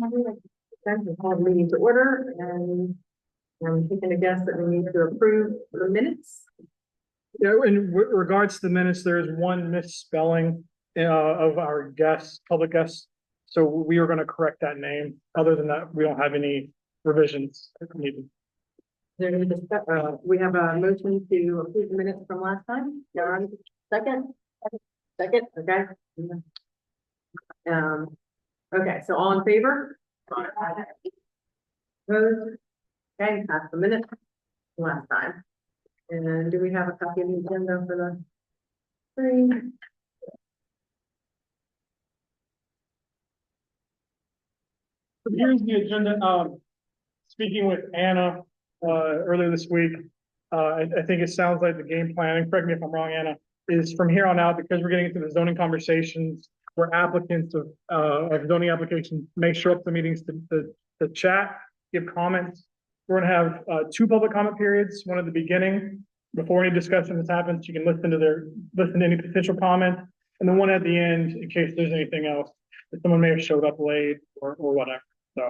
Okay, we'll call the meeting to order, and I'm taking a guess that we need to approve the minutes. Yeah, in regards to the minutes, there is one misspelling of our guest, public guest. So we are going to correct that name. Other than that, we don't have any revisions needed. We have a motion to approve the minutes from last time. John, second? Second, okay. Okay, so all in favor? Opposed? Okay, pass the minutes from last time. And do we have a copy of the agenda for the screen? So here's the agenda. Speaking with Anna earlier this week, I think it sounds like the game plan, and correct me if I'm wrong, Anna, is from here on out, because we're getting into the zoning conversations where applicants of zoning applications may show up to the meetings to chat, give comments. We're going to have 2 public comment periods, one at the beginning before any discussion has happened. You can listen to any potential comment, and then one at the end in case there's anything else that someone may have showed up late or whatever. So.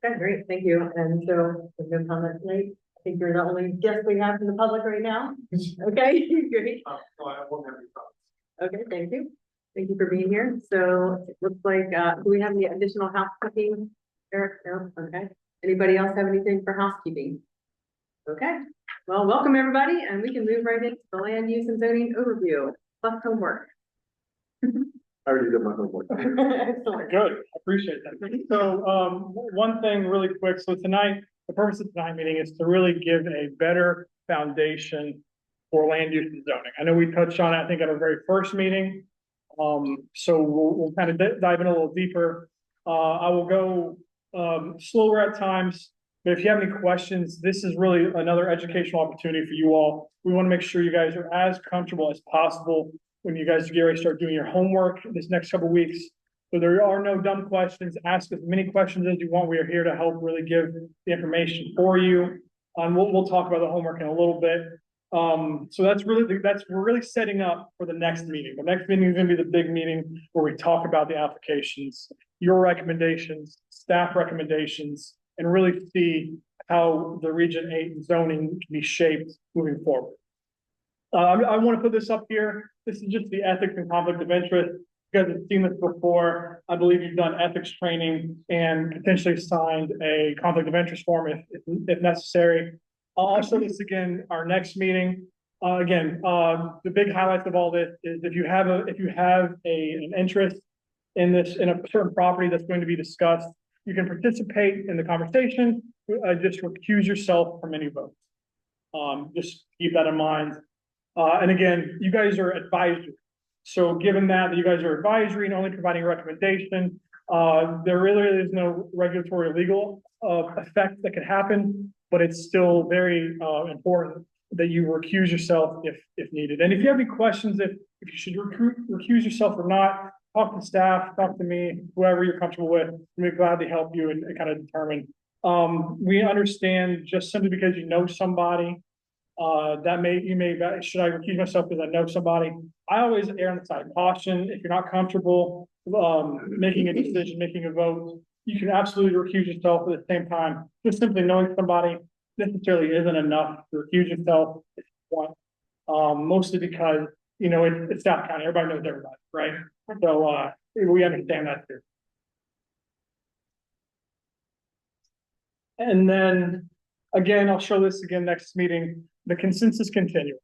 Okay, great, thank you. And so, no comment tonight. I think you're the only guest we have from the public right now. Okay, great. Okay, thank you. Thank you for being here. So it looks like, do we have any additional housekeeping? Eric, no? Okay. Anybody else have anything for housekeeping? Okay. Well, welcome everybody, and we can move right into the land use and zoning overview plus homework. I already did my homework. Excellent. Good, I appreciate that. So one thing really quick. So tonight, the purpose of tonight's meeting is to really give a better foundation for land use and zoning. I know we touched on it, I think, at our very first meeting. So we'll kind of dive in a little deeper. I will go slower at times, but if you have any questions, this is really another educational opportunity for you all. We want to make sure you guys are as comfortable as possible when you guys get ready to start doing your homework this next couple of weeks. So there are no dumb questions. Ask as many questions as you want. We are here to help really give the information for you. We'll talk about the homework in a little bit. So we're really setting up for the next meeting. The next meeting is going to be the big meeting where we talk about the applications, your recommendations, staff recommendations, and really see how the Region 8 zoning can be shaped moving forward. I want to put this up here. This is just the ethics and conflict of interest. You guys have seen this before. I believe you've done ethics training and potentially signed a conflict of interest form if necessary. I'll show this again our next meeting. The big highlights of all this is if you have an interest in a certain property that's going to be discussed, you can participate in the conversation. Just recuse yourself from any votes. Just keep that in mind. And again, you guys are advisory. So given that you guys are advisory and only providing a recommendation, there really is no regulatory or legal effect that could happen, but it's still very important that you recuse yourself if needed. And if you have any questions, if you should recuse yourself or not, talk to staff, talk to me, whoever you're comfortable with. We'd gladly help you and kind of determine. We understand just simply because you know somebody, should I recuse myself because I know somebody? I always err on the side of caution. If you're not comfortable making a decision, making a vote, you can absolutely recuse yourself. At the same time, just simply knowing somebody necessarily isn't enough to recuse yourself if you want. Mostly because it's South County, everybody knows everybody, right? So we understand that too. And then again, I'll show this again next meeting. The consensus continuum.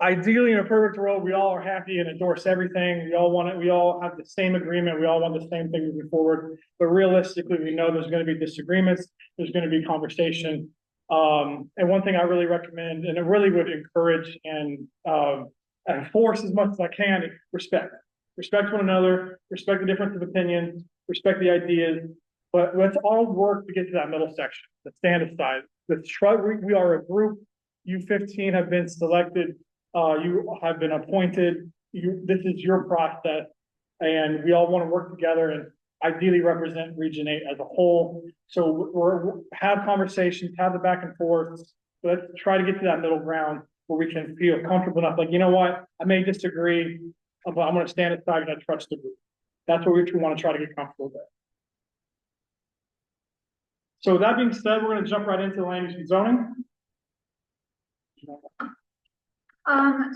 Ideally, in a perfect world, we all are happy and endorse everything. We all want it. We all have the same agreement. We all want the same thing moving forward. But realistically, we know there's going to be disagreements. There's going to be conversation. And one thing I really recommend, and I really would encourage and enforce as much as I can, is respect. Respect one another. Respect the difference of opinions. Respect the ideas. But let's all work to get to that middle section, the stand aside. We are a group. You 15 have been selected. You have been appointed. This is your process, and we all want to work together and ideally represent Region 8 as a whole. So have conversations, have the back and forth. Let's try to get to that middle ground where we can feel comfortable enough. Like, you know what? I may disagree, but I'm going to stand aside and I trust the group. That's what we want to try to get comfortable with. So with that being said, we're gonna jump right into land use and zoning.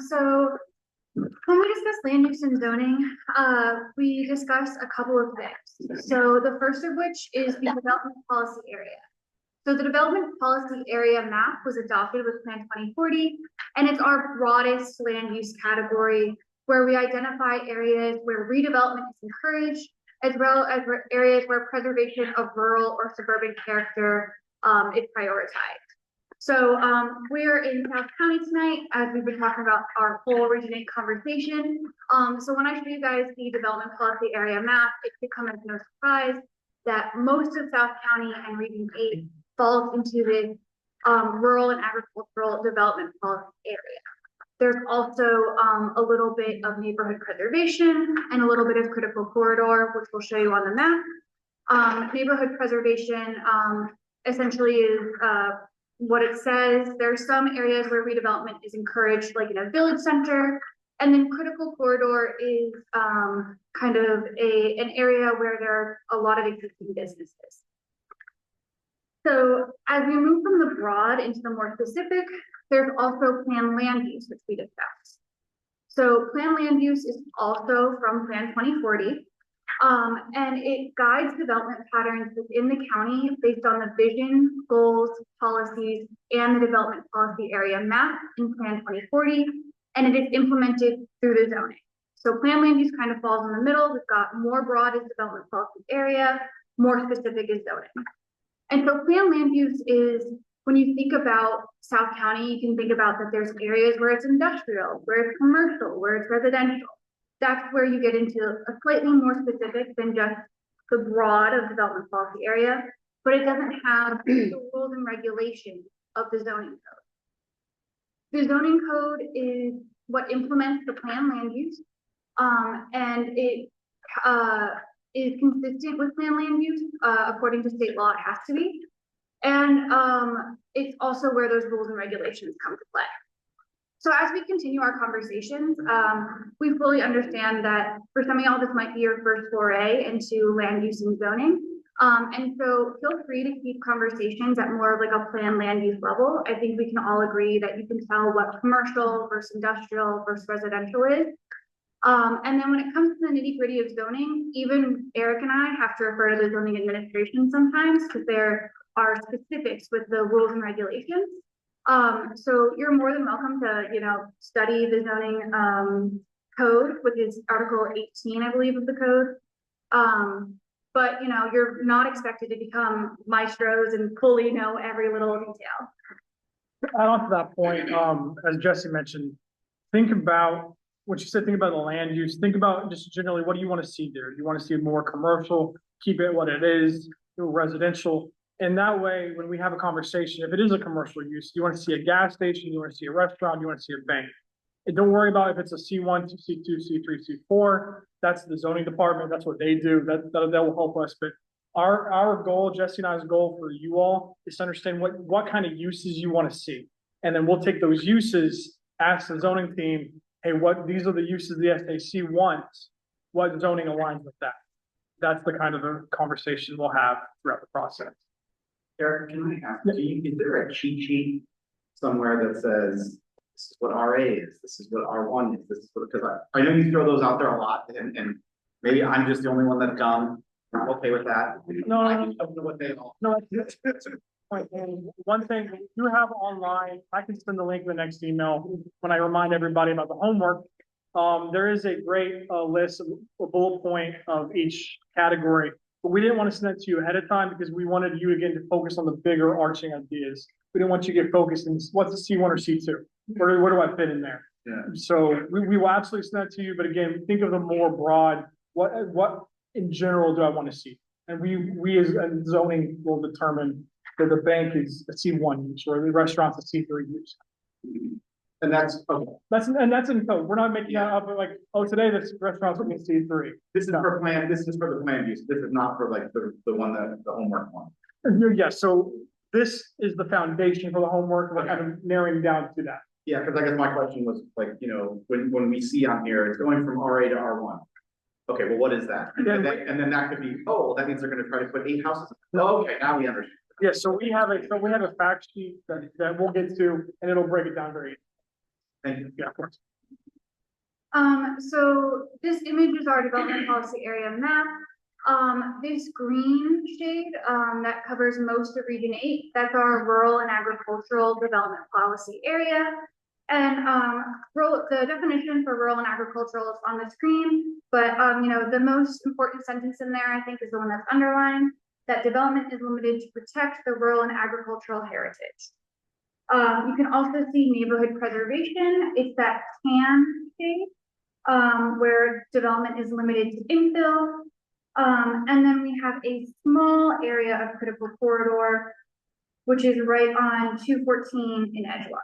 So when we discuss land use and zoning, we discuss a couple of things. So the first of which is the development policy area. So the development policy area map was adopted with Plan 2040, and it's our broadest land use category where we identify areas where redevelopment is encouraged, as well as areas where preservation of rural or suburban character is prioritized. So we're in South County tonight, as we've been talking about our whole originating conversation. So when I show you guys the development policy area map, it should come as no surprise that most of South County and Region 8 falls into the rural and agricultural development policy area. There's also a little bit of neighborhood preservation and a little bit of critical corridor, which we'll show you on the map. Neighborhood preservation essentially is what it says. There are some areas where redevelopment is encouraged, like in a village center, and then critical corridor is kind of an area where there are a lot of existing businesses. So as we move from the broad into the more specific, there's also planned land use, which we discussed. So planned land use is also from Plan 2040, and it guides development patterns within the county based on the vision, goals, policies, and the development policy area map in Plan 2040, and it is implemented through the zoning. So planned land use kind of falls in the middle. We've got more broad is development policy area, more specific is zoning. And so planned land use is, when you think about South County, you can think about that there's areas where it's industrial, where it's commercial, where it's residential. That's where you get into a slightly more specific than just the broad of development policy area, but it doesn't have the rules and regulations of the zoning code. The zoning code is what implements the planned land use, and it is consistent with planned land use. According to state law, it has to be. And it's also where those rules and regulations come to play. So as we continue our conversations, we fully understand that for some of y'all, this might be your first foray into land use and zoning. And so feel free to keep conversations at more of like a planned land use level. I think we can all agree that you can tell what commercial versus industrial versus residential is. And then when it comes to the nitty gritty of zoning, even Eric and I have to refer to the zoning administration sometimes because there are specifics with the rules and regulations. So you're more than welcome to, study the zoning code, which is Article 18, I believe, of the code. But you're not expected to become maestros and fully know every little detail. Add on to that point, as Jesse mentioned, think about what you said, think about the land use, think about just generally, what do you want to see there? You want to see more commercial, keep it what it is, residential. And that way, when we have a conversation, if it is a commercial use, you want to see a gas station, you want to see a restaurant, you want to see a bank. And don't worry about if it's a C1, C2, C3, C4. That's the zoning department. That will help us. But our goal, Jesse and I's goal for you all, is to understand what kind of uses you want to see. And then we'll take those uses, ask the zoning team, hey, these are the uses the SAC wants. What zoning aligns with that? That's the kind of a conversation we'll have throughout the process. Eric, can I ask, is there a cheat sheet somewhere that says this is what RA is, this is what R1 is, this is what, because I know you throw those out there a lot, and maybe I'm just the only one that's dumb. I'm okay with that. No, I just don't know what they all. No, that's point. And one thing you have online, I can send the link in the next email when I remind everybody about the homework. There is a great list, a bullet point of each category. But we didn't want to send that to you ahead of time because we wanted you again to focus on the bigger arching ideas. We didn't want you to get focused in what's a C1 or C2? Where do I fit in there? Yeah. So we will absolutely send that to you. But again, think of the more broad, what in general do I want to see? And we as zoning will determine that the bank is a C1 use or the restaurant's a C3 use. And that's okay. That's in code. We're not making that up like, oh, today this restaurant's looking at C3. This is for plan. This is for the plan use. This is not for like the one that the homework one. Yes. So this is the foundation for the homework. We're kind of narrowing down to that. Yeah, because I guess my question was like, when we see on here, it's going from RA to R1. Okay, well, what is that? And then that could be, that means they're going to try to put 8 houses. Oh, okay, now we understand. Yeah, so we have a fact sheet that we'll get to, and it'll break it down very, Thank you. yeah, of course. So this image is our development policy area map. This green shade, that covers most of Region 8, that's our rural and agricultural development policy area. And, the definition for rural and agricultural is on the screen, but, the most important sentence in there, I think, is the one that's underlined, that development is limited to protect the rural and agricultural heritage. You can also see neighborhood preservation, it's that tan shade, where development is limited to infill. And then we have a small area of critical corridor, which is right on 214 in Edgewater.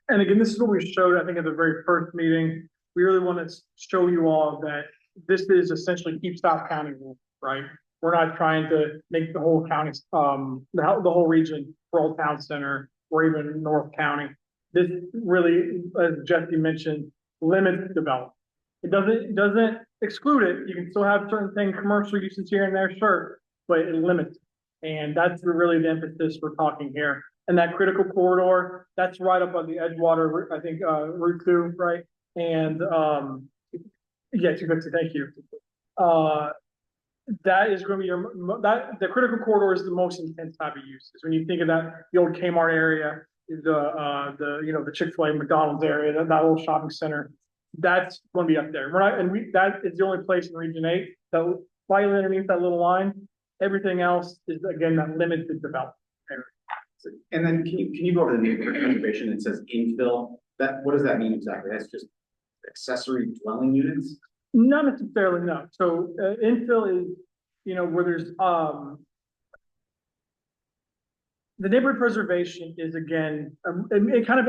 And again, this is what we showed, I think, at the very first meeting. We really want to show you all that this is essentially keep South County, right? We're not trying to make the whole county, the whole region, rural town center, or even North County. This really, as Jesse mentioned, limits development. It doesn't exclude it. You can still have certain things, commercial uses here and there, sure, but it limits. And that's really the emphasis we're talking here. And that critical corridor, that's right up on the Edgewater, I think, Route 2, right? And, yeah, 250, thank you. That is going to be the critical corridor is the most intense type of uses. When you think of that, the old Kmart area, the Chick-fil-A, McDonald's area, that little shopping center, that's going to be up there. That is the only place in Region 8 that slightly underneath that little line. Everything else is, again, that limited development area. And then can you go over the neighborhood preservation? It says infill. What does that mean exactly? That's just accessory dwelling units? Not necessarily, no. So infill is, where there's the neighborhood preservation is, again, it kind of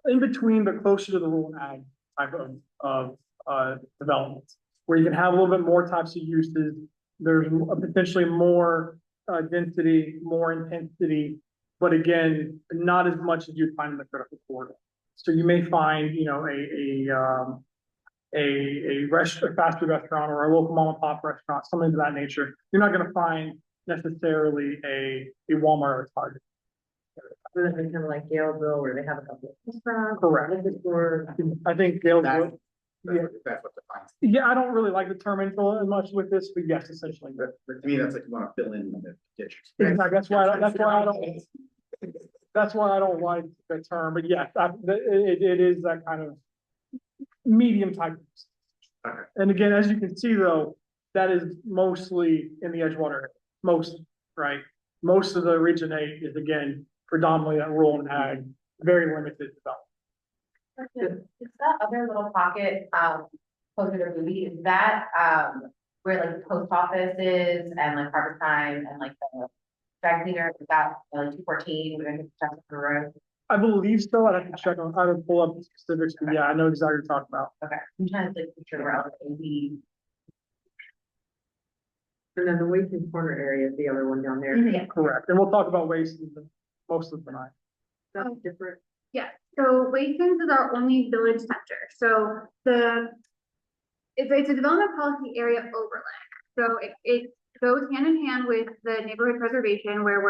in between, but closer to the rural ag type of development, where you can have a little bit more types of uses. There's potentially more density, more intensity, but again, not as much as you'd find in the critical corridor. So you may find, a fast food restaurant or a local mom and pop restaurant, something of that nature. You're not going to find necessarily a Walmart or a Target. Kind of like Galeville, where they have a couple of restaurants. Correct. I think Galeville. That's what defines. Yeah, I don't really like the term infill as much with this, but yes, essentially. But to me, that's like you want to fill in the ditch. Exactly. That's why I don't like the term. But yes, it is that kind of medium type. Okay. And again, as you can see, though, that is mostly in the Edgewater area. Most, right? Most of the Region 8 is, again, predominantly that rural and ag, very limited development. Is that other little pocket, closer to Ruby, is that, where like the post office is and like Harvest Time and like the drag cleaner, is that like 214, we're going to the road? I believe so. I'd have to check on how to pull up the specifics, but yeah, I know exactly what you're talking about. Okay, I'm trying to like picture where else we. And then the Wasted Corner area is the other one down there. Yeah. Correct. And we'll talk about waste most of the night. That's different. Yeah, so Wakelands is our only village center. So it's a development policy area overlay. So it goes hand in hand with the neighborhood preservation where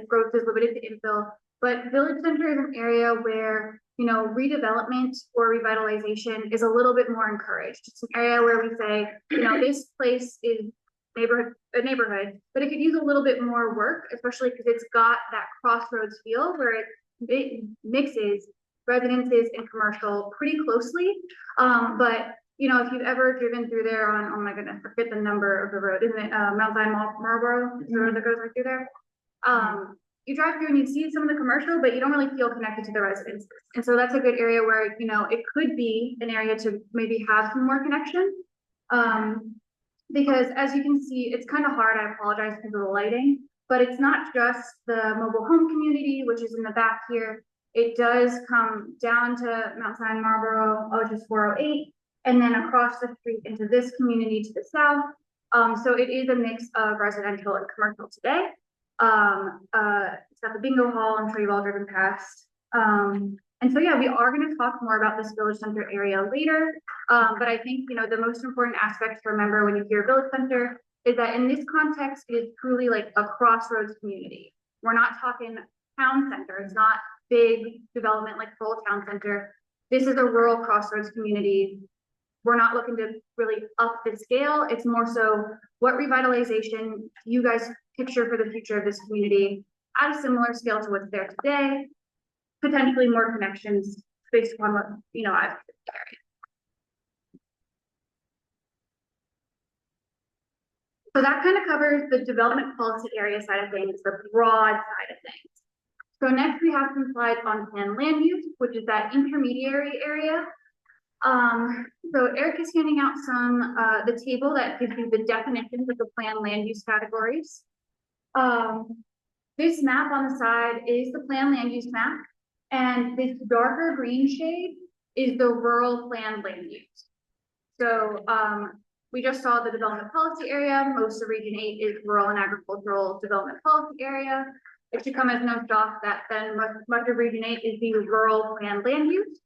growth is limited to infill. But village center is an area where, redevelopment or revitalization is a little bit more encouraged. It's an area where we say, this place is a neighborhood, but it could use a little bit more work, especially because it's got that crossroads feel where it mixes residences and commercial pretty closely. But if you've ever driven through there on, oh my goodness, I forget the number of the road, isn't it Mount Zion Marlboro, the road that goes right through there? You drive through and you see some of the commercial, but you don't really feel connected to the residences. And so that's a good area where, it could be an area to maybe have some more connection. Because as you can see, it's kind of hard, I apologize because of the lighting, but it's not just the mobile home community, which is in the back here. It does come down to Mount Zion Marlboro, which is 408, and then across the street into this community to the south. So it is a mix of residential and commercial today. It's got the bingo hall, I'm sure you've all driven past. And so, yeah, we are going to talk more about this village center area later. But I think, the most important aspect to remember when you hear village center is that in this context, it is truly like a crossroads community. We're not talking town center, it's not big development like full town center. This is a rural crossroads community. We're not looking to really up the scale. It's more so what revitalization you guys picture for the future of this community at a similar scale to what's there today, potentially more connections based upon what, you know, I've. So that kind of covers the development policy area side of things, the broad side of things. So next we have some slides on planned land use, which is that intermediary area. So Eric is handing out some, the table that gives you the definitions of the planned land use categories. This map on the side is the planned land use map, and this darker green shade is the rural planned land use. So, we just saw the development policy area. Most of Region 8 is rural and agricultural development policy area. It should come as no shock that then much of Region 8 is the rural planned land use.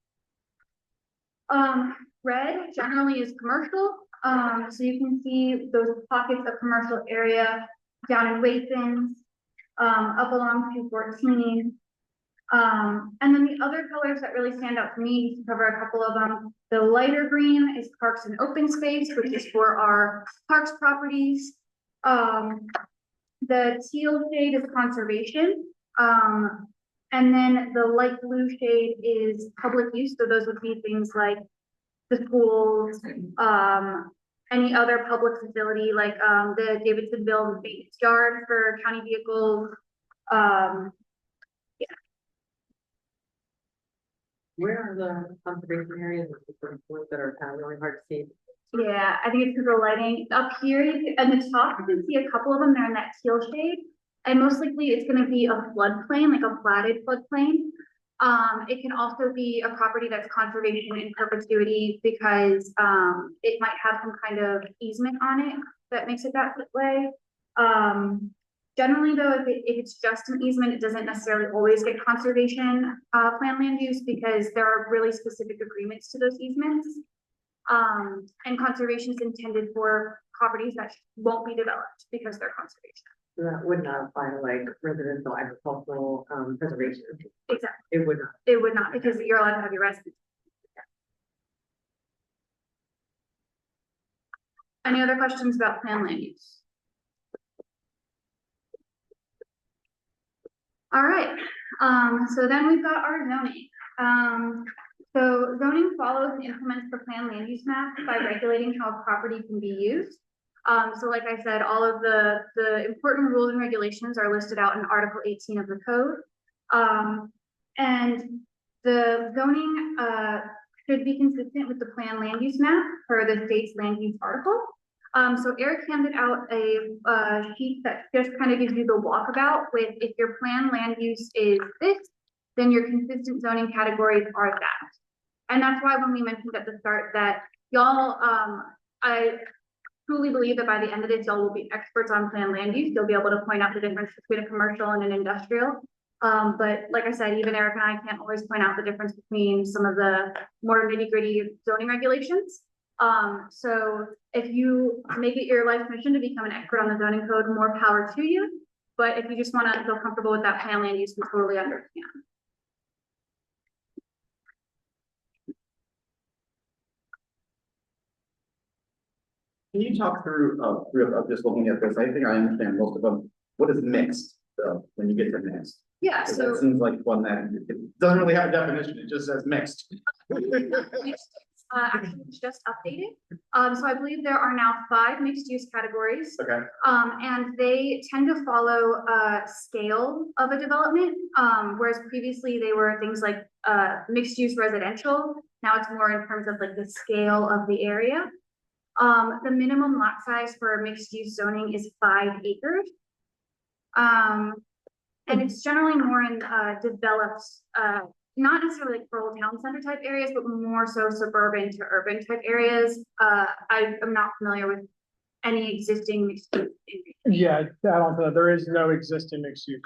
Red generally is commercial. So you can see those pockets of commercial area down in Wasons, up along 214. And then the other colors that really stand out to me, to cover a couple of them, the lighter green is parks and open space, which is for our parks properties. The teal shade is conservation. And then the light blue shade is public use. So those would be things like the schools, any other public facility like the Davidsonville maintenance yard for county vehicles. Where are the conservation areas that are kind of really hard to see? Yeah, I think it's because of lighting. Up here, at the top, you can see a couple of them. They're in that teal shade. And most likely it's going to be a floodplain, like a platted floodplain. It can also be a property that's conservation in perpetuity because it might have some kind of easement on it that makes it that way. Generally, though, if it's just an easement, it doesn't necessarily always get conservation plan land use because there are really specific agreements to those easements. And conservation is intended for properties that won't be developed because they're conservation. So that would not apply to like residential agricultural preservation. Exactly. It would not. It would not because you're allowed to have your residence. Any other questions about plan land use? All right, so then we've got our zoning. So zoning follows and implements the planned land use map by regulating how property can be used. So like I said, all of the important rules and regulations are listed out in Article 18 of the code. And the zoning should be consistent with the planned land use map per the state's land use article. So Eric handed out a sheet that just kind of gives you the walkabout with if your planned land use is this, then your consistent zoning categories are that. And that's why when we mentioned at the start that y'all, I truly believe that by the end of this, y'all will be experts on planned land use. You'll be able to point out the difference between a commercial and an industrial. But like I said, even Eric and I can't always point out the difference between some of the more nitty-gritty zoning regulations. So if you make it your life mission to become an expert on the zoning code, more power to you. But if you just want to feel comfortable with that planned land use, we totally understand. Can you talk through, just looking at this, I think I understand most of them. What is mixed, when you get to mixed? Yeah, so That seems like one that it doesn't really have a definition, it just says mixed. actually it's just updated. So I believe there are now 5 mixed use categories. Okay. And they tend to follow scale of a development. Whereas previously they were things like mixed use residential. Now it's more in terms of like the scale of the area. The minimum lot size for mixed use zoning is 5 acres. And it's generally more in developed, not necessarily like rural town center type areas, but more so suburban to urban type areas. I am not familiar with any existing mixed use. Yeah, to add on to that, there is no existing mixed use.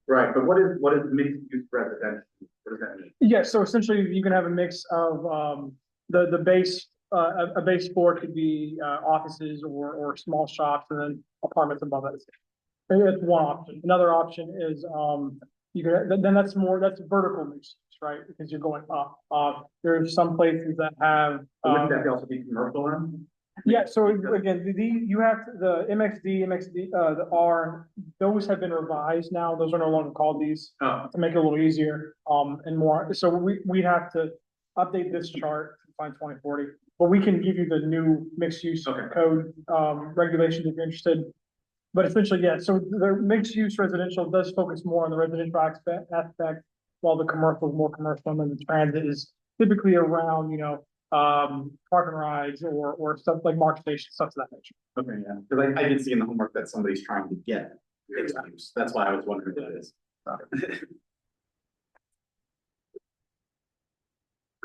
Right, but what is mixed use residential? What does that mean? Yeah, so essentially you can have a mix of the base a base floor could be, offices or small shops and then apartments above it. Maybe that's one option. Another option is, you could, then that's vertical mixed use, right? Because you're going up. There's some places that have, Wouldn't that also be commercial then? yeah, so again, you have the MXD, the R, those have been revised now. Those are no longer called these Oh, to make it a little easier, and more. So we'd have to update this chart to find 2040, but we can give you the new mixed use Okay. code, regulations if you're interested. But essentially, yeah, so the mixed use residential does focus more on the residential aspect, while the commercial is more commercial, and then the transit is typically around, park and rides or stuff like Mark Station, stuff of that nature. okay, yeah, because I did see in the homework that somebody's trying to get mixed use. That's why I was wondering what it is.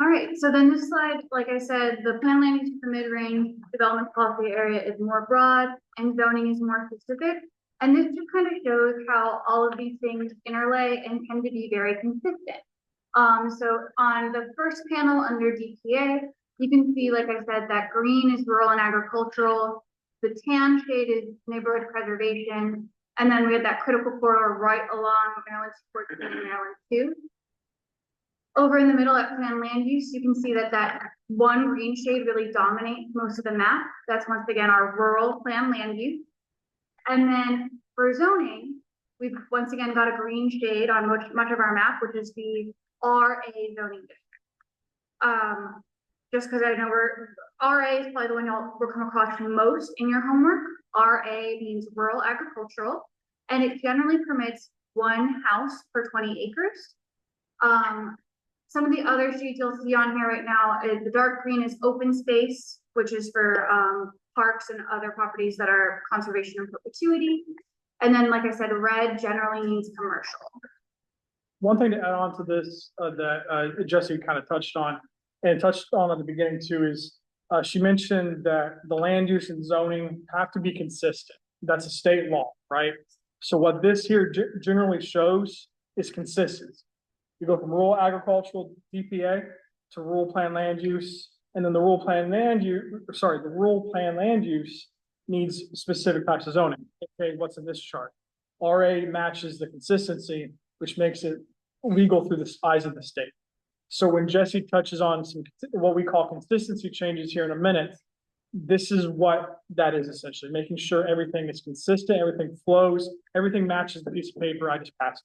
All right, so then this slide, like I said, the plan land use for mid-range development policy area is more broad and zoning is more specific. And this just kind of shows how all of these things interlay and tend to be very consistent. So on the first panel under DPA, you can see, like I said, that green is rural and agricultural, the tan shade is neighborhood preservation, and then we have that critical corridor right along Maryland 14 and Maryland 2. Over in the middle at plan land use, you can see that one green shade really dominates most of the map. That's once again our rural plan land use. And then for zoning, we've once again got a green shade on much of our map, which is the RA zoning district. Just because I know RA is probably the one you'll come across most in your homework. RA means rural agricultural, and it generally permits one house per 20 acres. Some of the other shades you'll see on here right now is the dark green is open space, which is for parks and other properties that are conservation in perpetuity. And then, like I said, red generally means commercial. One thing to add on to this that Jesse kind of touched on and touched on at the beginning too is she mentioned that the land use and zoning have to be consistent. That's a state law, right? So what this here generally shows is consistency. You go from rural agricultural DPA to rural plan land use, and then the rural plan land use needs specific types of zoning. Okay, what's in this chart? RA matches the consistency, which makes it legal through the eyes of the state. So when Jesse touches on some what we call consistency changes here in a minute, this is what that is essentially, making sure everything is consistent, everything flows, everything matches the piece of paper I just passed.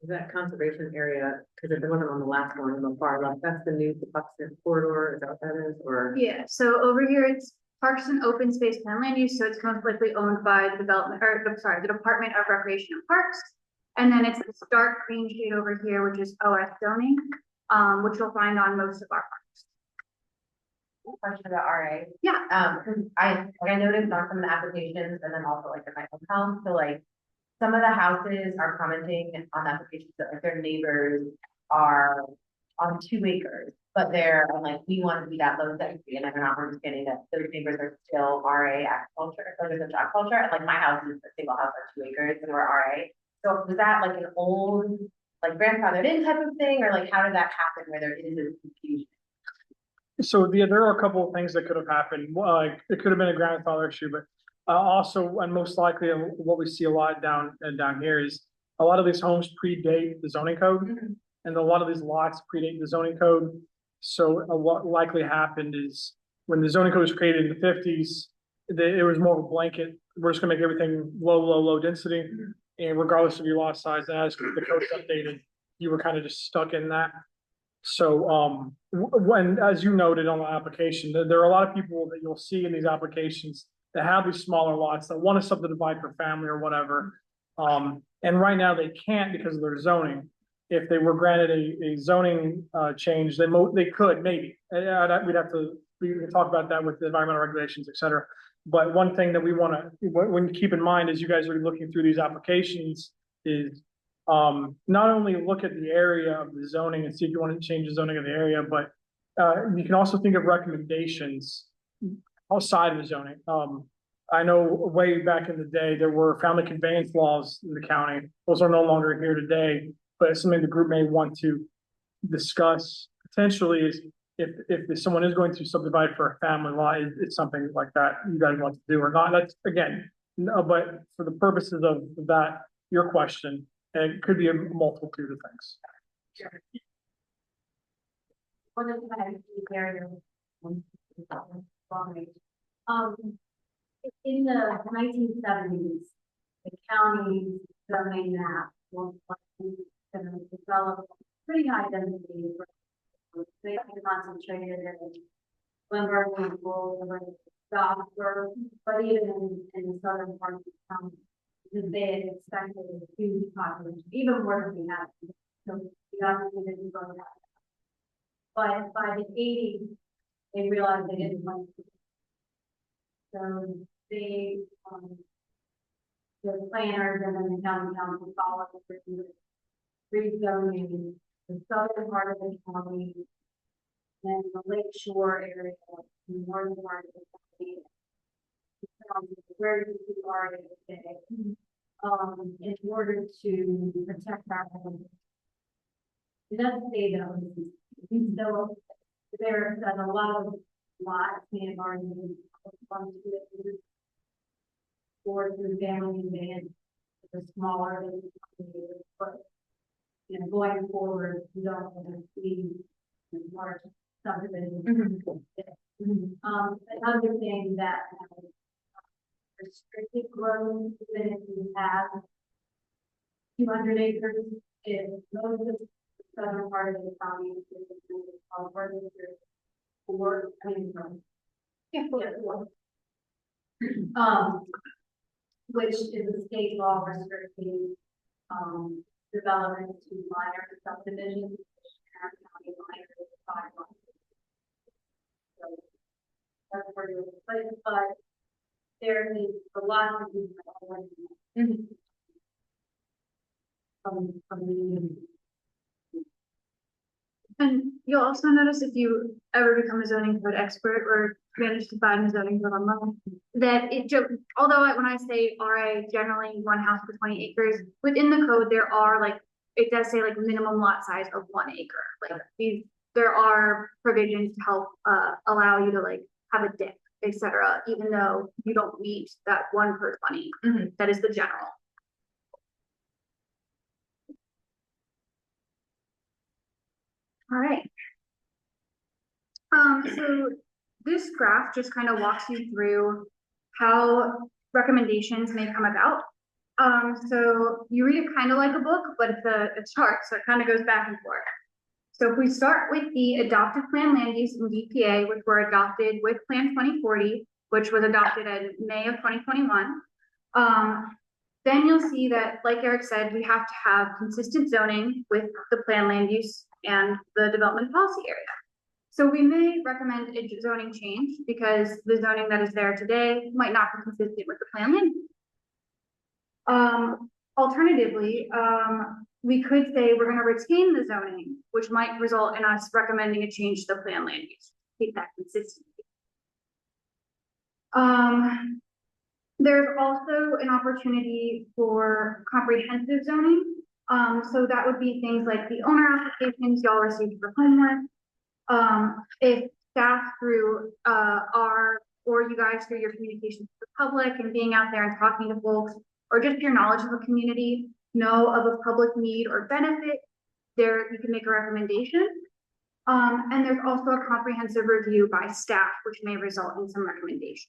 Is that conservation area, because it wasn't on the last one on the far left, that's the new Buxton corridor, is that what that is, or? Yeah, so over here it's parks and open space plan land use, so it's most likely owned by the development, or I'm sorry, the Department of Recreation and Parks. And then it's this dark green shade over here, which is OS zoning, which you'll find on most of our parks. Question about RA. Yeah. Cause I noticed on some of the applications and then also like in my own house, so like some of the houses are commenting on the applications that like their neighbors are on 2 acres, but they're like, we want to be that low density, and they're not understanding that those neighbors are still RA agriculture, so there's a agriculture, and like my house is a single house on 2 acres and we're RA. So was that like an old, like grandfathered in type of thing, or like how did that happen where there is this confusion? So there are a couple of things that could have happened. It could have been a grandfather issue, but also, and most likely what we see a lot down here is a lot of these homes predate the zoning code, and a lot of these lots predate the zoning code. So what likely happened is when the zoning code was created in the 50s, it was more of a blanket. We're just gonna make everything low density, and regardless of your lot size, as the code is updated, you were kind of just stuck in that. So when, as you noted on the application, there are a lot of people that you'll see in these applications that have these smaller lots that want to subdivide for family or whatever. And right now they can't because of their zoning. If they were granted a zoning change, they could maybe. We can talk about that with the environmental regulations, et cetera. But one thing that we want to keep in mind as you guys are looking through these applications is not only look at the area of the zoning and see if you want to change the zoning of the area, but you can also think of recommendations outside of the zoning. I know way back in the day, there were family conveyance laws in the county. Those are no longer here today, but it's something the group may want to discuss potentially is if someone is going to subdivide for a family lot, it's something like that you guys want to do or not, that's again, no, but for the purposes of that, your question, it could be a multitude of things. One of the barrier. In the 1970s, the county zoning map was developed pretty high density. They concentrated in Limburg, Limburg, Stockburg, but even in the southern part of the county, they had expected a huge population, even more than we had. So we obviously didn't go that. But by the 80s, they realized they didn't want to. So they, the planners and then the county council followed the rezoning the southern part of the county, and the lake shore area, the northern part of the county. Where you are today, in order to protect our home. It doesn't say though, so there's a lot of lots and already for the family and the smaller but you know, going forward, we don't want to see large subdivisions. Another thing that restricted growth, even if you have 200 acres, if most of the southern part of the county is four, I mean, four. Which is a state law restricting development to minor subdivisions, which Tarrant County minor is 5 months. So that's where you're but there is a lot of people already from the And you'll also notice if you ever become a zoning code expert or manage to find a zoning code online, that although when I say RA generally 1 house per 20 acres, within the code there are like, it does say like minimum lot size of 1 acre. Like there are provisions to help allow you to like have a deck, etc. Even though you don't meet that 1 per 20, that is the general. All right. So this graph just kind of walks you through how recommendations may come about. So you read it kind of like a book, but it's a chart, so it kind of goes back and forth. So if we start with the adopted plan land use in DPA, which were adopted with Plan 2040, which was adopted in May of 2021, then you'll see that, like Eric said, we have to have consistent zoning with the plan land use and the development policy area. So we may recommend a zoning change because the zoning that is there today might not be consistent with the plan land use. Alternatively, we could say we're going to retain the zoning, which might result in us recommending a change to the plan land use. Keep that consistency. There's also an opportunity for comprehensive zoning. So that would be things like the owner applications y'all received for homework. If staff through or you guys through your communications with the public and being out there and talking to folks, or just your knowledge of the community, know of a public need or benefit, there you can make a recommendation. And there's also a comprehensive review by staff, which may result in some recommendations.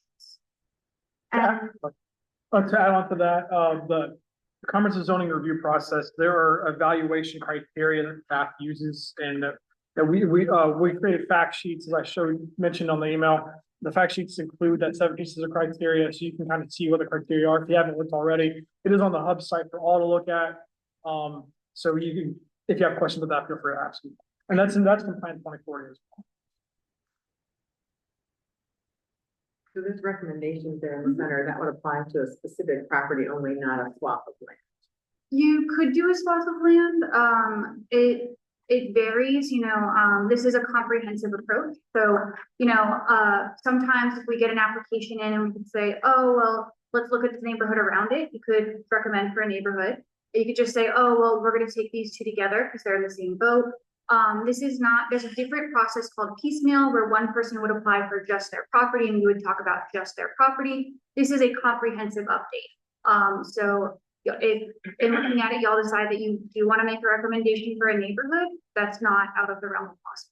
And To add on to that, the comprehensive zoning review process, there are evaluation criteria that staff uses, and that we created fact sheets, as I mentioned on the email. The fact sheets include that 7 pieces of criteria, so you can kind of see what the criteria are if you haven't looked already. It is on the hub site for all to look at. So you can, if you have questions about that, feel free to ask me. And that's from Plan 2040 as well. So this recommendation there in the center, that would apply to a specific property only, not a swath of land. you could do a swath of land. It varies, this is a comprehensive approach. So, sometimes if we get an application in and we can say, oh, well, let's look at the neighborhood around it. You could recommend for a neighborhood. You could just say, oh, well, we're going to take these two together because they're in the same boat. This is not, there's a different process called piecemeal where one person would apply for just their property and we would talk about just their property. This is a comprehensive update. So if in looking at it, y'all decide that you do want to make a recommendation for a neighborhood, that's not out of the realm of possible.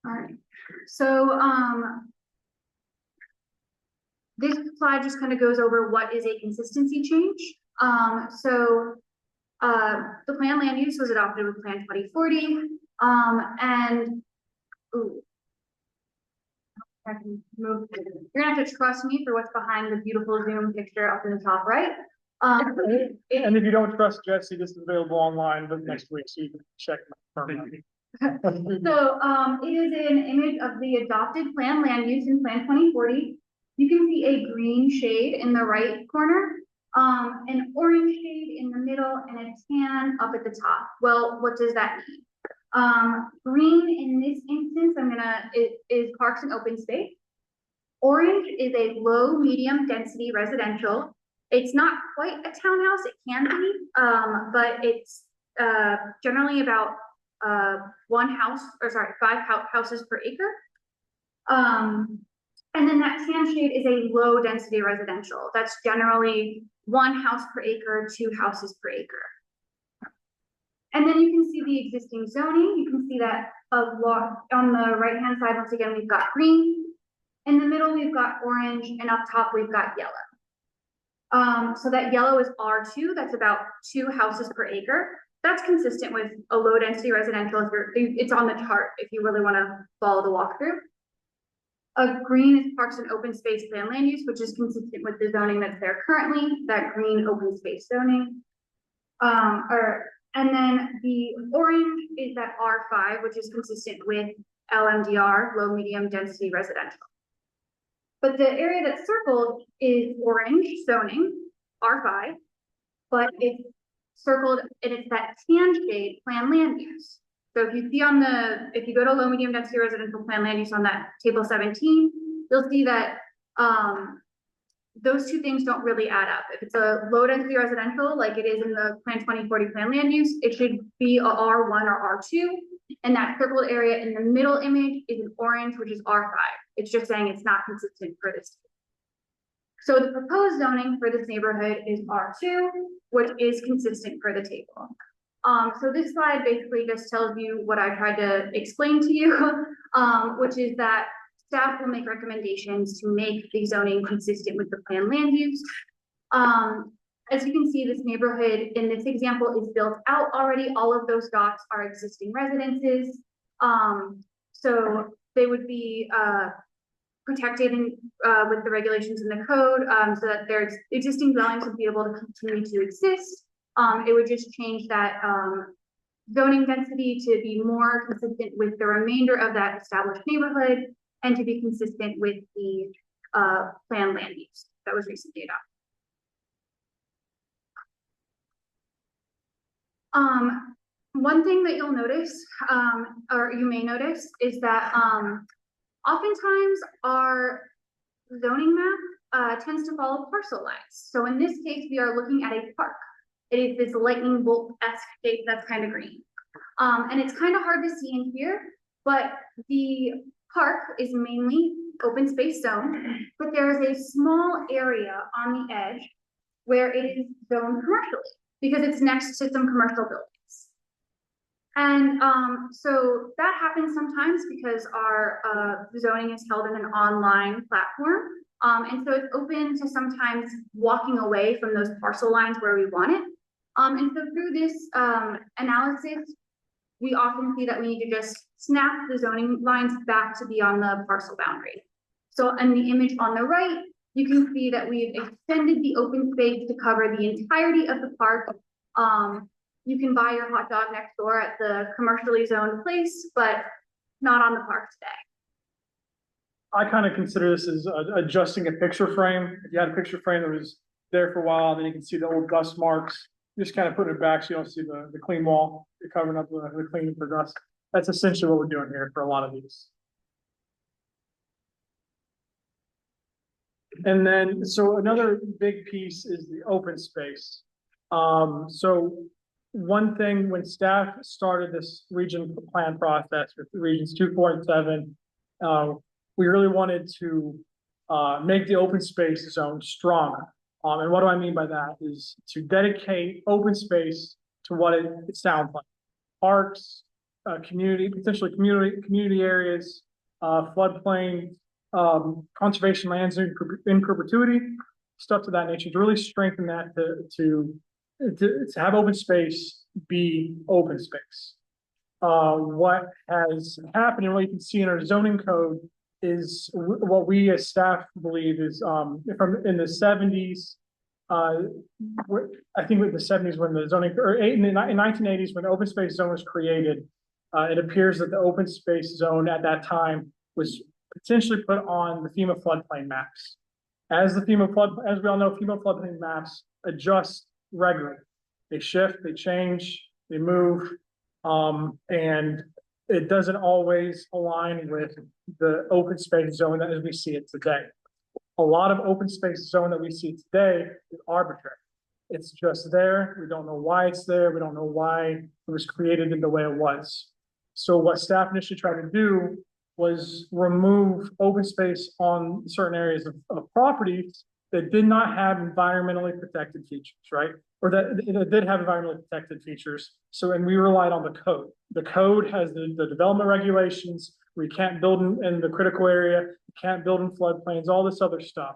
All right, so this slide just kind of goes over what is a consistency change. The plan land use was adopted with Plan 2040, and ooh, I can move. You're gonna have to trust me for what's behind the beautiful Zoom picture up in the top right. And if you don't trust Jesse, this is available online, but next week, so you can check. So, it is an image of the adopted plan land use in Plan 2040. You can see a green shade in the right corner, an orange shade in the middle, and a tan up at the top. Well, what does that mean? Green in this instance, it is parks and open space. Orange is a low, medium density residential. It's not quite a townhouse, it can be, but it's generally about 5 houses per acre. And then that tan shade is a low density residential. That's generally 1 house per acre, 2 houses per acre. And then you can see the existing zoning. You can see that on the right-hand side, once again, we've got green. In the middle, we've got orange, and up top, we've got yellow. So that yellow is R2, that's about 2 houses per acre. That's consistent with a low density residential. It's on the chart if you really want to follow the walkthrough. Green is parks and open space plan land use, which is consistent with the zoning that's there currently, that green open space zoning. And then the orange is that R5, which is consistent with LMDR, low medium density residential. But the area that's circled is orange zoning, R5, but it's circled and it's that tan shade plan land use. So if you see if you go to low medium density residential plan land use on that table 17, you'll see that those two things don't really add up. If it's a low density residential, like it is in the Plan 2040 plan land use, it should be a R1 or R2. And that circled area in the middle image is an orange, which is R5. It's just saying it's not consistent for this. So the proposed zoning for this neighborhood is R2, which is consistent for the table. So this slide basically just tells you what I tried to explain to you, which is that staff will make recommendations to make the zoning consistent with the plan land use. As you can see, this neighborhood in this example is built out already. All of those dots are existing residences. So they would be protected with the regulations in the code, so that their existing dwellings would be able to continue to exist. It would just change that zoning density to be more consistent with the remainder of that established neighborhood and to be consistent with the plan land use that was recently adopted. One thing that you'll notice, or you may notice, is that oftentimes our zoning map tends to follow parcel lines. So in this case, we are looking at a park. It is this lightning bolt-esque shape that's kind of green. And it's kind of hard to see in here, but the park is mainly open space zone, but there is a small area on the edge where it is zoned commercially because it's next to some commercial buildings. And so that happens sometimes because our zoning is held in an online platform. And so it's open to sometimes walking away from those parcel lines where we want it. And so through this analysis, we often see that we need to just snap the zoning lines back to be on the parcel boundary. So in the image on the right, you can see that we've extended the open space to cover the entirety of the park. You can buy your hot dog next door at the commercially zoned place, but not on the park today. I kind of consider this as adjusting a picture frame. If you had a picture frame that was there for a while, then you can see the old dust marks. Just kind of put it back so you don't see the clean wall. You're covering up the cleaning for dust. That's essentially what we're doing here for a lot of these. And then, so another big piece is the open space. So one thing, when staff started this region plan process with regions 2, 4, and 7, we really wanted to make the open space zone stronger. And what do I mean by that is to dedicate open space to what it sounds like. Parks, potentially community areas, floodplain, conservation lands in perpetuity, stuff to that nature, to really strengthen that to have open space be open space. What has happened and what you can see in our zoning code is what we as staff believe is from in the 70s. I think with the 70s when the zoning, or in the 1980s when the open space zone was created, it appears that the open space zone at that time was potentially put on the FEMA floodplain maps. As we all know, FEMA floodplain maps adjust regularly. They shift, they change, they move, and it doesn't always align with the open space zone as we see it today. A lot of open space zone that we see today is arbitrary. It's just there. We don't know why it's there. We don't know why it was created in the way it was. So what staff initially tried to do was remove open space on certain areas of properties that did not have environmentally protected features, right? Or that did have environmentally protected features. So, and we relied on the code. The code has the development regulations. We can't build in the critical area. You can't build in floodplains, all this other stuff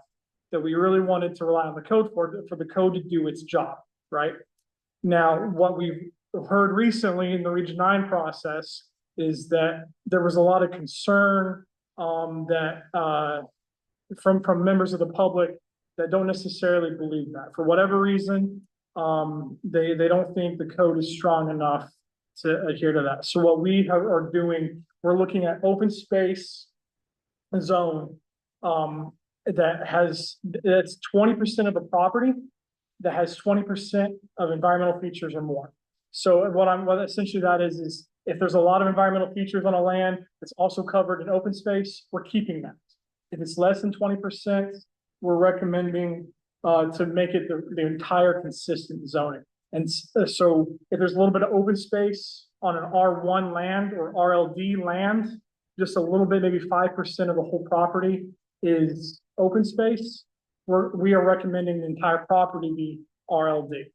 that we really wanted to rely on the code for the code to do its job, right? Now, what we've heard recently in the Region 9 process is that there was a lot of concern that from members of the public that don't necessarily believe that. For whatever reason, they don't think the code is strong enough to adhere to that. So what we are doing, we're looking at open space zone that's 20% of a property that has 20% of environmental features or more. So what essentially that is if there's a lot of environmental features on a land that's also covered in open space, we're keeping that. If it's less than 20%, we're recommending to make it the entire consistent zoning. And so if there's a little bit of open space on an R1 land or RLD land, just a little bit, maybe 5% of the whole property is open space, we are recommending the entire property be RLD.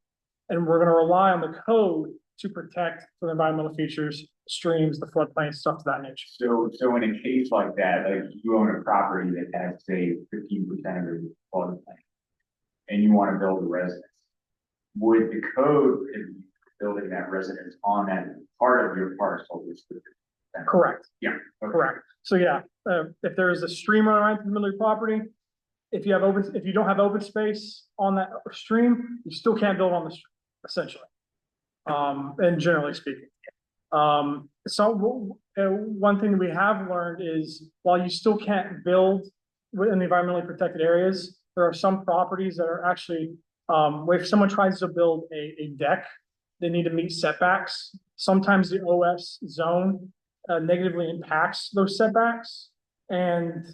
And we're going to rely on the code to protect the environmental features, streams, the floodplain, stuff of that nature. So in a case like that, like you own a property that has, say, 15% of the floodplain, and you want to build a residence, would the code building that residence on that part of your parcel is correct? Yeah. Okay. Correct. So yeah, if there is a stream around the middle of your property, if you don't have open space on that stream, you still can't build on the stream, essentially. And generally speaking. So one thing we have learned is while you still can't build in the environmentally protected areas, there are some properties that are actually, if someone tries to build a deck, they need to meet setbacks. Sometimes the OS zone negatively impacts those setbacks, and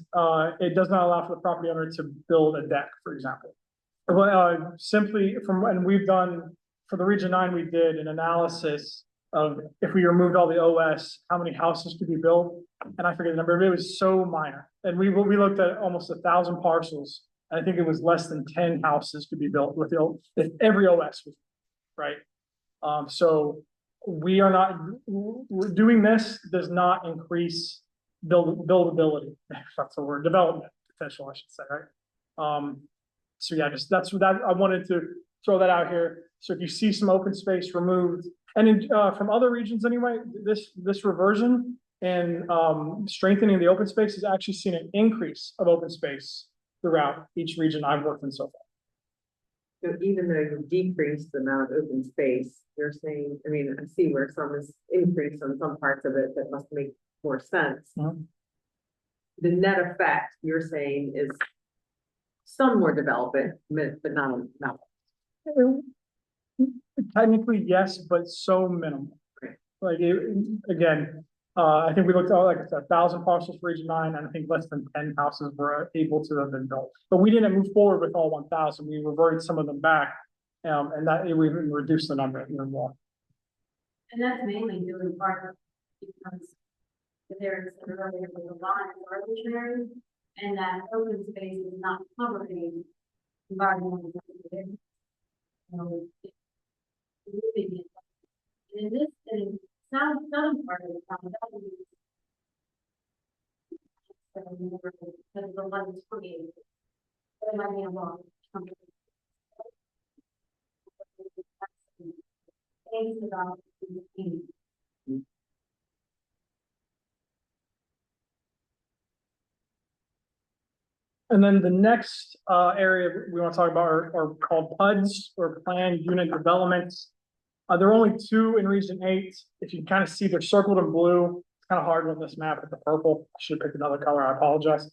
it does not allow for the property owner to build a deck, for example. Simply and we've done, for the Region 9, we did an analysis of if we removed all the OS, how many houses could be built? And I forget the number, but it was so minor. And we looked at almost 1,000 parcels. I think it was less than 10 houses could be built with if every OS was, right? So we're doing this does not increase buildability, if that's the word, development potential, I should say, right? So yeah, that's that I wanted to throw that out here. So if you see some open space removed, and from other regions anyway, this reversion and strengthening the open space has actually seen an increase of open space throughout each region I've worked in so far. So even though you decrease the amount of open space, you're saying, I mean, I see where some is increased on some parts of it that must make more sense. Mm-hmm. The net effect you're saying is some more development, but not. Technically, yes, but so minimal. Okay. Like again, I think we looked at like I said, 1,000 parcels for Region 9, and I think less than 10 houses were able to have been built. But we didn't move forward with all 1,000. We reverted some of them back, And that we reduce the number even more. And that's mainly due in part because there's a really the line is arbitrary, and that open space is not covering environmental. So, moving it. And in this, in southern part of the town, that would be. Because the one is created. But it might be a long. About And then the next area we want to talk about are called PUDs, or planned unit developments. There are only 2 in Region 8. If you kind of see they're circled in blue, it's kind of hard with this map with the purple. I should have picked another color, I apologize.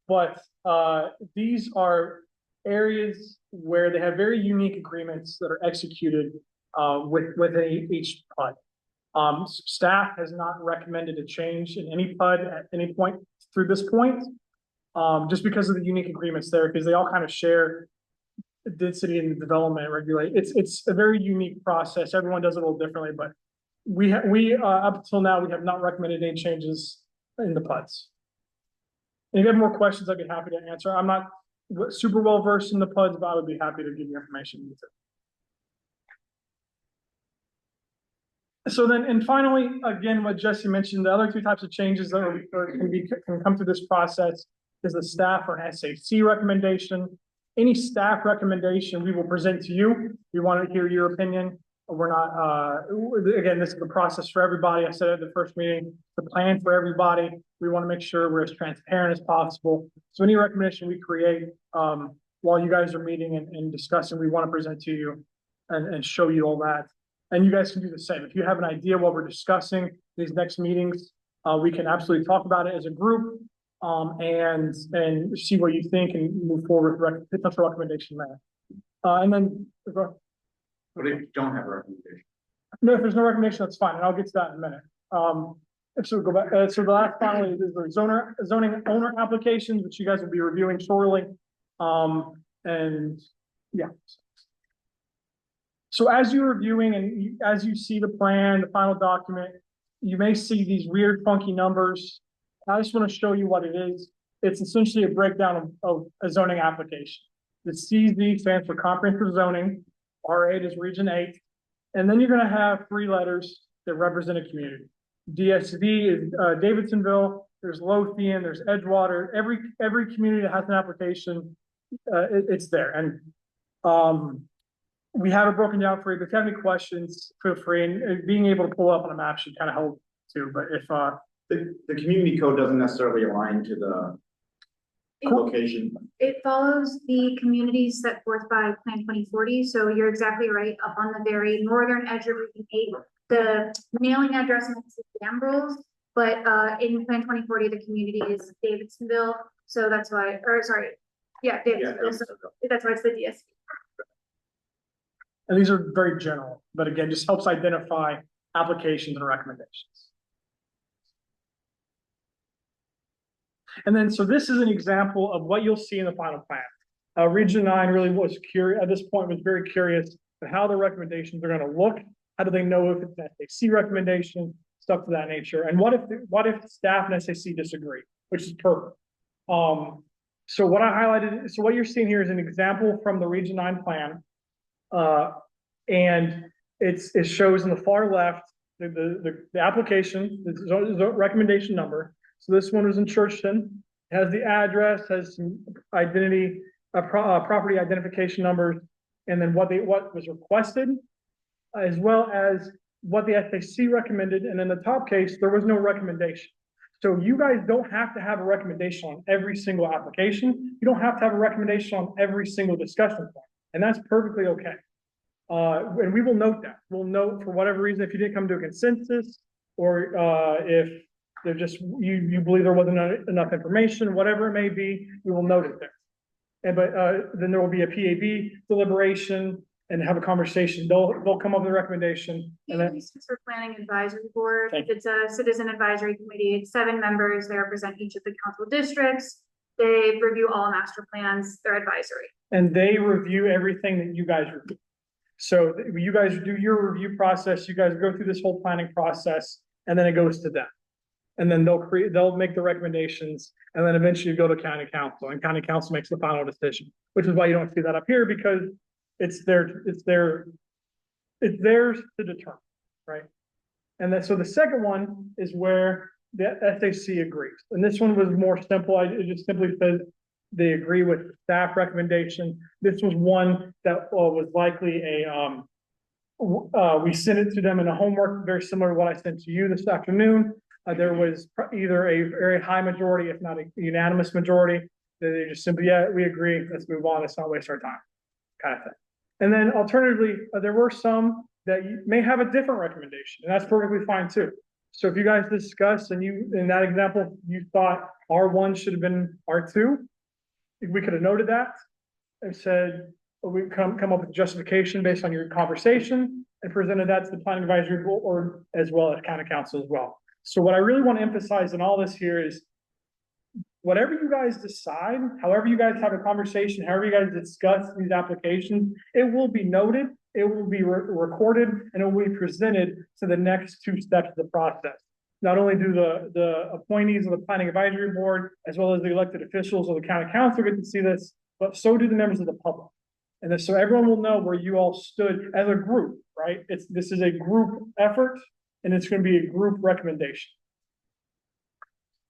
But these are areas where they have very unique agreements that are executed with each PUD. Staff has not recommended a change in any PUD at any point through this point. Just because of the unique agreements there, because they all kind of share density and development regulate. It's a very unique process. Everyone does it a little differently, but we up until now, we have not recommended any changes in the PUDs. And if you have more questions, I'd be happy to answer. I'm not super well versed in the PUDs, but I would be happy to give you information. So then, and finally, again, what Jesse mentioned, the other 2 types of changes that can come through this process is the staff or SAC recommendation. Any staff recommendation we will present to you. We want to hear your opinion. We're not, again, this is the process for everybody. I said at the first meeting, the plan for everybody. We want to make sure we're as transparent as possible. So any recommendation we create while you guys are meeting and discussing, we want to present to you and show you all that. And you guys can do the same. If you have an idea what we're discussing these next meetings, we can absolutely talk about it as a group. And see what you think and move forward with potential recommendation there. And then, What if you don't have a recommendation? no, if there's no recommendation, that's fine, and I'll get to that in a minute. So go back. So the last finally is the zoning owner applications, which you guys will be reviewing shortly. And yeah. So as you're reviewing and as you see the plan, the final document, you may see these weird, funky numbers. I just want to show you what it is. It's essentially a breakdown of a zoning application. The CZ stands for comprehensive zoning, R8 is Region 8, and then you're going to have 3 letters that represent a community. DSV is Davidsonville, there's Lothian, there's Edgewater, every community that has an application, it's there. And we have it broken down for you, but if you have any questions, feel free, and being able to pull up on a map should kind of help too, but if The community code doesn't necessarily align to the location. It follows the communities set forth by Plan 2040. So you're exactly right. Up on the very northern edge of Region 8, the mailing address is Ambrose, but in Plan 2040, the community is Davidsonville. So that's why, or sorry, yeah, Davidsonville. So that's why it's the DSV. and these are very general, but again, just helps identify applications and recommendations. And then, so this is an example of what you'll see in the final plan. Region 9 really was curious, at this point was very curious of how the recommendations are going to look. How do they know if it's an SAC recommendation, stuff to that nature? And what if staff and SAC disagree, which is perfect. So what I highlighted, so what you're seeing here is an example from the Region 9 plan. And it shows in the far left, the application, the recommendation number. So this one was in Churchton, has the address, has some identity, property identification numbers, and then what was requested, as well as what the SAC recommended. And in the top case, there was no recommendation. So you guys don't have to have a recommendation on every single application. You don't have to have a recommendation on every single discussion point, and that's perfectly okay. And we will note that. We'll note for whatever reason, if you didn't come to a consensus, or if they're just, you believe there wasn't enough information, whatever it may be, we will note it there. And then there will be a PAB deliberation and have a conversation. They'll come up with a recommendation. And then For Planning Advisory Board, Thank it's a citizen advisory committee. It's 7 members. They represent each of the council districts. They review all master plans, they're advisory. And they review everything that you guys review. So you guys do your review process, you guys go through this whole planning process, and then it goes to them. And then they'll make the recommendations, and then eventually go to county council, and county council makes the final decision. Which is why you don't see that up here, because it's theirs to determine, right? And then, so the second one is where the SAC agrees. And this one was more simple. It just simply says they agree with staff recommendation. This was one that was likely we sent it to them in a homework, very similar to what I sent to you this afternoon. There was either a very high majority, if not a unanimous majority, that they just simply, yeah, we agree, let's move on, let's not waste our time, kind of thing. And then alternatively, there were some that you may have a different recommendation, and that's perfectly fine too. So if you guys discuss and you, in that example, you thought R1 should have been R2, we could have noted that and said, well, we come up with justification based on your conversation and presented that to the planning advisory board as well as county council as well. So what I really want to emphasize in all this here is whatever you guys decide, however you guys have a conversation, however you guys discuss these applications, it will be noted, it will be recorded, and it will be presented to the next two steps of the process. Not only do the appointees of the planning advisory board, as well as the elected officials of the county council get to see this, but so do the members of the public. And so everyone will know where you all stood as a group, right? This is a group effort, and it's going to be a group recommendation.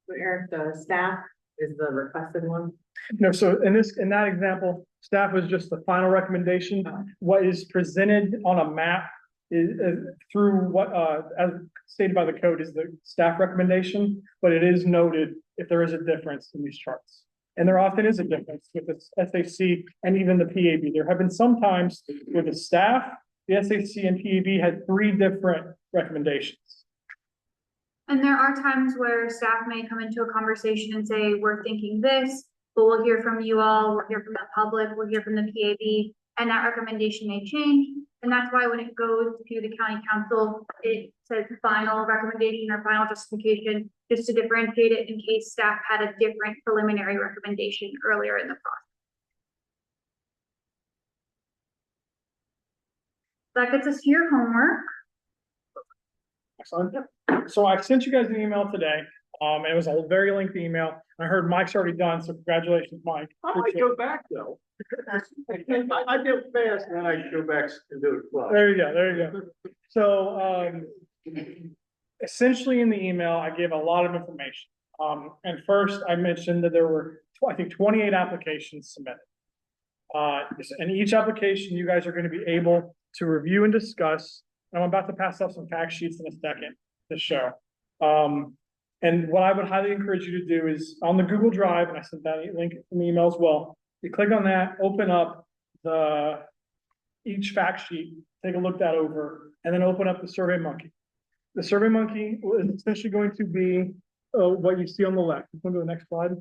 So Eric, the staff is the requested one. No, so in that example, staff was just the final recommendation. What is presented on a map is through what, as stated by the code, is the staff recommendation, but it is noted if there is a difference in these charts. And there often is a difference with the SAC and even the PAB. There have been some times where the staff, the SAC and PAB had three different recommendations. And there are times where staff may come into a conversation and say, we're thinking this, but we'll hear from you all, we'll hear from the public, we'll hear from the PAB, and that recommendation may change. And that's why when it goes to the county council, it says final recommendation or final justification, just to differentiate it in case staff had a different preliminary recommendation earlier in the process. That gets us to your homework. Excellent. So I sent you guys an email today. It was a very lengthy email. I heard Mike's already done, so congratulations, Mike. I might go back though. I do it fast and then I go back and do it slow. There you go, there you go. So, essentially in the email, I gave a lot of information. And first I mentioned that there were, I think, 28 applications submitted. And each application you guys are going to be able to review and discuss. And I'm about to pass off some fact sheets in a second to show. And what I would highly encourage you to do is on the Google Drive, and I sent that link in the email as well. You click on that, open up each fact sheet, take a look that over, and then open up the Survey Monkey. The Survey Monkey is essentially going to be what you see on the left. Let's go to the next slide.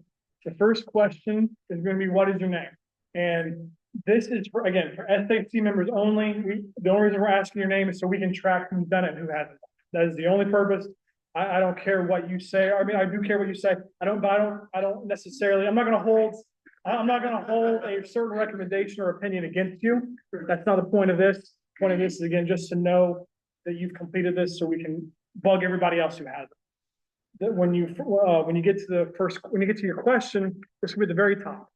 The first question is going to be, what is your name? And this is, again, for SAC members only. The only reason we're asking your name is so we can track who's done it and who hasn't. That is the only purpose. I don't care what you say. I mean, I do care what you say. I don't necessarily, I'm not going to hold a certain recommendation or opinion against you. That's not the point of this. The point of this is, again, just to know that you've completed this so we can bug everybody else who hasn't. That when you get to your question, this will be at the very top.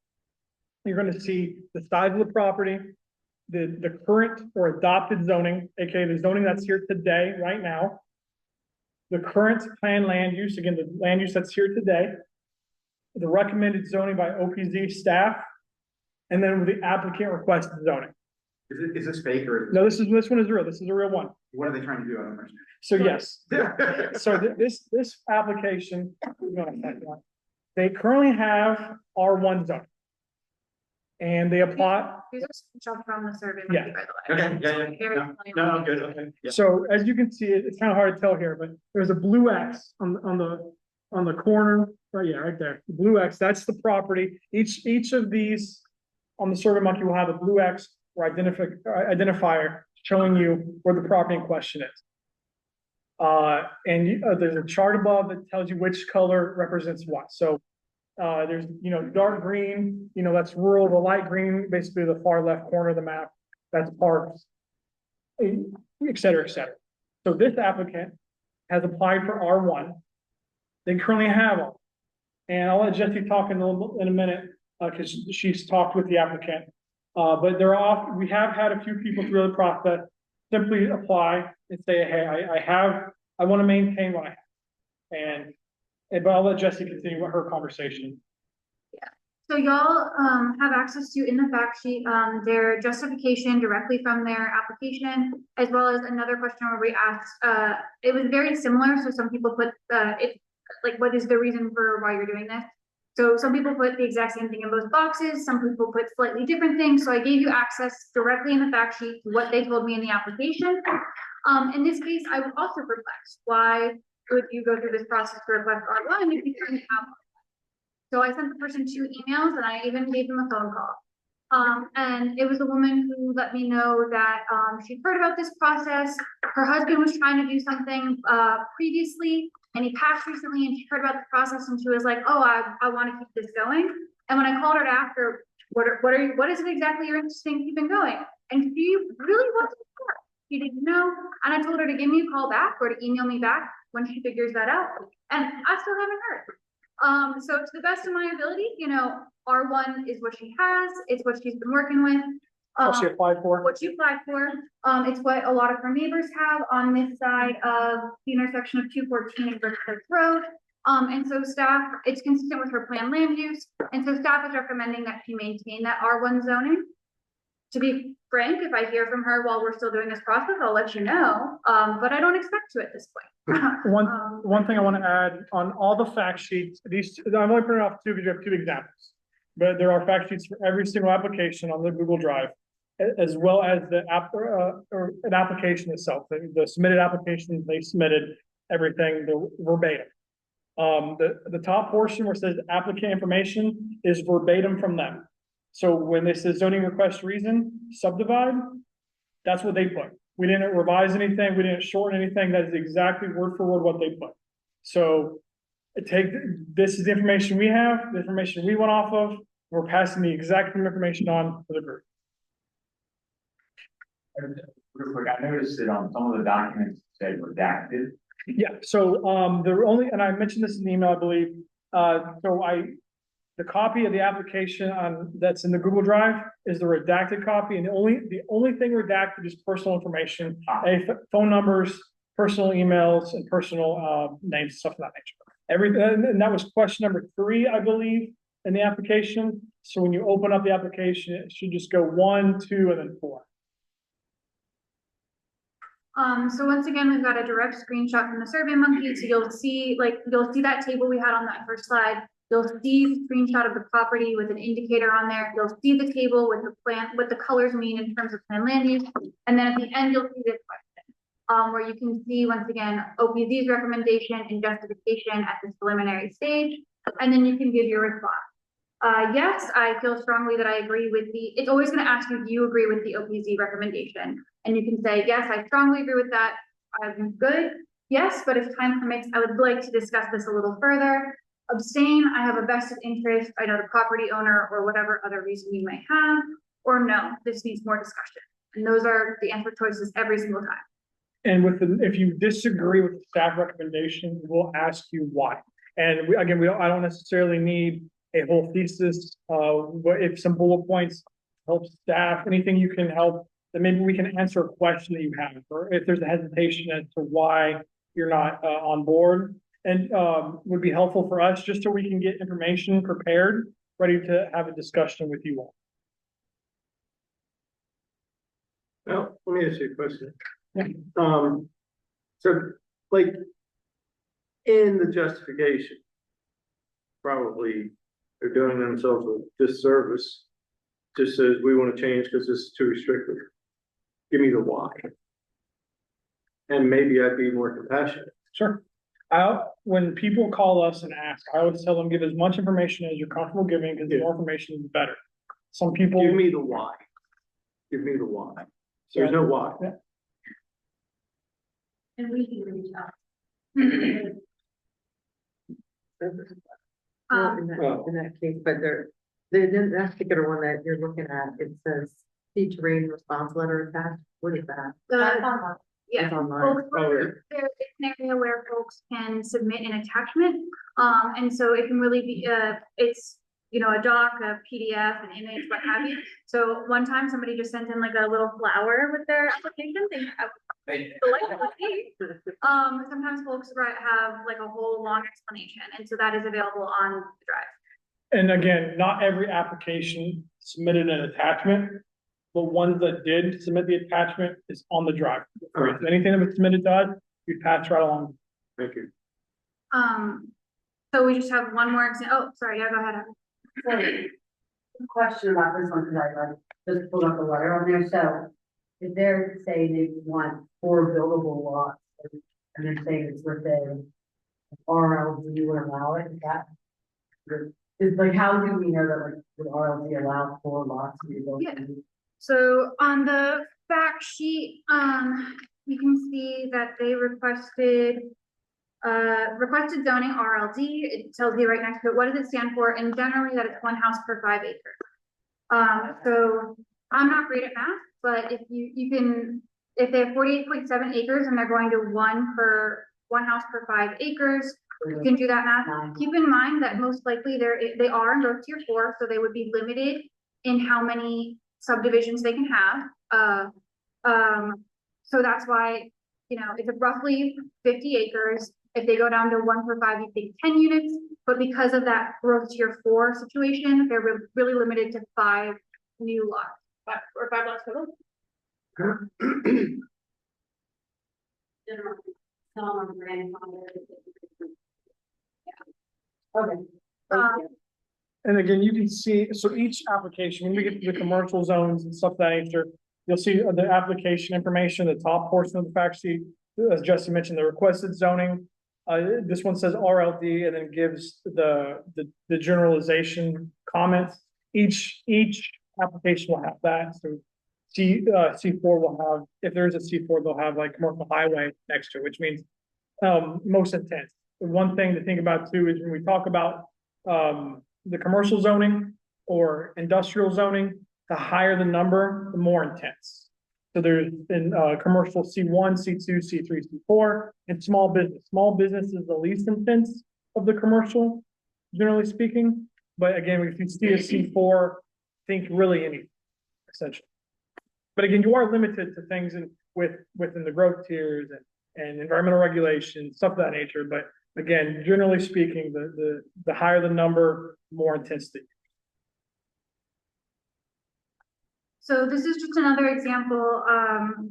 You're going to see the size of the property, the current or adopted zoning, aka the zoning that's here today, right now, the current planned land use, again, the land use that's here today, the recommended zoning by OPZ staff, and then with the applicant requested zoning. Is this fake or? No, this one is real. This is a real one. What are they trying to do? I don't understand. So yes, so this application, they currently have R1 zoning. And they apply. These are screenshots from the survey, Yeah. by the way. Okay, yeah. No, I'm good, okay. Yeah. So as you can see, it's kind of hard to tell here, but there's a blue X on the corner, right? Yeah, right there. The blue X, that's the property. Each of these on the Survey Monkey will have a blue X or identifier showing you where the property in question is. And there's a chart above that tells you which color represents what. So There's, dark green, that's rural, the light green, basically the far left corner of the map, that's parks, et cetera, et cetera. So this applicant has applied for R1. They currently have them. And I'll let Jesse talk in a minute, because she's talked with the applicant. But we have had a few people through the process simply apply and say, hey, I want to maintain what I have. But I'll let Jesse continue with her conversation. So y'all have access to in the fact sheet their justification directly from their application, as well as another question where we asked, it was very similar. So some people put what is the reason for why you're doing this? So some people put the exact same thing in both boxes. Some people put slightly different things. So I gave you access directly in the fact sheet to what they told me in the application. In this case, I was also perplexed. Why would you go through this process to request R1 if you didn't have one? So I sent the person 2 emails and I even gave them a phone call. And it was a woman who let me know that she'd heard about this process. Her husband was trying to do something previously and he passed recently and she heard about the process and she was like, oh, I want to keep this going. And when I called her to ask her, what is it exactly you're interested in keeping going? And she really wasn't sure. She didn't know. And I told her to give me a call back or to email me back when she figures that out. And I still haven't heard. So to the best of my ability, R1 is what she has. It's what she's been working with. What she applied for. What she applied for. It's what a lot of her neighbors have on this side of the intersection of 214 and Brickford Road. And so staff, it's consistent with her planned land use. And so staff is recommending that she maintain that R1 zoning. To be frank, if I hear from her while we're still doing this process, I'll let you know. But I don't expect to at this point. One thing I want to add on all the fact sheets, I'm only printing off 2 because you have 2 examples, but there are fact sheets for every single application on the Google Drive, as well as the an application itself, the submitted application they submitted, everything, the verbatim. The top portion where it says applicant information is verbatim from them. So when they say zoning request reason, subdivide, that's what they put. We didn't revise anything. We didn't shorten anything. That is exactly word for word what they put. So this is the information we have, the information we went off of. We're passing the exact same information on to the group. Real quick, I noticed that on some of the documents it said redacted. Yeah, so and I mentioned this in the email, I believe. The copy of the application that's in the Google Drive is the redacted copy, and the only thing redacted is personal information, phone numbers, personal emails, and personal names, stuff of that nature. Everything, and that was question number 3, I believe, in the application. So when you open up the application, it should just go 1, 2, and then 4. So once again, we've got a direct screenshot from the Survey Monkey. So you'll see that table we had on that first slide. You'll see the screenshot of the property with an indicator on there. You'll see the table with the plan, what the colors mean in terms of planned land use. And then at the end, you'll see this question, where you can see once again, OPZ's recommendation and justification at this preliminary stage. And then you can give your response. Yes, I feel strongly that I agree with it's always going to ask you, do you agree with the OPZ recommendation? And you can say, yes, I strongly agree with that. I'm good. Yes, but if time permits, I would like to discuss this a little further. Abstain, I have a vested interest, I know the property owner or whatever other reason you may have, or no, this needs more discussion. And those are the answer choices every single time. And if you disagree with the staff recommendation, we'll ask you why. And I don't necessarily need a whole thesis. But if some bullet points help staff, anything you can help, then maybe we can answer a question that you have, or if there's a hesitation as to why you're not on board. And would be helpful for us just so we can get information prepared, ready to have a discussion with you all. Well, let me ask you a question. Yeah. So like in the justification, probably they're doing themselves a disservice. Just says we want to change because this is too restrictive. Give me the why. And maybe I'd be more compassionate. Sure. When people call us and ask, I always tell them give as much information as you're comfortable giving, because the more information is better. Some people give me the why. Give me the why. There's no why. Yeah. And we can reach out. Well, Um, in that case, but that particular one that you're looking at, it says see terrain response letter attached. What is that? That's the, online. yeah, It's online. folks were, there's an area where folks can submit an attachment. And so it can really be, it's, you know, a doc, a PDF, an image, what have you. So one time somebody just sent in like a little flower with their application. They have sometimes folks have like a whole long explanation, and so that is available on the drive. And again, not every application submitted an attachment, but ones that did submit the attachment is on the drive. Alright. So anything that was submitted to us, we pass right along. Thank you. So we just have one more example. Oh, sorry, yeah, go ahead. Question about this one, because I just pulled up the letter on there, so if they're saying they want 4 buildable lots, and they're saying it's within RLD would allow it, is that? Is like, how do we know that like, would RLD allow 4 lots to be built? Yeah. So on the fact sheet, you can see that they requested zoning RLD. It tells you right next to it, what does it stand for? And generally that it's 1 house per 5 acres. So I'm not great at math, but if you can, if they have 48.7 acres and they're going to 1 house per 5 acres, you can do that math. Keep in mind that most likely they are in growth tier 4, so they would be limited in how many subdivisions they can have. So that's why, you know, it's roughly 50 acres. If they go down to 1 per 5, you think 10 units, but because of that growth tier 4 situation, they're really limited to 5 new lots, 5 lots total. Generally, some are grandfathered. Okay. Thank you. And again, you can see, so each application, when we get to the commercial zones and stuff of that nature, you'll see the application information, the top portion of the fact sheet, as Jesse mentioned, the requested zoning. This one says RLD and then gives the generalization comments. Each application will have that. So C4 will have, if there's a C4, they'll have like commercial highway next to it, which means most intense. The one thing to think about too is when we talk about the commercial zoning or industrial zoning, the higher the number, the more intense. So there's in commercial C1, C2, C3, C4, and small business. Small business is the least intense of the commercial, generally speaking. But again, if you see a C4, think really anything, essentially. But again, you are limited to things within the growth tiers and environmental regulations, stuff of that nature. But again, generally speaking, the higher the number, more intensity. So this is just another example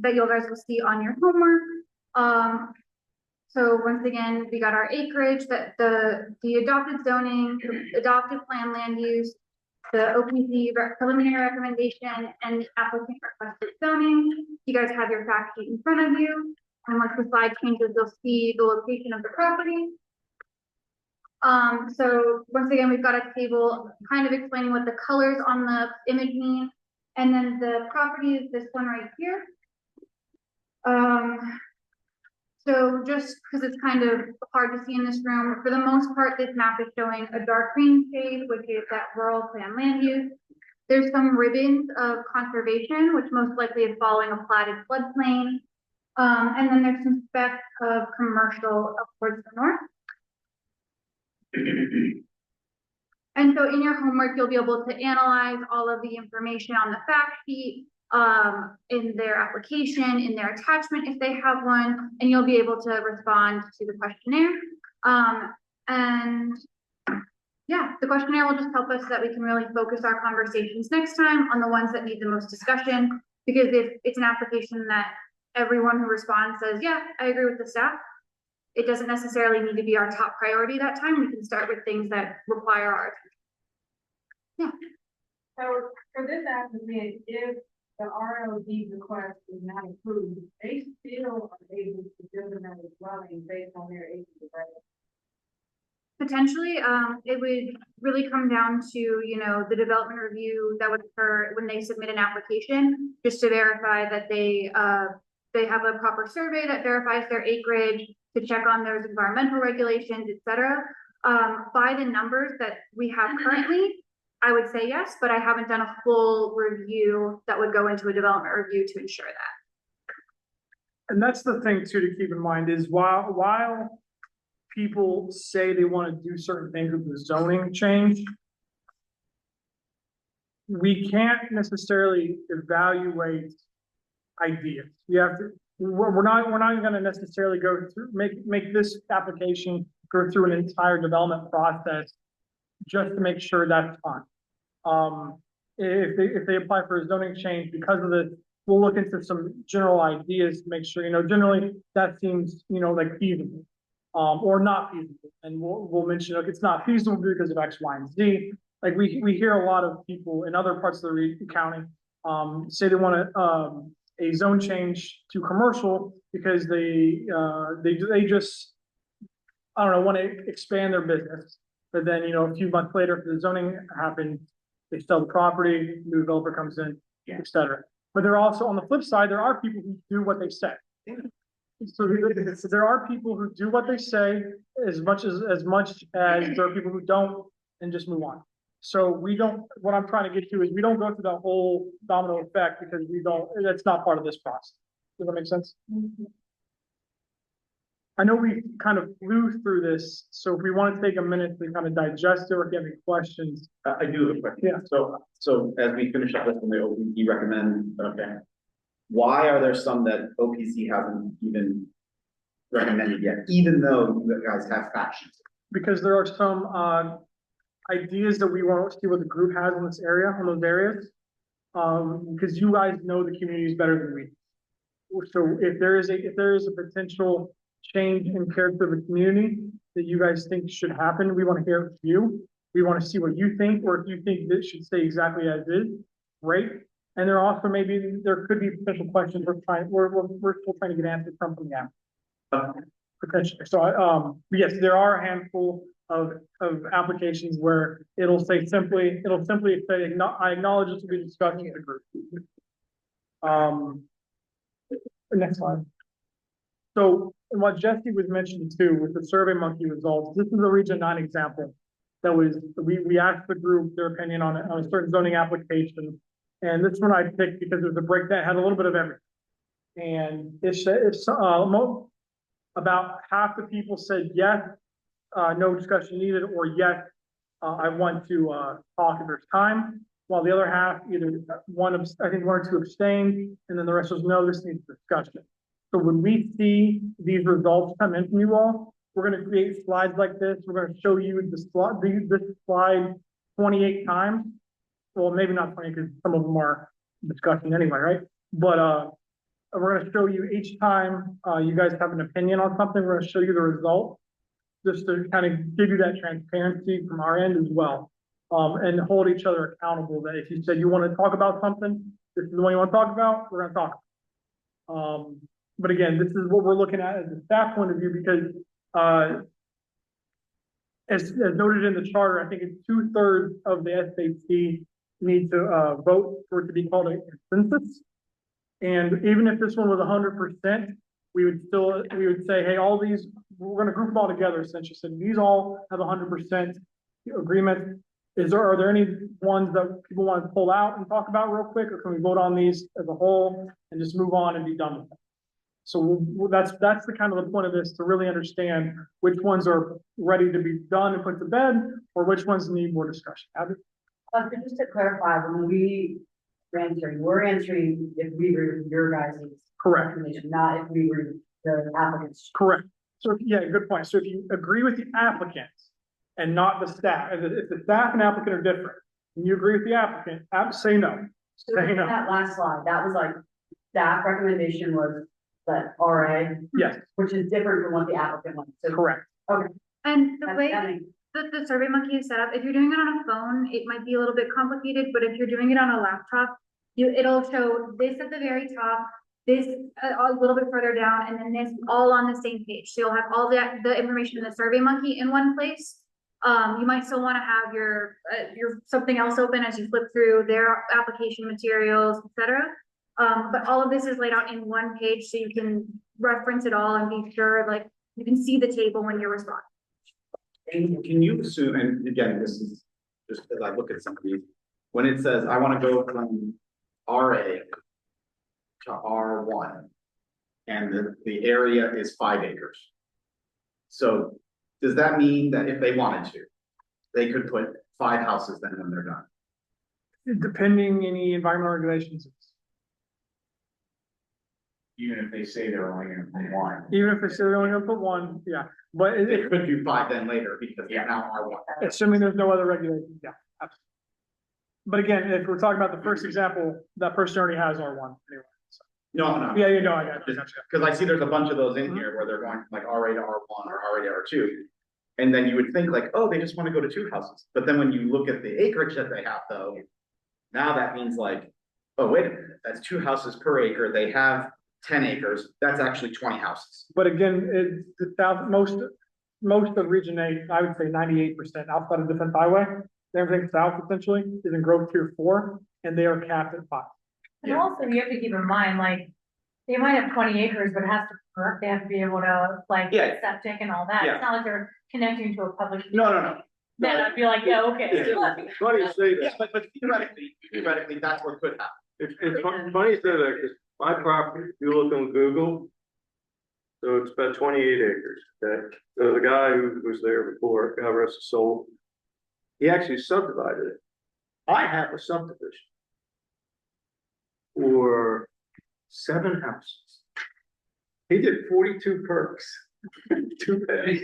that you guys will see on your homework. So once again, we got our acreage, that the adopted zoning, adopted plan land use, the OPC preliminary recommendation, and the applicant requested zoning. You guys have your fact sheet in front of you. And once the slide changes, you'll see the location of the property. So once again, we've got a table kind of explaining what the colors on the image mean. And then the property is this one right here. So just because it's kind of hard to see in this room, for the most part, this map is showing a dark green shade, which is that rural plan land use. There's some ribbons of conservation, which most likely is following a platted floodplain. And then there's some specks of commercial up towards the north. And so in your homework, you'll be able to analyze all of the information on the fact sheet, in their application, in their attachment, if they have one, and you'll be able to respond to the questionnaire. And yeah, the questionnaire will just help us so that we can really focus our conversations next time on the ones that need the most discussion, because if it's an application that everyone who responds says, yeah, I agree with the staff, it doesn't necessarily need to be our top priority that time. We can start with things that require our attention. Yeah. So for this applicant, if the RLD request is not approved, they still are able to build another dwelling based on their age of right? Potentially, it would really come down to, you know, the development review that would occur when they submit an application, just to verify that they have a proper survey that verifies their acreage, to check on those environmental regulations, etc. By the numbers that we have currently, I would say yes, but I haven't done a full review that would go into a development review to ensure that. And that's the thing too to keep in mind is while people say they want to do certain things with the zoning change, we can't necessarily evaluate ideas. We have to, we're not going to necessarily go through, make this application go through an entire development process just to make sure that's fine. If they apply for a zoning change because of the, we'll look into some general ideas to make sure, you know, generally that seems, you know, like feasible, or not feasible. And we'll mention, like, it's not feasible because of X, Y, and Z. Like we hear a lot of people in other parts of the county, say they want a zone change to commercial because they just, I don't know, want to expand their business. But then, you know, a few months later, if the zoning happened, they sell the property, new developer comes in, et cetera. But there are also, on the flip side, there are people who do what they say. So there are people who do what they say as much as there are people who don't and just move on. So we don't, what I'm trying to get to is we don't go through that whole domino effect because we don't, that's not part of this process. Does that make sense? I know we kind of flew through this, so if we want to take a minute to kind of digest it or if you have any questions. I do have a question. Yeah. So as we finish up this, when the OPC recommend, okay, why are there some that OPC hasn't even recommended yet, even though you guys have factions? Because there are some ideas that we want to see what the group has in this area, in those areas. Because you guys know the communities better than we. So if there is a potential change in character of the community that you guys think should happen, we want to hear it from you. We want to see what you think, or if you think this should stay exactly as is, great. And there also there could be potential questions we're still trying to get answers from them. Potentially. So yes, there are a handful of applications where it'll simply say, I acknowledge this will be discussed in the group. Next slide. So what Jesse was mentioning too with the SurveyMonkey results, this is a Region 9 example that was, we asked the group their opinion on a certain zoning application. And this one I picked because it was a break that had a little bit of everything. And it's about half the people said yes, no discussion needed, or yes, I want to talk if there's time. While the other half, either one or two abstained, and then the rest was no, this needs discussion. So when we see these results come in from you all, we're going to create slides like this. We're going to show you this slide 28 times. Well, maybe not 20 because some of them are discussion anyway, right? But we're going to show you each time you guys have an opinion on something, we're going to show you the result, just to kind of give you that transparency from our end as well. And hold each other accountable that if you said you want to talk about something, this is the one you want to talk about, we're going to talk. But again, this is what we're looking at as a staff point of view, because as noted in the charter, I think it's 2/3 of the SAC need to vote for it to be called a consensus. And even if this one was 100%, we would say, hey, all these, we're going to group them all together. Essentially, so these all have 100% agreement. Are there any ones that people want to pull out and talk about real quick, or can we vote on these as a whole and just move on and be done with it? So that's the kind of the point of this, to really understand which ones are ready to be done and put to bed, or which ones need more discussion. Just to clarify, when we we're answering if we agree with your guys' correct recommendation, not if we agree with the applicants. Correct. So yeah, good point. So if you agree with the applicants and not the staff, if the staff and applicant are different, and you agree with the applicant, say no. Say no. That last slide, that was like, staff recommendation was that RA. Yes. Which is different from what the applicant wants. So, correct. Okay. And the way that the SurveyMonkey is set up, if you're doing it on a phone, it might be a little bit complicated, but if you're doing it on a laptop, it'll show this at the very top, this a little bit further down, and then this all on the same page. So you'll have all the information in the SurveyMonkey in one place. You might still want to have your something else open as you flip through their application materials, etc. But all of this is laid out in one page, so you can reference it all and be sure, like, you can see the table when you're responding. Can you assume, and again, this is just as I look at some of these, when it says, I wanna go from RA to R1, and the area is 5 acres. So does that mean that if they wanted to, they could put 5 houses then when they're done? Depending any environmental regulations, Even if they say they're only gonna put one. even if it's only gonna put one, yeah, but They could do 5 then later because they're now R1. assuming there's no other regulations, yeah. Absolutely. But again, if we're talking about the first example, that person already has R1 anyway. So. No. Yeah, you know, I got you. Cause I see there's a bunch of those in here where they're going from like RA to R1 or RA to R2. And then you would think like, oh, they just wanna go to 2 houses. But then when you look at the acreage that they have though, now that means like, oh, wait a minute, that's 2 houses per acre. They have 10 acres. That's actually 20 houses. But again, the south, most of Region 8, I would say 98% outside of Defense Highway, everything south essentially is in growth tier 4, and they are capped at 5. And also you have to keep in mind, like, they might have 20 acres, but it has to work. They have to be able to like Yeah. septic and all that. Yeah. It's not like they're connecting to a public. No. Then I'd be like, yeah, okay. Yeah. Funny you say Yeah, that. but theoretically, that's what could happen. It's funny you say that, because my property, if you look on Google, so it's about 28 acres, okay? So the guy who was there before, God rest his soul, he actually subdivided it. I have a subdivision for 7 houses. He did 42 perks, 2 pads.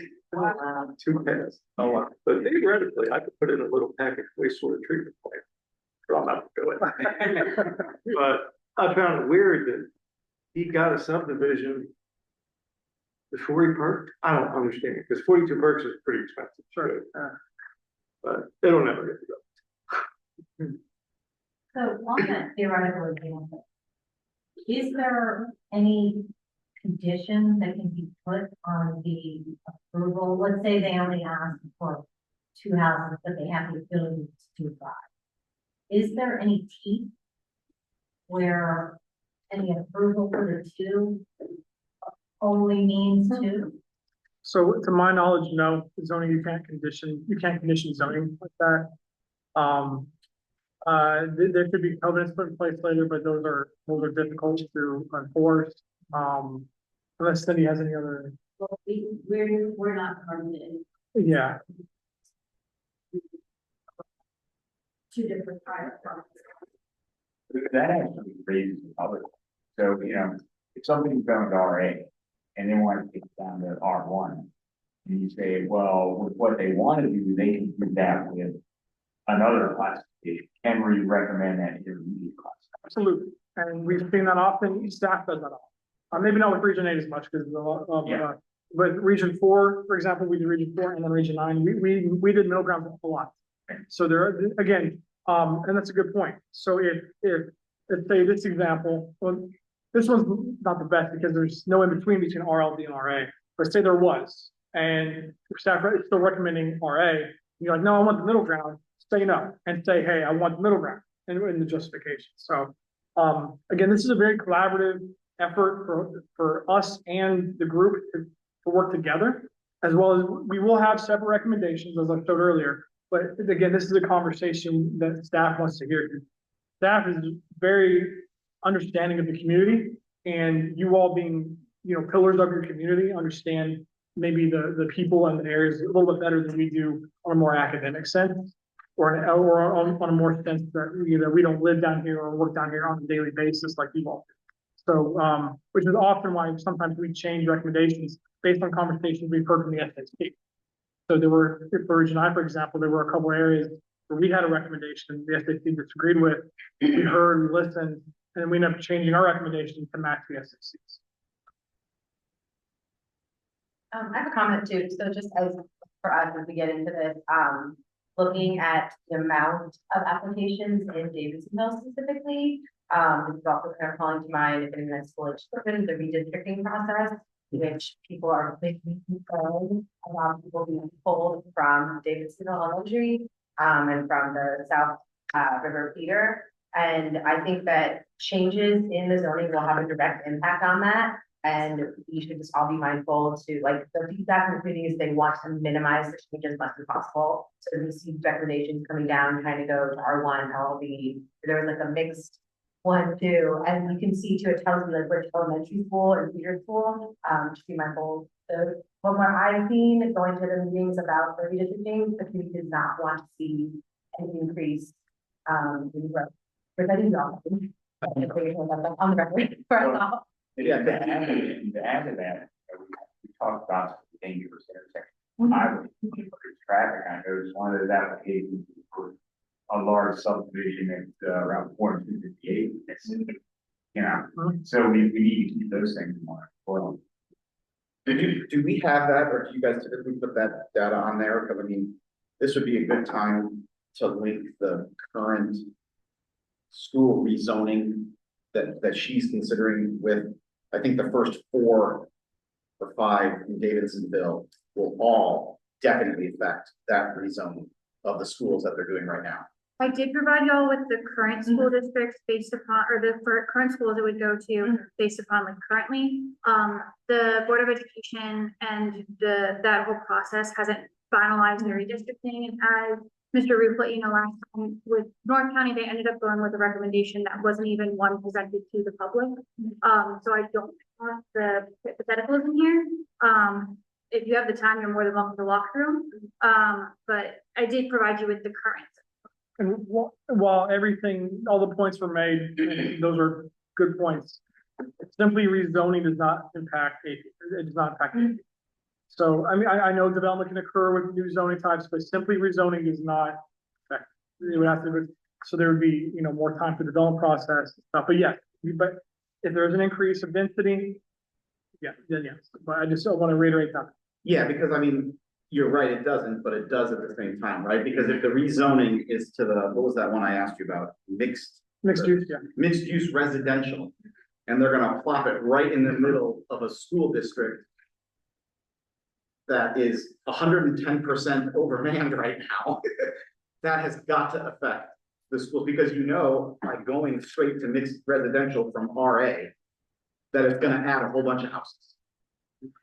2 pads. Oh, wow. But theoretically, I could put in a little package wastewater treatment plant. But I'm not gonna do it. But I found it weird that he got a subdivision before he perked. I don't understand it, because 42 perks is pretty expensive. Sure. But it'll never get to go. So on that theoretical example, is there any conditions that can be put on the approval? Let's say they only ask for 2 houses, but they have the ability to do 5. Is there any teeth where any approval for the 2 only means 2? So to my knowledge, no, zoning, you can't condition zoning like that. There could be covenants put in place later, but those are difficult to enforce. Unless Cindy has any other, Well, we're not permitted. yeah, 2 different private properties. That actually raises the other. So, if somebody's going to RA and they want to take it down to R1, and you say, well, with what they want to do, they can do that with another classification. Can we recommend that intermediate class? absolutely. And we've seen that often, staff does that often. Maybe not with Region 8 as much, because Yeah. but Region 4, for example, we did Region 4 and then Region 9, we did middle ground a lot. So there, again, and that's a good point. So if let's say this example, well, this one's not the best because there's no in between RLD and RA, but say there was, and staff is still recommending RA, you're like, no, I want the middle ground, say no, and say, hey, I want the middle ground in the justification. So, again, this is a very collaborative effort for us and the group to work together, as well as we will have separate recommendations, as I showed earlier. But again, this is a conversation that staff wants to hear. Staff is very understanding of the community, and you all being, pillars of your community, understand maybe the people and the areas a little bit better than we do on a more academic sense, or on a more sense that we don't live down here or work down here on a daily basis like you all do. So, which is often why sometimes we change recommendations based on conversations we've heard from the SAC. So there were, for Region I, for example, there were a couple of areas where we had a recommendation the SAC disagreed with. We heard, we listened, and we ended up changing our recommendation to match the SAC's. I have a comment too, so just as for us, as we get into this, looking at the amount of applications in Davidsonville specifically, this is also kind of calling to mind in the school children, the redistricting process, which people are making concerned about people being pulled from Davidsonville Elementary, and from the South River Feeder. And I think that changes in the zoning will have a direct impact on that. And we should just all be mindful to, like, the feedback from the community is they want to minimize the changes as much as possible. So we see recommendations coming down, trying to go to R1, LLB, there was like a mixed 1, 2, and you can see too, it tells you like which elementary school and feeder school, just be mindful. So from what I've seen, going to the meetings about the redistricting, the community does not want to see an increase, in growth. Which I think is awesome. On the record, for us all. Yeah, to add to that, we talked about the dangerous intersection. I would traffic, I noticed one of those applications for a large subdivision at around 458. You know, so we need to keep those things in mind. Well, Do we have that, or do you guys typically put that data on there? Because I mean, this would be a good time to link the current school rezoning that she's considering with, I think the first 4 or 5 in Davidsonville will all definitely affect that rezoning of the schools that they're doing right now. I did provide y'all with the current school districts based upon, or the current schools it would go to based upon like currently. The Board of Education and that whole process hasn't finalized their redistricting, and as Mr. Roof let you know last time, with North County, they ended up going with a recommendation that wasn't even one presented to the public. So I don't want the hypotheticals in here. If you have the time, you're more than welcome to walk through. But I did provide you with the current. And while everything, all the points were made, those are good points. Simply rezoning does not impact it does not impact it. So, I mean, I know development can occur with new zoning types, but simply rezoning does not affect. It would have to, so there would be, you know, more time for the development process and stuff. But yeah, but if there's an increase of density, yeah, then yes. But I just want to reiterate that. Yeah, because I mean, you're right, it doesn't, but it does at the same time, right? Because if the rezoning is to the, what was that one I asked you about? Mixed Use, yeah. Mixed use residential. And they're gonna plop it right in the middle of a school district that is 110% overmanned right now. That has got to affect the schools, because you know, by going straight to mixed residential from RA, that it's gonna add a whole bunch of houses.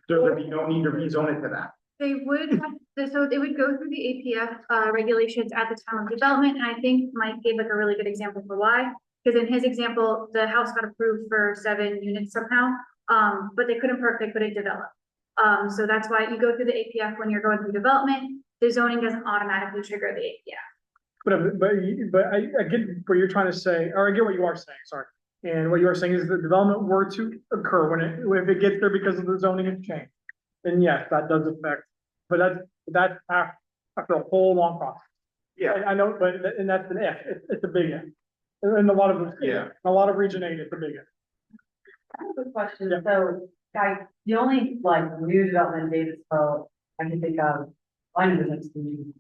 There'll be no need to rezone it to that. They would have, so they would go through the APF regulations at the time of development, and I think Mike gave like a really good example for why. Because in his example, the house got approved for 7 units somehow, but they couldn't perk, they couldn't develop. So that's why you go through the APF when you're going through development. The zoning doesn't automatically trigger the APF. But I get what you're trying to say, or I get what you are saying, sorry. And what you are saying is that development were to occur if it gets there because of the zoning has changed. Then yes, that does affect, but that's after a whole long process. Yeah. I know, but, and that's an F, it's a big F. And a lot of, a lot of region 8, it's a big F. I have a question. Yeah. So, guys, the only like new development in Davisville I can think of, I know the next thing,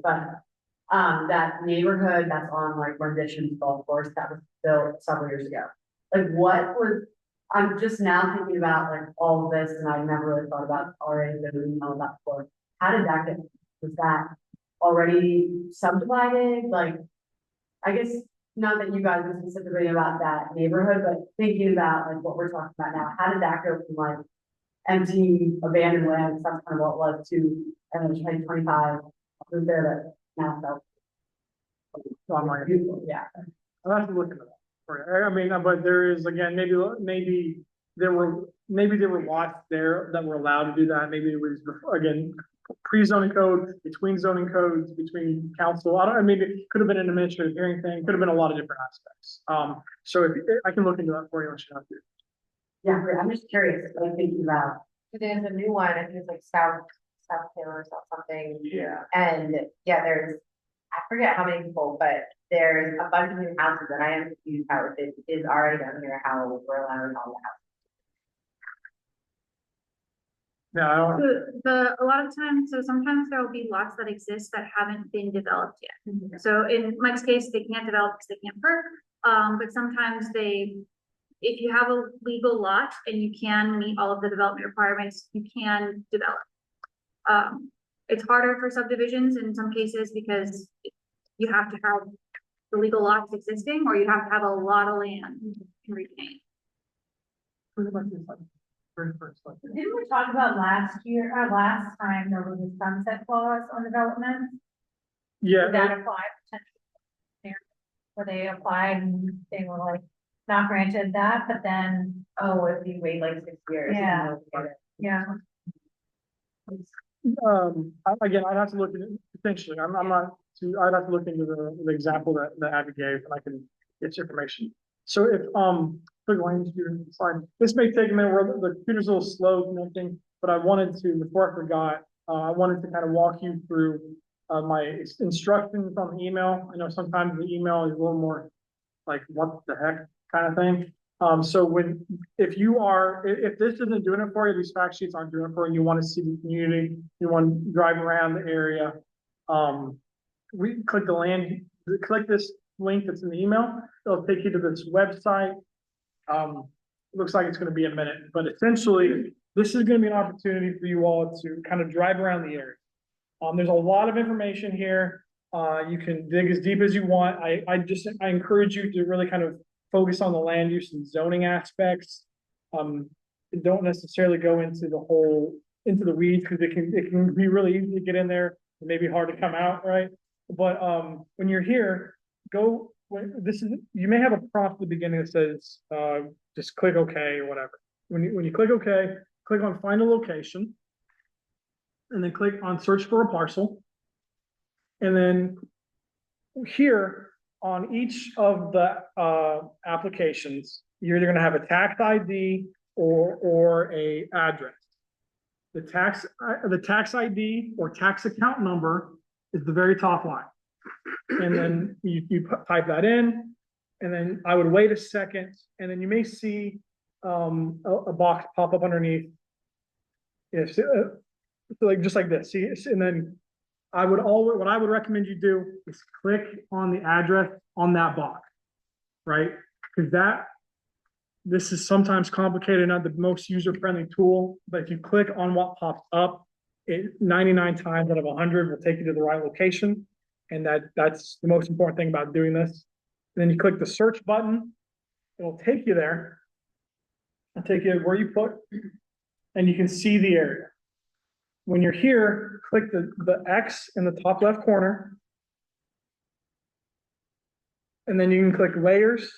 but that neighborhood that's on like Rendition's golf course that was built several years ago. Like, what was? I'm just now thinking about like all of this, and I've never really thought about already and all that before. How did that get? Was that already subdivided? Like, I guess not that you guys are specifically about that neighborhood, but thinking about like what we're talking about now, how did that go from like empty, abandoned land, that's kind of what it was, to, and then 2025, was there that now felt. Yeah. I'll have to look into that. I mean, but there is, again, maybe there were lots there that were allowed to do that. Maybe it was, again, pre-zoning code, between zoning codes, between council. I mean, it could have been an administrative hearing thing, could have been a lot of different aspects. So if I can look into that for you and show you. Yeah, I'm just curious, like thinking about. There's a new one, I think it's like South Taylor or something. yeah. And yeah, I forget how many people, but there's a bunch of new houses, and I am confused how it is already down here, how we're allowing all the houses. Yeah, I don't. A lot of times, so sometimes there will be lots that exist that haven't been developed yet. So in Mike's case, they can't develop because they can't perk. But sometimes if you have a legal lot and you can meet all of the development requirements, you can develop. It's harder for subdivisions in some cases because you have to have the legal lots existing, or you have to have a lot of land in retain. Didn't we talk about last last time there was a sunset clause on development? Yeah, Did that apply potentially? Where they applied and they were like, not granted that, but then, oh, if you wait like 6 years. Yeah. Yeah. again, I'd have to look at it potentially, I'm not too, I'd have to look into the example that Abby gave, and I can get you information. So if, quick line here, fine, this may take a minute, where the computer's a little slow connecting, but I wanted to, before I forgot, I wanted to kind of walk you through my instructions on the email. I know sometimes the email is a little more like, what the heck kind of thing. So if this isn't doing it for you, these fact sheets aren't doing it for you, you want to see the community, you want to drive around the area, we click this link that's in the email, it'll take you to this website. Looks like it's going to be a minute, but essentially, this is going to be an opportunity for you all to kind of drive around the area. There's a lot of information here. You can dig as deep as you want. I encourage you to really kind of focus on the land use and zoning aspects. Don't necessarily go into the weeds, because it can be really easy to get in there. It may be hard to come out, right? But when you're here, you may have a prompt at the beginning that says just click OK or whatever. When you click OK, click on find a location, and then click on search for a parcel. And then here on each of the applications, you're either going to have a tax ID or a address. The tax ID or tax account number is the very top line. And then you type that in, and then I would wait a second, and then you may see a box pop up underneath. If like just like this, see, and then what I would recommend you do is click on the address on that box, right? Because this is sometimes complicated, not the most user-friendly tool, but if you click on what pops up, 99 times out of 100 will take you to the right location. And that's the most important thing about doing this. And then you click the search button, it'll take you there. It'll take you where you put, and you can see the area. When you're here, click the X in the top left corner. And then you can click layers.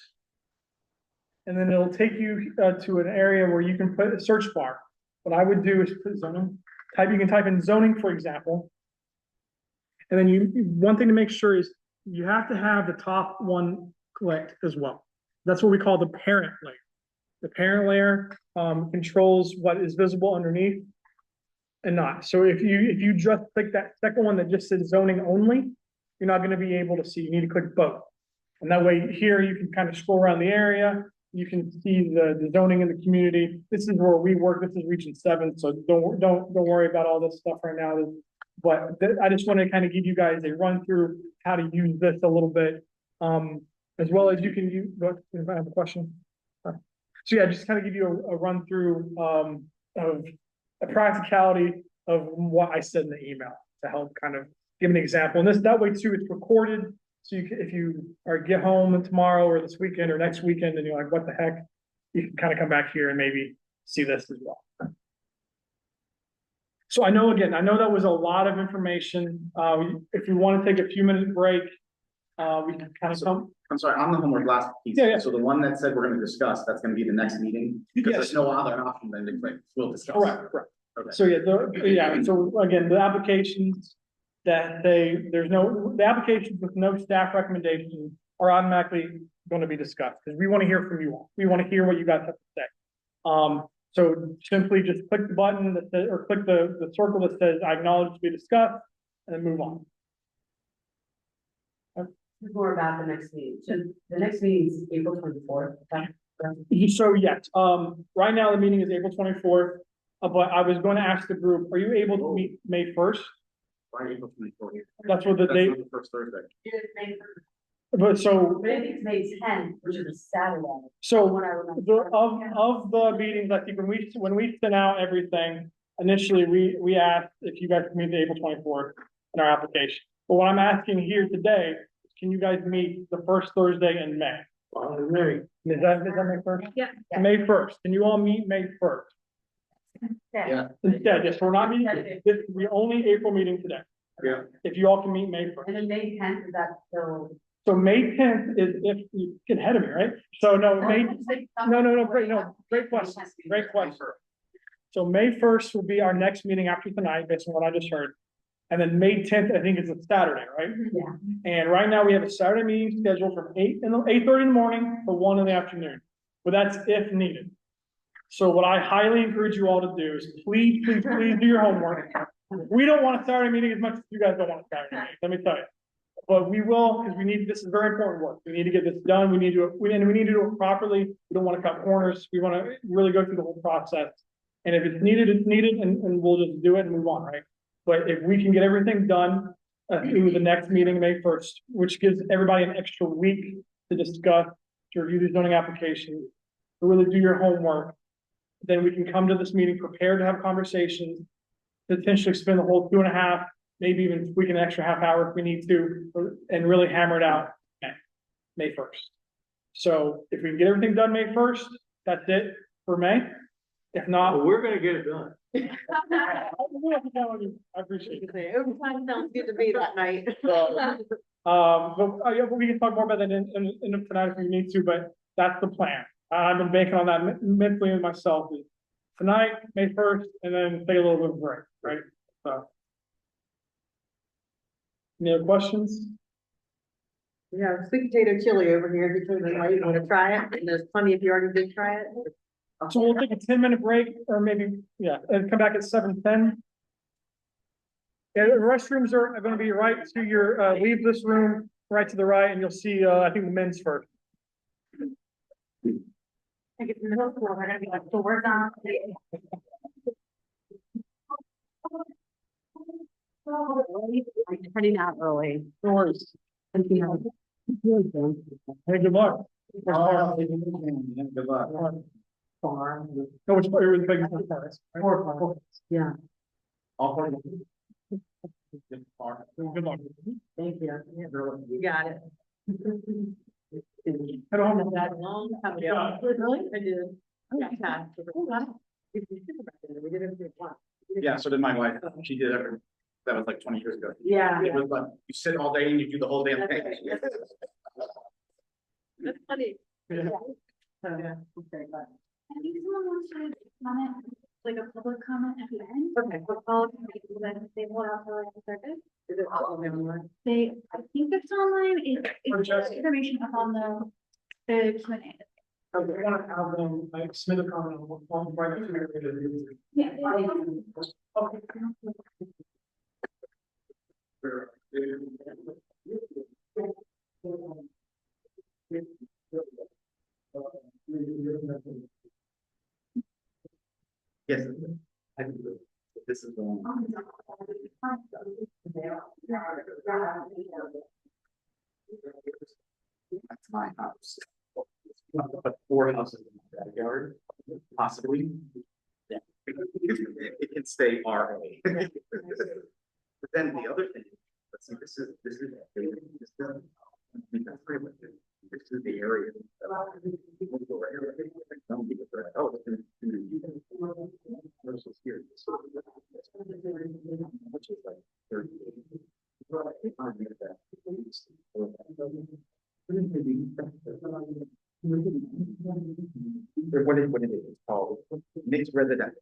And then it'll take you to an area where you can put a search bar. What I would do is put zoning. You can type in zoning, for example. And then one thing to make sure is you have to have the top one clicked as well. That's what we call the parent layer. The parent layer controls what is visible underneath and not. So if you just click that second one that just says zoning only, you're not going to be able to see. You need to click both. And that way here you can kind of scroll around the area. You can see the zoning in the community. This is where we work. This is Region 7. So don't worry about all this stuff right now. But I just want to kind of give you guys a run through how to use this a little bit, as well as you can use. If I have a question. So yeah, just kind of give you a run through of a practicality of what I said in the email to help kind of give an example. And that way too, it's recorded. So if you get home tomorrow or this weekend or next weekend and you're like, what the heck, you can kind of come back here and maybe see this as well. So I know that was a lot of information. If you want to take a few minute break, we can kind of come. I'm sorry, on the homework last piece. Yeah. So the one that said we're going to discuss, that's going to be the next meeting? Because Yes. there's no other option than to click, we'll discuss. Correct. Okay. So so again, the applications the applications with no staff recommendation are automatically going to be discussed because we want to hear from you all. We want to hear what you guys have to say. So simply just click the button that says, or click the circle that says I acknowledge to be discussed, and then move on. More about the next meeting. So the next meeting is April 24th. So yes, right now the meeting is April 24th, but I was going to ask the group, are you able to meet May 1st? Why April 24th? That's what the date. Not the first Thursday. It is May 1st. But so. But I think it's May 10th, which is a Saturday. So What I remember. of the meetings, I think when we sent out everything, initially we asked if you guys could meet the April 24th in our application. But what I'm asking here today is, can you guys meet the first Thursday in May? Mary. Is that May first? Yeah. May first, can you all meet May first? Yeah. Instead, yes, we're not meeting, this is the only April meeting today. Yeah. If you all can meet May first. And then May 10th, is that still? So May tenth is if you get ahead of me, right? So no, great question, great question. So May first will be our next meeting after tonight, based on what I just heard. And then May tenth, I think is a Saturday, right? Yeah. And right now we have a Saturday meeting scheduled from 8:30 in the morning to 1 in the afternoon. But that's if needed. So what I highly encourage you all to do is please do your homework. We don't want a Saturday meeting as much as you guys don't want a Saturday meeting, let me tell you. But we will, because this is very important work. We need to get this done. We need to do it properly. We don't want to cut corners. We want to really go through the whole process. And if it's needed, it's needed, and we'll just do it and move on, right? But if we can get everything done through the next meeting, May first, which gives everybody an extra week to discuss, to review the zoning application, to really do your homework, then we can come to this meeting prepared to have conversations, potentially spend the whole 2.5, maybe even tweak an extra half hour if we need to, and really hammer it out May first. So if we can get everything done May first, that's it for May. If not, We're gonna get it done. I appreciate it. Overtime sounds good to me that night. But we can talk more about that in tonight if we need to, but that's the plan. I've been banking on that mentally in myself. Tonight, May first, and then take a little bit of a break, right? So. Any other questions? We have sweet potato chili over here, because you might want to try it, and there's plenty of you already did try it. So we'll take a 10-minute break, or maybe, yeah, and come back at 7:10. Yeah, the restrooms are gonna be right to your, leave this room, right to the right, and you'll see, I think the men's first. I think it's middle school, they're gonna be like, so we're not. Heading out early. Doors. And you know. Hey, good luck. Good luck. No, which part, you're the biggest part, right? Yeah. Good luck. Thank you. You got it. I don't have That long time Yeah. ago. Really? I did. Yeah. We did everything once. Yeah, so did my wife. She did everything. That was like 20 years ago. Yeah. It was like, you sit all day and you do the whole damn thing. That's funny. Yeah. Yeah. I think someone wants to comment, like a public comment at the end. Okay, well, I'll- They hold out for like a second. is it all online? I think it's online, it's information up on the Q&A. I want to have them, like, submit a comment on right after the Yeah. Okay. Yes. I think this is the one. That's my house. But 4 houses in my backyard, possibly. Yeah. It can stay RA. But then the other thing, let's see, this is. This is the area. Oh, it's versus here. Which is like 38. What it is, it's called mixed residential.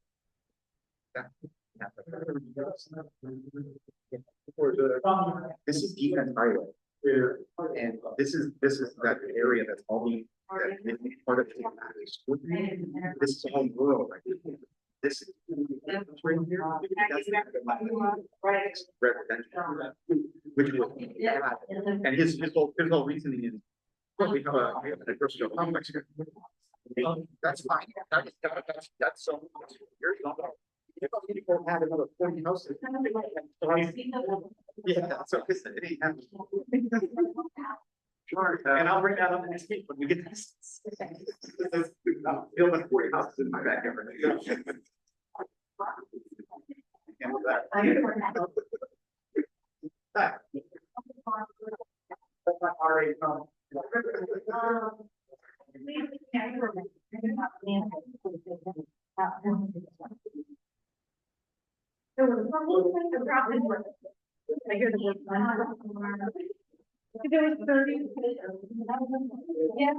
This is defense highway. And this is that area that's all being, that is part of the. This is all rural, right? This is. Right here, that's residential. Which was, and his whole reasoning is, well, we have an industrial complex here. That's fine, that's so. You're not. If people had another 40 houses. Yeah, so it ain't happening. Sure, and I'll bring that up next week when we get this. Build with 40 houses in my backyard. There was 30. Yeah.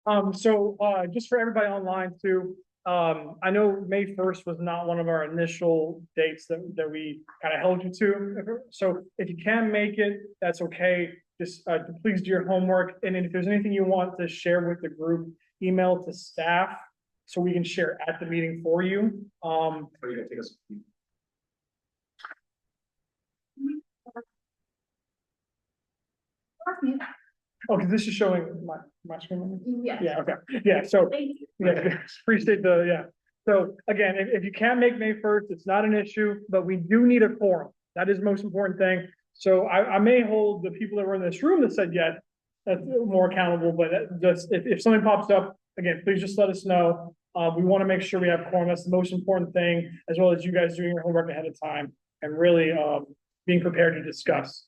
Just for everybody online too, I know May 1st was not one of our initial dates that we kind of held you to. So if you can make it, that's okay. Just, please do your homework. And then if there's anything you want to share with the group, email to staff so we can share at the meeting for you. Are you gonna take us? Okay, this is showing my screen. Yes. Yeah, okay. Yeah, so Thank you. yeah, appreciate the, yeah. So again, if you can't make May 1st, it's not an issue, but we do need a quorum. That is the most important thing. So I may hold the people that were in this room that said yes, that's more accountable, but just if something pops up, again, please just let us know. We want to make sure we have quorum. That's the most important thing, as well as you guys doing your homework ahead of time and really being prepared to discuss.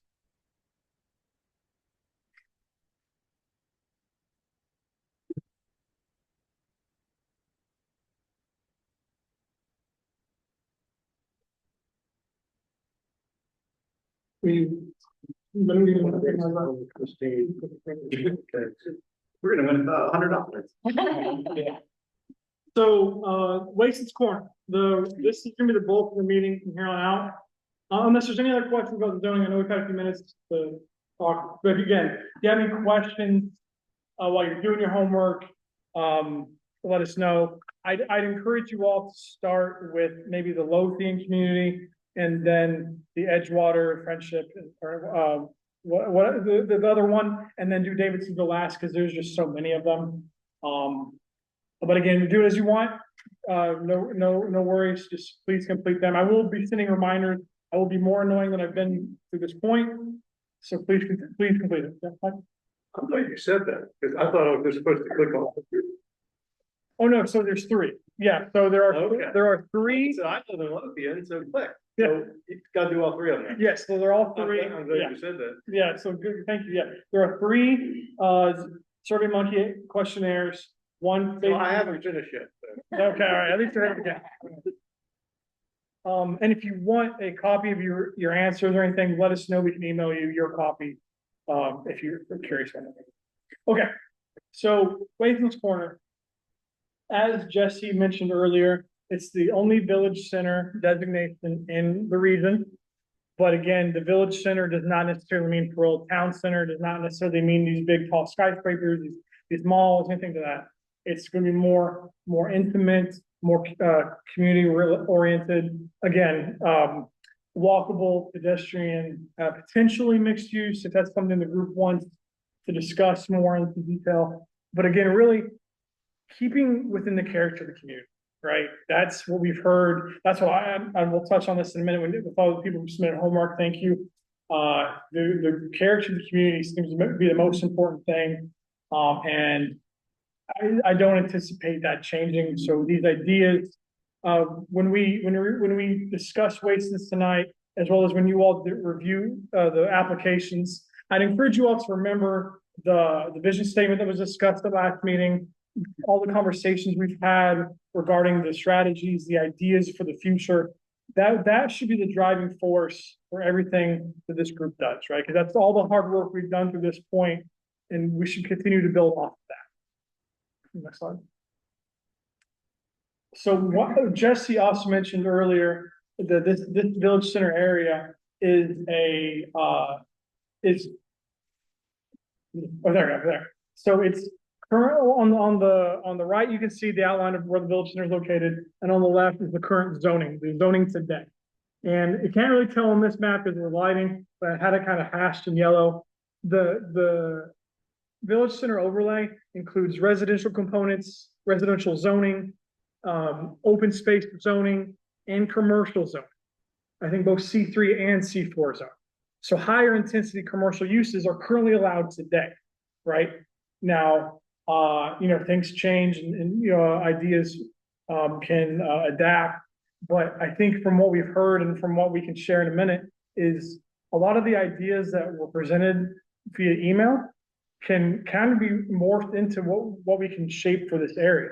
Christine. We're gonna win $100. So, Wasted Corner, this is gonna be the bulk of the meeting from here on out. Unless there's any other questions about the zoning, I know we've had a few minutes to talk, but again, if you have any questions, while you're doing your homework, let us know. I'd encourage you all to start with maybe the Lothian community and then the Edgewater Friendship, or, the other one, and then do Davidson the last, because there's just so many of them. But again, do it as you want. No worries. Just please complete them. I will be sending reminders. I will be more annoying than I've been to this point. So please complete it. Yeah, fine. I'm glad you said that, because I thought I was just supposed to click on. Oh, no, so there's 3. Yeah, so there Okay. are 3. So I live in Lothian, so click. Yeah. So you gotta do all 3 of them. Yes, so they're all 3. I'm glad Yeah. you said that. Yeah, so good, thank you, yeah. There are 3, Survey Monkey questionnaires, one. No, I haven't finished yet. So. Okay, all right, at least you're okay. And if you want a copy of your answers or anything, let us know, we can email you your copy, if you're curious about anything. Okay, so Latham's Corner. As Jesse mentioned earlier, it's the only village center designation in the region. But again, the village center does not necessarily mean rural town center, does not necessarily mean these big tall skyscrapers, these malls, anything to that. It's going to be more intimate, more community oriented. Again, walkable, pedestrian, potentially mixed use, if that's something the group wants to discuss more into detail. But again, really keeping within the character of the community, right? That's what we've heard. That's why I will touch on this in a minute with all the people who submitted homework. Thank you. The character of the community seems to be the most important thing. And I don't anticipate that changing. So these ideas, when we discuss wastes tonight, as well as when you all review the applications, I'd encourage you all to remember the vision statement that was discussed at last meeting, all the conversations we've had regarding the strategies, the ideas for the future. That should be the driving force for everything that this group does, right? Because that's all the hard work we've done to this point, and we should continue to build off of that. Next slide. So what Jesse also mentioned earlier, that this village center area is oh, there. So it's current on the right, you can see the outline of where the village center is located, and on the left is the current zoning, the zoning today. And you can't really tell on this map because we're lighting, but I had it kind of hashed in yellow. The village center overlay includes residential components, residential zoning, open space zoning, and commercial zoning. I think both C3 and C4 zone. So higher intensity commercial uses are currently allowed today, right? Now, things change and ideas can adapt. But I think from what we've heard and from what we can share in a minute is a lot of the ideas that were presented via email can kind of be morphed into what we can shape for this area,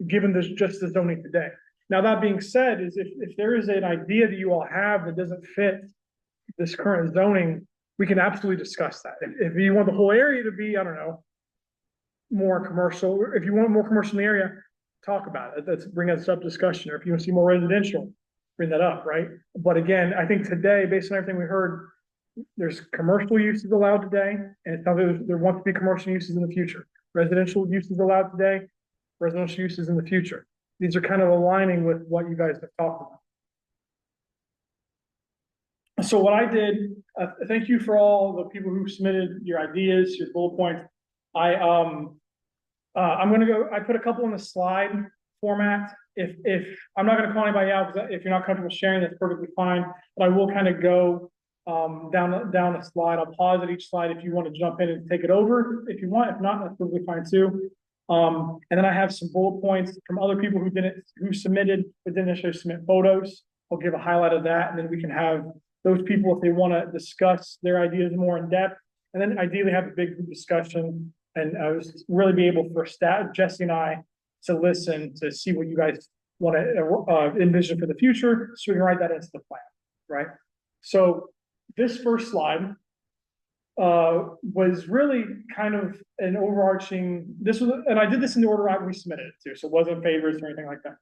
given this just the zoning today. Now, that being said, is if there is an idea that you all have that doesn't fit this current zoning, we can absolutely discuss that. If you want the whole area to be, I don't know, more commercial, if you want more commercial in the area, talk about it. Let's bring us up discussion, or if you want to see more residential, bring that up, right? But again, I think today, based on everything we heard, there's commercial uses allowed today, and it sounds like there wants to be commercial uses in the future. Residential uses allowed today, residential uses in the future. These are kind of aligning with what you guys have talked about. So what I did, thank you for all the people who submitted your ideas, your bullet points. I'm gonna go, I put a couple in the slide format. If I'm not gonna call anybody out, because if you're not comfortable sharing, that's perfectly fine. But I will kind of go down the slide. I'll pause at each slide if you want to jump in and take it over if you want. If not, that's perfectly fine too. And then I have some bullet points from other people who submitted, but didn't necessarily submit photos. I'll give a highlight of that, and then we can have those people, if they want to discuss their ideas more in depth, and then ideally have a big group discussion, and really be able for staff, Jesse and I, to listen to see what you guys want to envision for the future, so we can write that into the plan, right? So this first slide was really kind of an overarching. This was, and I did this in the order we submitted it to, so it wasn't favorites or anything like that.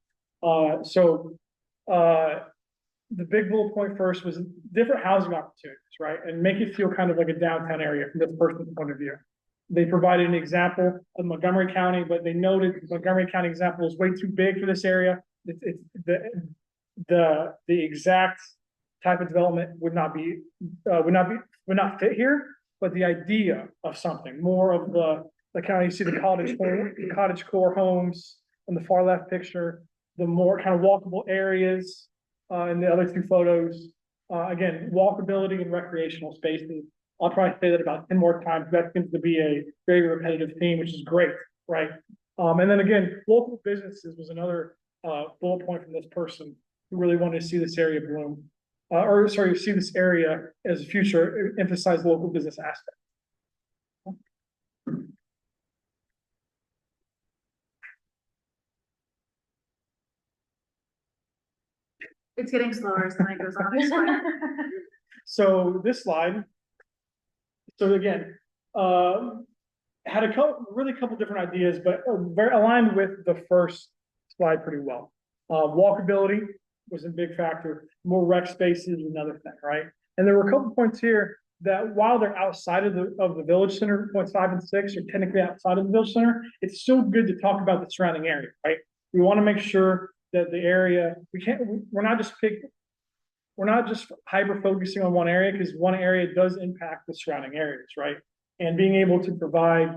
The big bullet point first was different housing opportunities, right? And make it feel kind of like a downtown area from this person's point of view. They provided an example of Montgomery County, but they noted the Montgomery County example is way too big for this area. It's the exact type of development would not fit here, but the idea of something more of the kind of, you see the cottage core homes in the far left picture, the more kind of walkable areas in the other two photos. Again, walkability and recreational spaces. I'll probably say that about 10 more times. That seems to be a very repetitive theme, which is great, right? And then again, local businesses was another bullet point from this person who really wanted to see this area bloom. See this area as a future, emphasize local business aspect. It's getting slower as the night goes on. It's fine. So this slide, so again, had a couple different ideas, but very aligned with the first slide pretty well. Walkability was a big factor. More rec spaces, another thing, right? And there were a couple points here that while they're outside of the village center, points 5 and 6 are technically outside of the village center, it's still good to talk about the surrounding area, right? We want to make sure that the area, we're not just hyper focusing on one area, because one area does impact the surrounding areas, right? And being able to provide,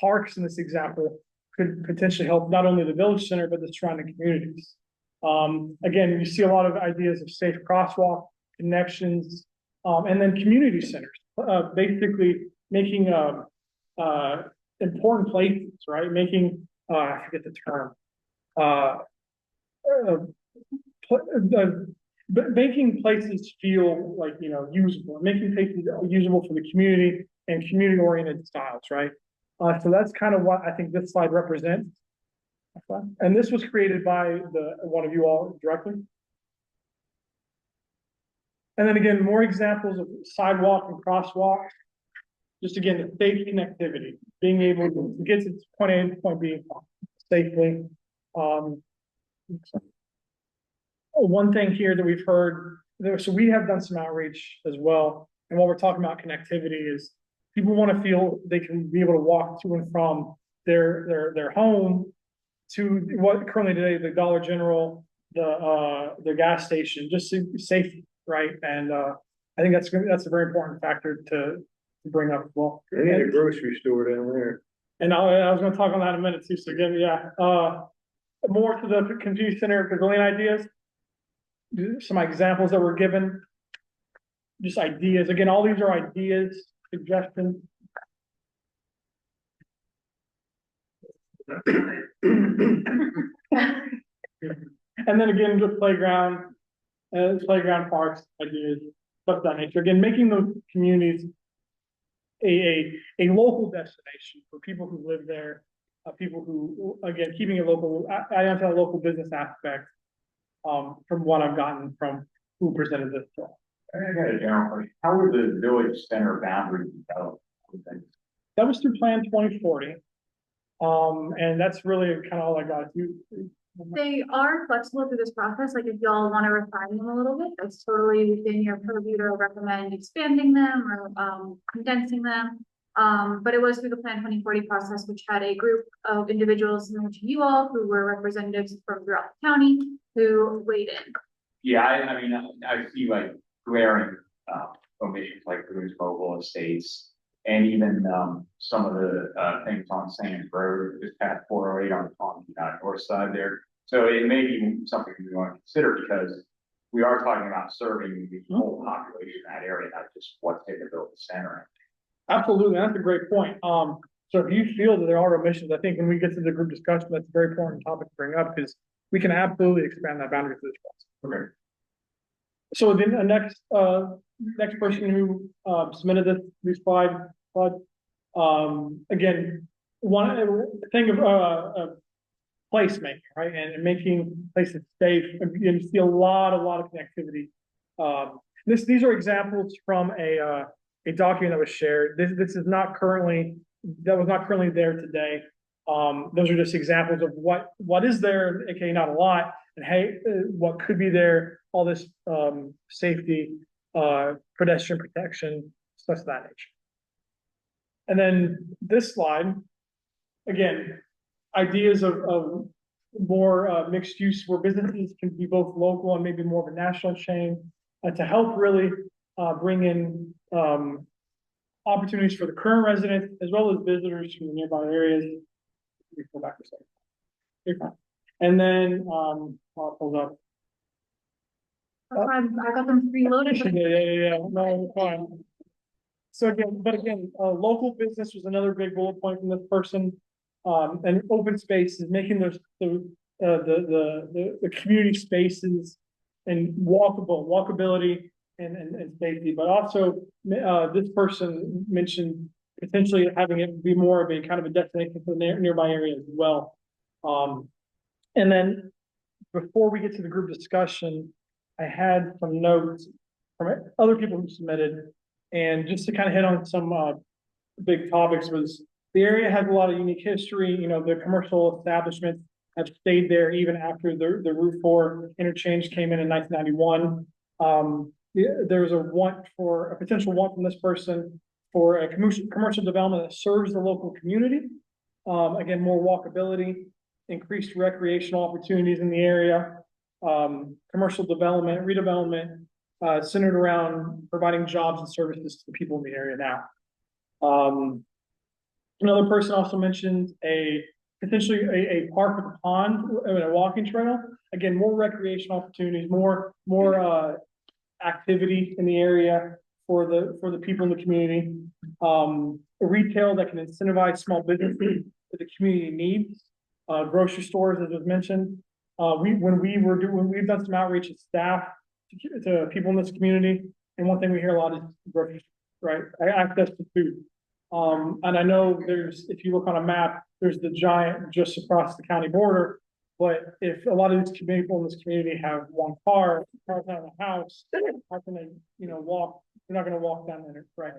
parks in this example could potentially help not only the village center, but the surrounding communities. Again, you see a lot of ideas of safe crosswalk connections, and then community centers, basically making important places, right? Making, I forget the term, making places feel like, usable, making places usable for the community and community-oriented styles, right? So that's kind of what I think this slide represents. And this was created by one of you all directly. And then again, more examples of sidewalk and crosswalk. Just again, the safe connectivity, being able to get to point A to point B safely. One thing here that we've heard, so we have done some outreach as well. And what we're talking about connectivity is people want to feel they can be able to walk to and from their home to what currently today, the Dollar General, the gas station, just safety, right? And I think that's a very important factor to bring up as well. I need a grocery store down there. And I was going to talk on that in a minute too. So again, more to the community center pavilion ideas. Some examples that were given, just ideas. Again, all these are ideas, suggestions. And then again, just playground parks, ideas, stuff of that nature. Again, making those communities a local destination for people who live there, people who, again, keeping it local, adding to a local business aspect, from what I've gotten from who presented this. I got a general question. How were the village center boundaries developed? That was through Plan 2040. And that's really kind of all I got. They are flexible through this process, like if y'all want to refine them a little bit, that's totally within your purview to recommend expanding them or condensing them. But it was through the Plan 2040 process, which had a group of individuals similar to you all who were representatives from throughout the county who weighed in. Yeah, I mean, I see like glaring, omissions like Bruce Mobile Estates. And even, some of the, things on Sands Road, just past 408 on the north side there. So it may be something we want to consider because we are talking about serving the whole population in that area, not just what's in the building center. Absolutely, that's a great point. So if you feel that there are omissions, I think when we get to the group discussion, that's a very important topic to bring up because we can absolutely expand that boundary for this process. Okay. So then the next person who submitted these slide, again, one thing of placemaking, right, and making places safe. You see a lot of connectivity. These are examples from a document that was shared. This is not currently there today. Those are just examples of what is there, aka not a lot, and hey, what could be there. All this safety, pedestrian protection, stuff of that nature. And then this slide, again, ideas of more mixed use where businesses can be both local and maybe more of a national chain to help really bring in opportunities for the current residents as well as visitors from the nearby areas. Let me go back a second. You're fine. And then I'll pull up. I got them preloaded. Yeah. No, fine. So again, local business was another big bullet point from this person. And open spaces, making those the community spaces and walkability and safety, but also this person mentioned potentially having it be more of a kind of a destination for the nearby areas as well. And then before we get to the group discussion, I had some notes from other people who submitted, and just to kind of hit on some big topics was the area has a lot of unique history. You know, the commercial establishments have stayed there even after the Route 4 interchange came in 1991. There was a potential want from this person for a commercial development that serves the local community. Again, more walkability, increased recreational opportunities in the area, commercial development, redevelopment, centered around providing jobs and services to the people in the area now. Another person also mentioned potentially a park with a pond and a walking trail. Again, more recreational opportunities, more activity in the area for the people in the community. A retail that can incentivize small businesses that the community needs. Grocery stores, as was mentioned. We've done some outreach as staff to people in this community, and one thing we hear a lot is grocery stores, right? Access to food. And I know if you look on a map, there's the giant just across the county border. But if a lot of these people in this community have one car, cars out of the house, how can they, walk? They're not going to walk down there, right?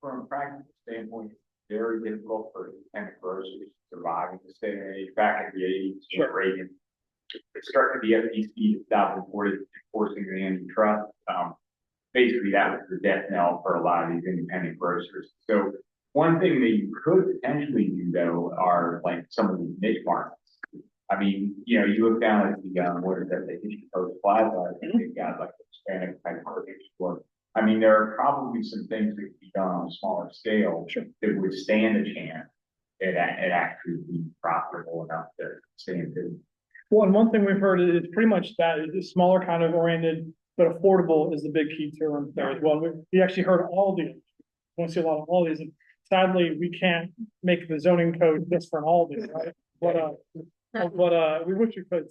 From a practical standpoint, it's very difficult for independent grocers to survive in this day and age. Back in the 80s, Sure. Reagan, it started the FTC to stop enforcing the antitrust. Basically, that was the death knell for a lot of these independent grocers. So one thing that you could potentially do, though, are like some of these niche markets. I mean, you look down at the what is that? The East Coast Plaza. They've got like a Hispanic type of grocery store. I mean, there are probably some things that could be done on a smaller scale that would stand a chance at actually be profitable enough to stand in. Well, and one thing we've heard is pretty much that is smaller kind of oriented, but affordable is the big key term there as well. We actually heard all these. We want to see a lot of all these. And sadly, we can't make the zoning code just for all these, right? But we wish we could.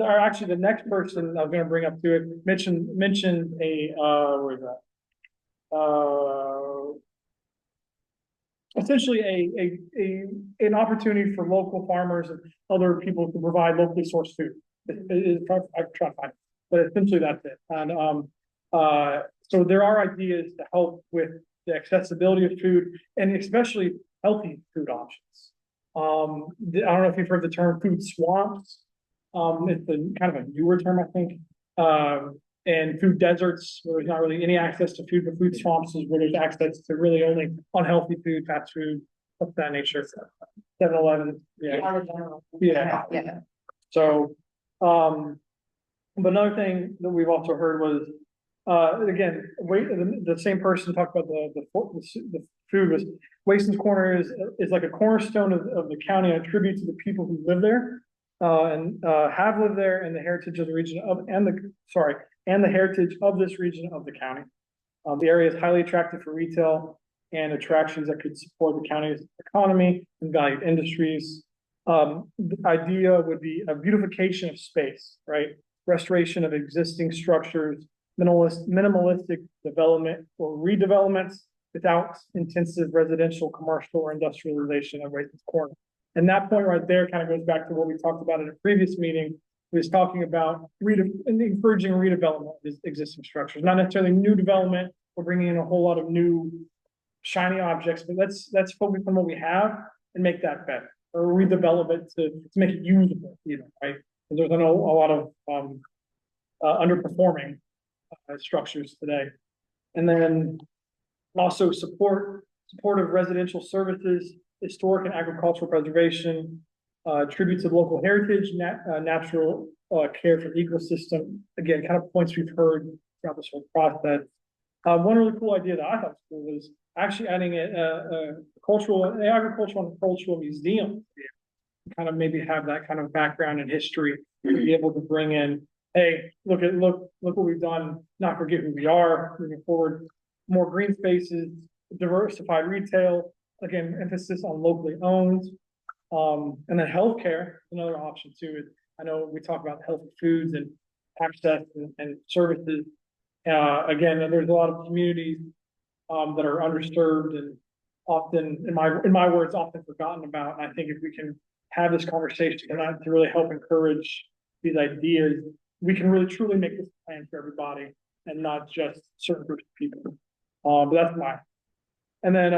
Actually, the next person I was going to bring up to it mentioned where is that? Essentially an opportunity for local farmers and other people to provide locally sourced food. I'm trying to find it, but essentially that's it. And so there are ideas to help with the accessibility of food, and especially healthy food options. I don't know if you've heard the term food swamps. It's a kind of a newer term, I think. And food deserts, where there's not really any access to food, but food swamps is where there's access to really only unhealthy food, fast food, of that nature. 7-Eleven, yeah. Yeah. Yeah. So, but another thing that we've also heard was, again, the same person talked about the food was Wason's Corner is like a cornerstone of the county, and a tribute to the people who live there, and have lived there, and the heritage of the region and the heritage of this region of the county. The area is highly attractive for retail and attractions that could support the county's economy and valued industries. The idea would be a beautification of space, right? Restoration of existing structures, minimalistic development or redevelopments without intensive residential, commercial, or industrialization of Wason's Corner. And that point right there kind of goes back to what we talked about in a previous meeting. We was talking about encouraging redevelopment of existing structures, not necessarily new development or bringing in a whole lot of new shiny objects, but let's focus on what we have and make that better, or redevelop it to make it usable, right? Because there's a lot of underperforming structures today. And then also supportive residential services, historic and agricultural preservation, tribute to local heritage, natural care for the ecosystem. Again, kind of points we've heard throughout this whole process. One really cool idea that I thought was cool was actually adding an agricultural and cultural museum, kind of maybe have that kind of background and history to be able to bring in, hey, look what we've done, not forget who we are moving forward, more green spaces, diversified retail, again, emphasis on locally owned, and then healthcare, another option too. I know we talk about healthy foods and access and services. Again, there's a lot of communities that are underserved and often, in my words, often forgotten about. And I think if we can have this conversation tonight to really help encourage these ideas, we can really truly make this plan for everybody and not just certain groups of people. But that's mine. And then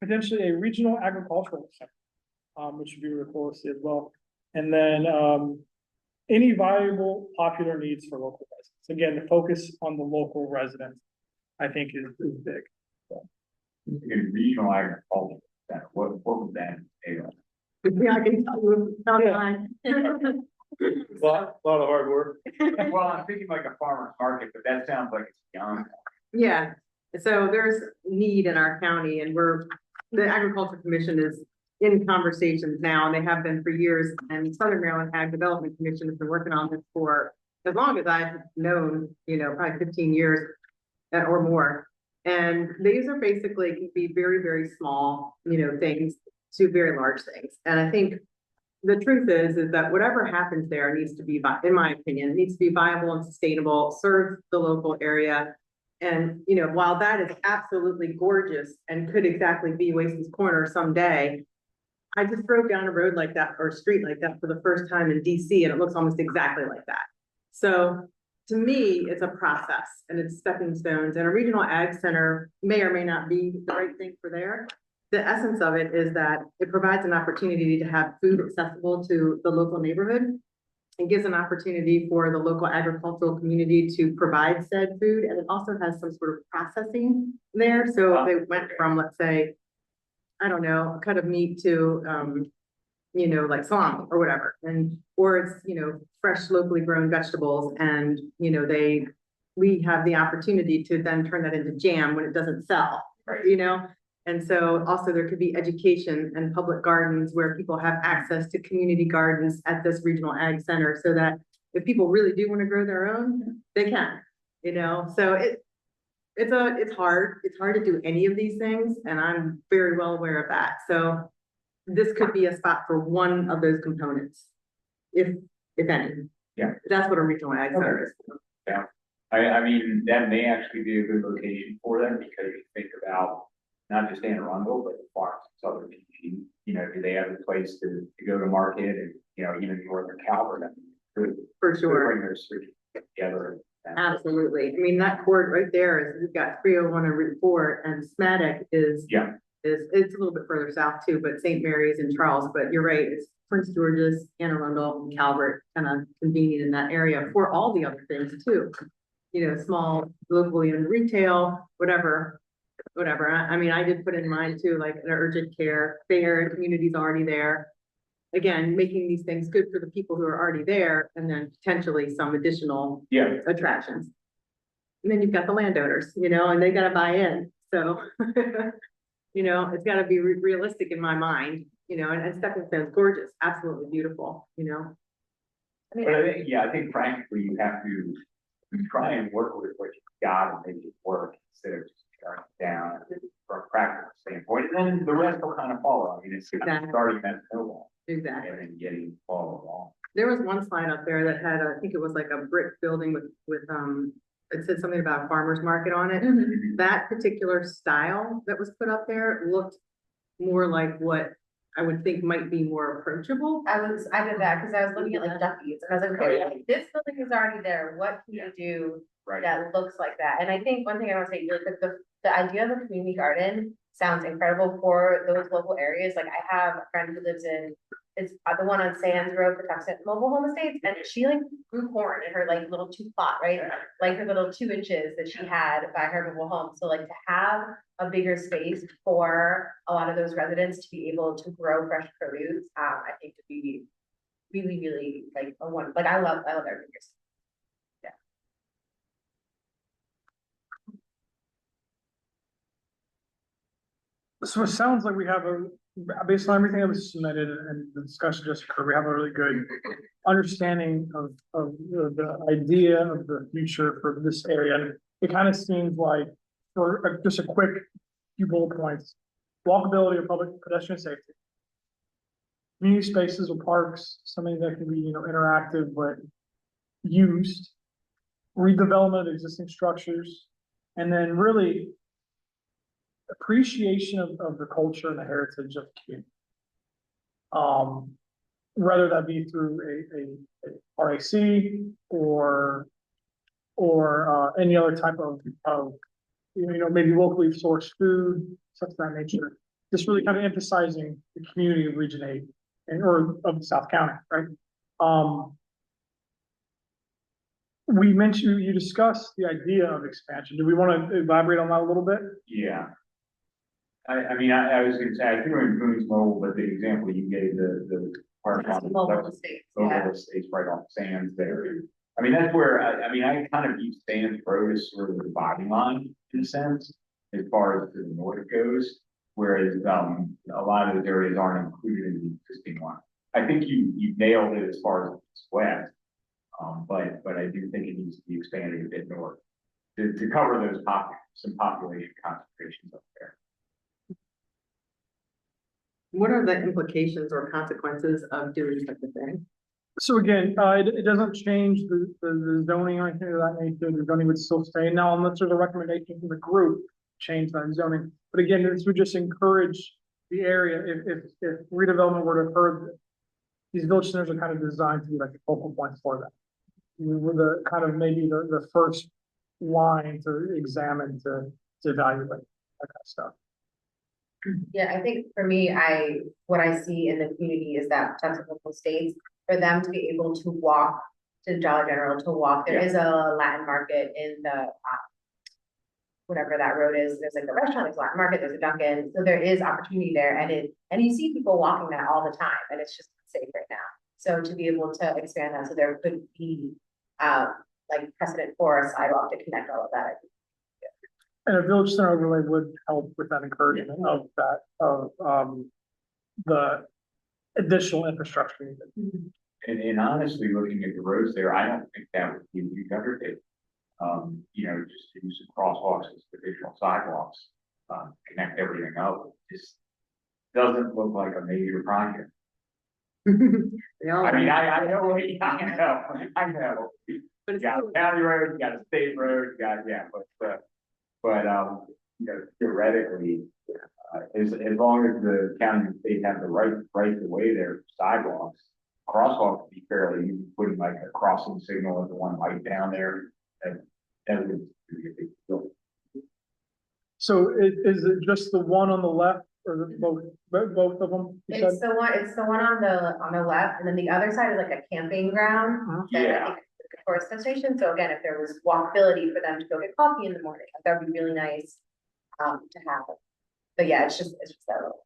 potentially a regional agricultural center, which would be really cool to see as well. And then any viable popular needs for local residents. Again, the focus on the local residents, I think, is big. So. In regional agriculture center, what would that entail? Yeah, I can tell you, online. A lot of hard work. Well, I'm thinking like a farmer's market, but that sounds like it's beyond. Yeah, so there's need in our county, and the Agriculture Commission is in conversations now, and they have been for years, and Southern Maryland Ag Development Commission has been working on this for as long as I've known, probably 15 years or more. And these are basically can be very, very small, things to very large things. And I think the truth is that whatever happens there needs to be, in my opinion, it needs to be viable and sustainable, serve the local area. And, while that is absolutely gorgeous and could exactly be Wason's Corner someday, I just drove down a road like that or a street like that for the first time in DC, and it looks almost exactly like that. So to me, it's a process and it's stepping stones, and a regional ag center may or may not be the right thing for there. The essence of it is that it provides an opportunity to have food accessible to the local neighborhood. It gives an opportunity for the local agricultural community to provide said food, and it also has some sort of processing there. So if they went from, let's say, I don't know, a cut of meat to, like salami or whatever, or it's, fresh locally grown vegetables, and, we have the opportunity to then turn that into jam when it doesn't sell, Right. And so also there could be education and public gardens where people have access to community gardens at this regional ag center, so that if people really do want to grow their own, they can, so it's hard to do any of these things, and I'm very well aware of that. So this could be a spot for one of those components, if any. Yeah. That's what a regional ag center is. Yeah, I mean, that may actually be a good location for them, because you think about not just Anne Arundel, but the farms in southern PG. Do they have a place to go to market, and even northern Calvert? For sure. Bring those three together. Absolutely. I mean, that court right there is, we've got 301 and Route 4, and Smadek is. Yeah. It's a little bit further south too, but St. Mary's and Charles, but you're right, it's Prince George's, Anne Arundel, and Calvert, kind of convenient in that area for all the other things too. You know, small, locally in retail, whatever. I mean, I did put in mind too, like an urgent care, fair, community's already there. Again, making these things good for the people who are already there, and then potentially some additional Yeah, attractions. And then you've got the landowners, you know, and they gotta buy in, so. You know, it's gotta be realistic in my mind, you know, and Stepping Stone's gorgeous, absolutely beautiful, you know. I mean, but I think, yeah, I think frankly, you have to try and work with what you've got and make it work instead of just tearing it down from a practical standpoint, and then the rest will kind of follow. I mean, it's kind of Exactly. starting that snowball Exactly. and then getting follow along. There was one slide up there that had, I think it was like a brick building with, it said something about a farmer's market on it. That particular style that was put up there looked more like what I would think might be more approachable. I did that because I was looking at like Duffy's and I was like, okay, this building is already there. What can you do Right. that looks like that? And I think one thing I want to say, really quick, the idea of a community garden sounds incredible for those local areas. Like I have a friend who lives in, it's the one on Sands Road, Patuxent Mobile Home Estates, and she like grew corn in her like little 2 plot, right? Like her little 2 inches that she had by her mobile home. So like to have a bigger space for a lot of those residents to be able to grow fresh produce, I think would be really, really like a one, like I love everything. So it sounds like we have based on everything that was submitted and the discussion just occurred, we have a really good understanding of the idea of the future for this area. And it kind of seems like, for just a quick few bullet points, walkability of public pedestrian safety, community spaces or parks, something that can be, you know, interactive but used, redevelopment of existing structures, and then really appreciation of the culture and the heritage of the community. Whether that be through a RAC or any other type of you know, maybe locally sourced food, stuff of that nature. Just really kind of emphasizing the community of Region 8 or of South County, right? We mentioned, you discussed the idea of expansion. Do we want to elaborate on that a little bit? Yeah. I mean, I was gonna say, I think we're in Boone's Mobile, but the example you gave, the park on Mobile estates, yeah. Mobile estates right off Sands there. I mean, that's where, I mean, I kind of view Sands Road as sort of the dividing line in a sense, as far as the north goes, whereas, a lot of those areas aren't included in the existing one. I think you nailed it as far as it's west, but I do think it needs to be expanded a bit north to cover those some population concentrations up there. What are the implications or consequences of doing such a thing? So again, it doesn't change the zoning or anything of that nature. The zoning would still stay now unless there's a recommendation from the group to change that zoning. But again, this would just encourage the area. If redevelopment were to occur, these village centers are kind of designed to be like the focal points for that. We're the kind of maybe the first line to examine to evaluate that kind of stuff. Yeah, I think for me, what I see in the community is that local states, for them to be able to walk to Dollar General, to walk, there is a Latin market in the, whatever that road is, there's like a restaurant, there's a Latin market, there's a Dunkin', so there is opportunity there, and you see people walking that all the time, and it's just safe right now. So to be able to expand that, so there could be, like precedent for a sidewalk to connect all of that, I think. And a village center overlay would help with that encouragement of that, of the additional infrastructure needed. And honestly, looking at the roads there, I don't think that would be a huge undertaking. You know, just to use some crosswalks as additional sidewalks, connect everything up. It just doesn't look like a major project. They all. I mean, I know, I know. But You it's got a still- county road, you got a state road, you got, yeah, but, you know, theoretically, as long as the county and state have the right to way their sidewalks, crosswalks would be fairly easy, putting like a crossing signal as the one light down there, that would be a big deal. So is it just the one on the left or the both of them? You said? It's the one on the left, and then the other side is like a camping ground. that I Yeah. think is the tourist destination, so again, if there was walkability for them to go get coffee in the morning, that would be really nice, to have. But yeah, it's just that little.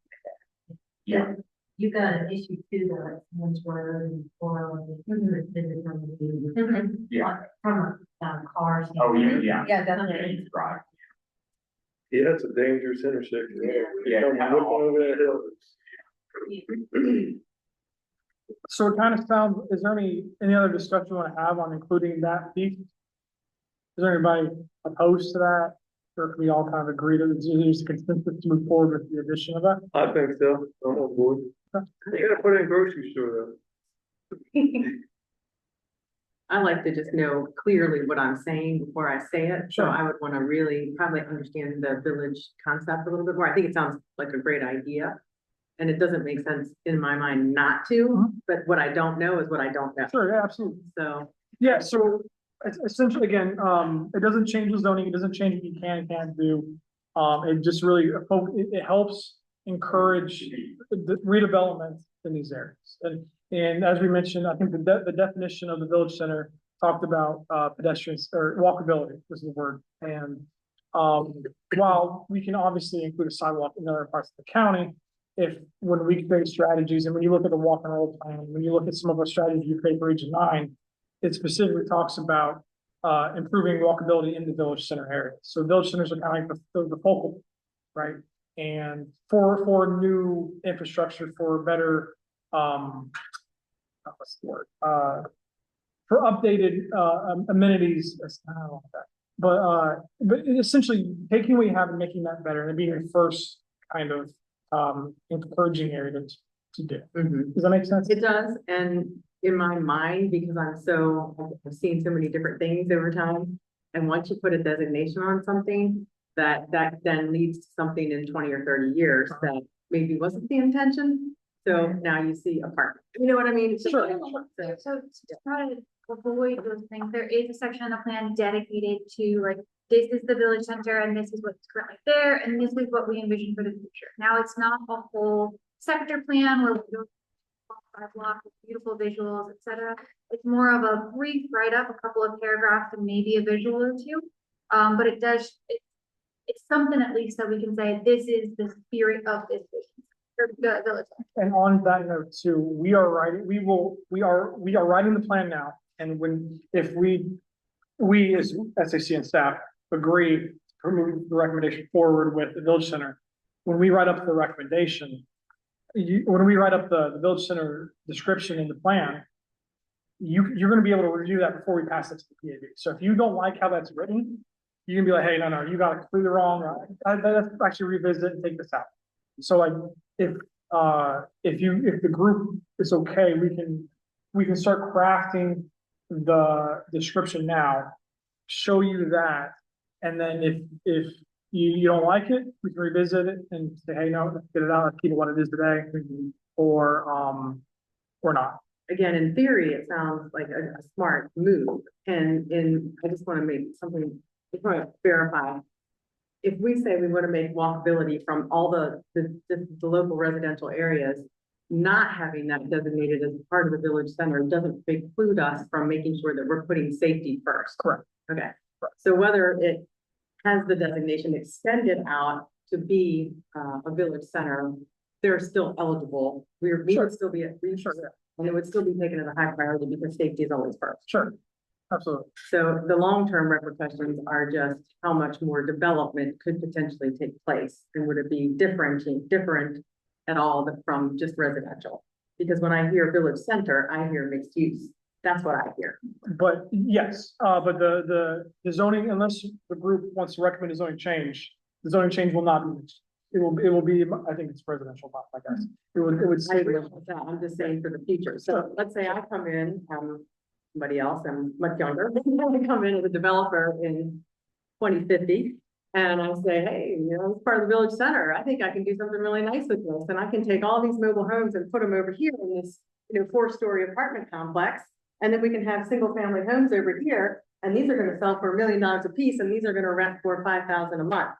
Yeah, You've got an issue too, though, it's one's word and four, yeah. from a car. Oh, yeah. Yeah, definitely. Right. Yeah, it's a dangerous intersection. Yeah. Come whipping over that hill. So it kind of sounds, is there any other discussion you want to have on including that piece? Is there anybody opposed to that? Or can we all kind of agree that there's a consensus to move forward with the addition of that? I think so. I'm on board. You gotta put it in grocery store I like to just know clearly what I'm saying before I say it, so Sure. I would want to really probably understand the village concept a little bit more. I think it sounds like a great idea. And it doesn't make sense in my mind not to, but what I don't know is what I don't know, Sure, yeah, absolutely. so. Yeah, so essentially, again, it doesn't change the zoning, it doesn't change what you can and can't do. It just really, it helps encourage the redevelopment in these areas. And as we mentioned, I think the definition of the village center talked about pedestrians or walkability was the word. And while we can obviously include a sidewalk in other parts of the county, when we create strategies, and when you look at the walk and roll plan, when you look at some of our strategies you create for Region 9, it specifically talks about improving walkability in the village center area. So village centers are kind of like the focal, right? And for new infrastructure, for better, what's the word? For updated amenities, I don't know that. But essentially taking what you have and making that better and being the first kind of encouraging area to do. Does that make sense? It does, and in my mind, because I've seen so many different things over time. And once you put a designation on something, that then leads to something in 20 or 30 years that maybe wasn't the intention. So now you see apartment, you know what I mean? It's just Sure. like- So to try to avoid those things, there is a section of the plan dedicated to like, this is the village center and this is what's currently there and this is what we envision for the future. Now, it's not a whole sector plan where we go by block with beautiful visuals, etc. It's more of a brief write-up, a couple of paragraphs and maybe a visual or two. But it's something at least that we can say, this is the spirit of this vision. Or the village center. And on that note too, we are writing the plan now. And if we as SAC and staff agree to move the recommendation forward with the village center, when we write up the recommendation, when we write up the village center description in the plan, you're gonna be able to review that before we pass it to the PAB. So if you don't like how that's written, you can be like, hey, no, you got it completely wrong. Let's actually revisit it and take this out. So like, if the group is okay, we can start crafting the description now, show you that, and then if you don't like it, we can revisit it and say, hey, no, let's get it out, let's keep it what it is today, or not. Again, in theory, it sounds like a smart move, and I just want to make something, I just want to verify. If we say we want to make walkability from all the local residential areas, not having that designated as part of the village center doesn't preclude us from making sure that we're putting safety first. Correct. Okay, so whether it has the designation extended out to be a village center, they're still eligible. We would still be at reach, and it would still be taken as a high priority because safety is always first. Sure, absolutely. So the long-term repercussions are just how much more development could potentially take place, and would it be different at all from just residential? Because when I hear village center, I hear mixed use. That's what I hear. But yes, but the zoning, unless the group wants to recommend a zoning change, the zoning change will not be, it will be, I think it's residential, I guess. It would I say. agree with that. I'm just saying for the future. So let's say I come in, somebody else, I'm much younger, I come in as a developer in 2050. And I say, hey, it's part of the village center. I think I can do something really nice with this. And I can take all these mobile homes and put them over here in this, 4-story apartment complex. And then we can have single family homes over here. And these are gonna sell for $1 million a piece, and these are gonna rent for $5,000 a month.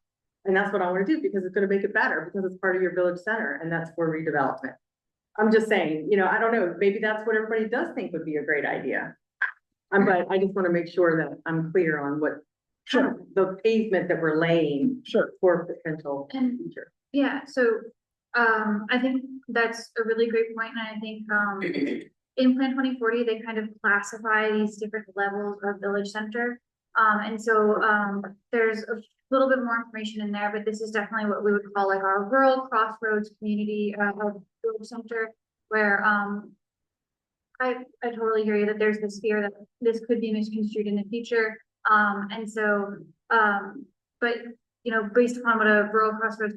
And that's what I wanna do, because it's gonna make it better, because it's part of your village center, and that's for redevelopment. I'm just saying, I don't know, maybe that's what everybody does think would be a great idea. But I just wanna make sure that I'm clear on what the pavement that we're laying Sure. for potential And- future. Yeah, so, I think that's a really great point, and I think, in Plan 2040, they kind of classify these different levels of village center. And so, there's a little bit more information in there, but this is definitely what we would call like our rural crossroads community, of village center, where, I totally hear you that there's this fear that this could be misconstrued in the future. And so, but, based upon what a rural crossroads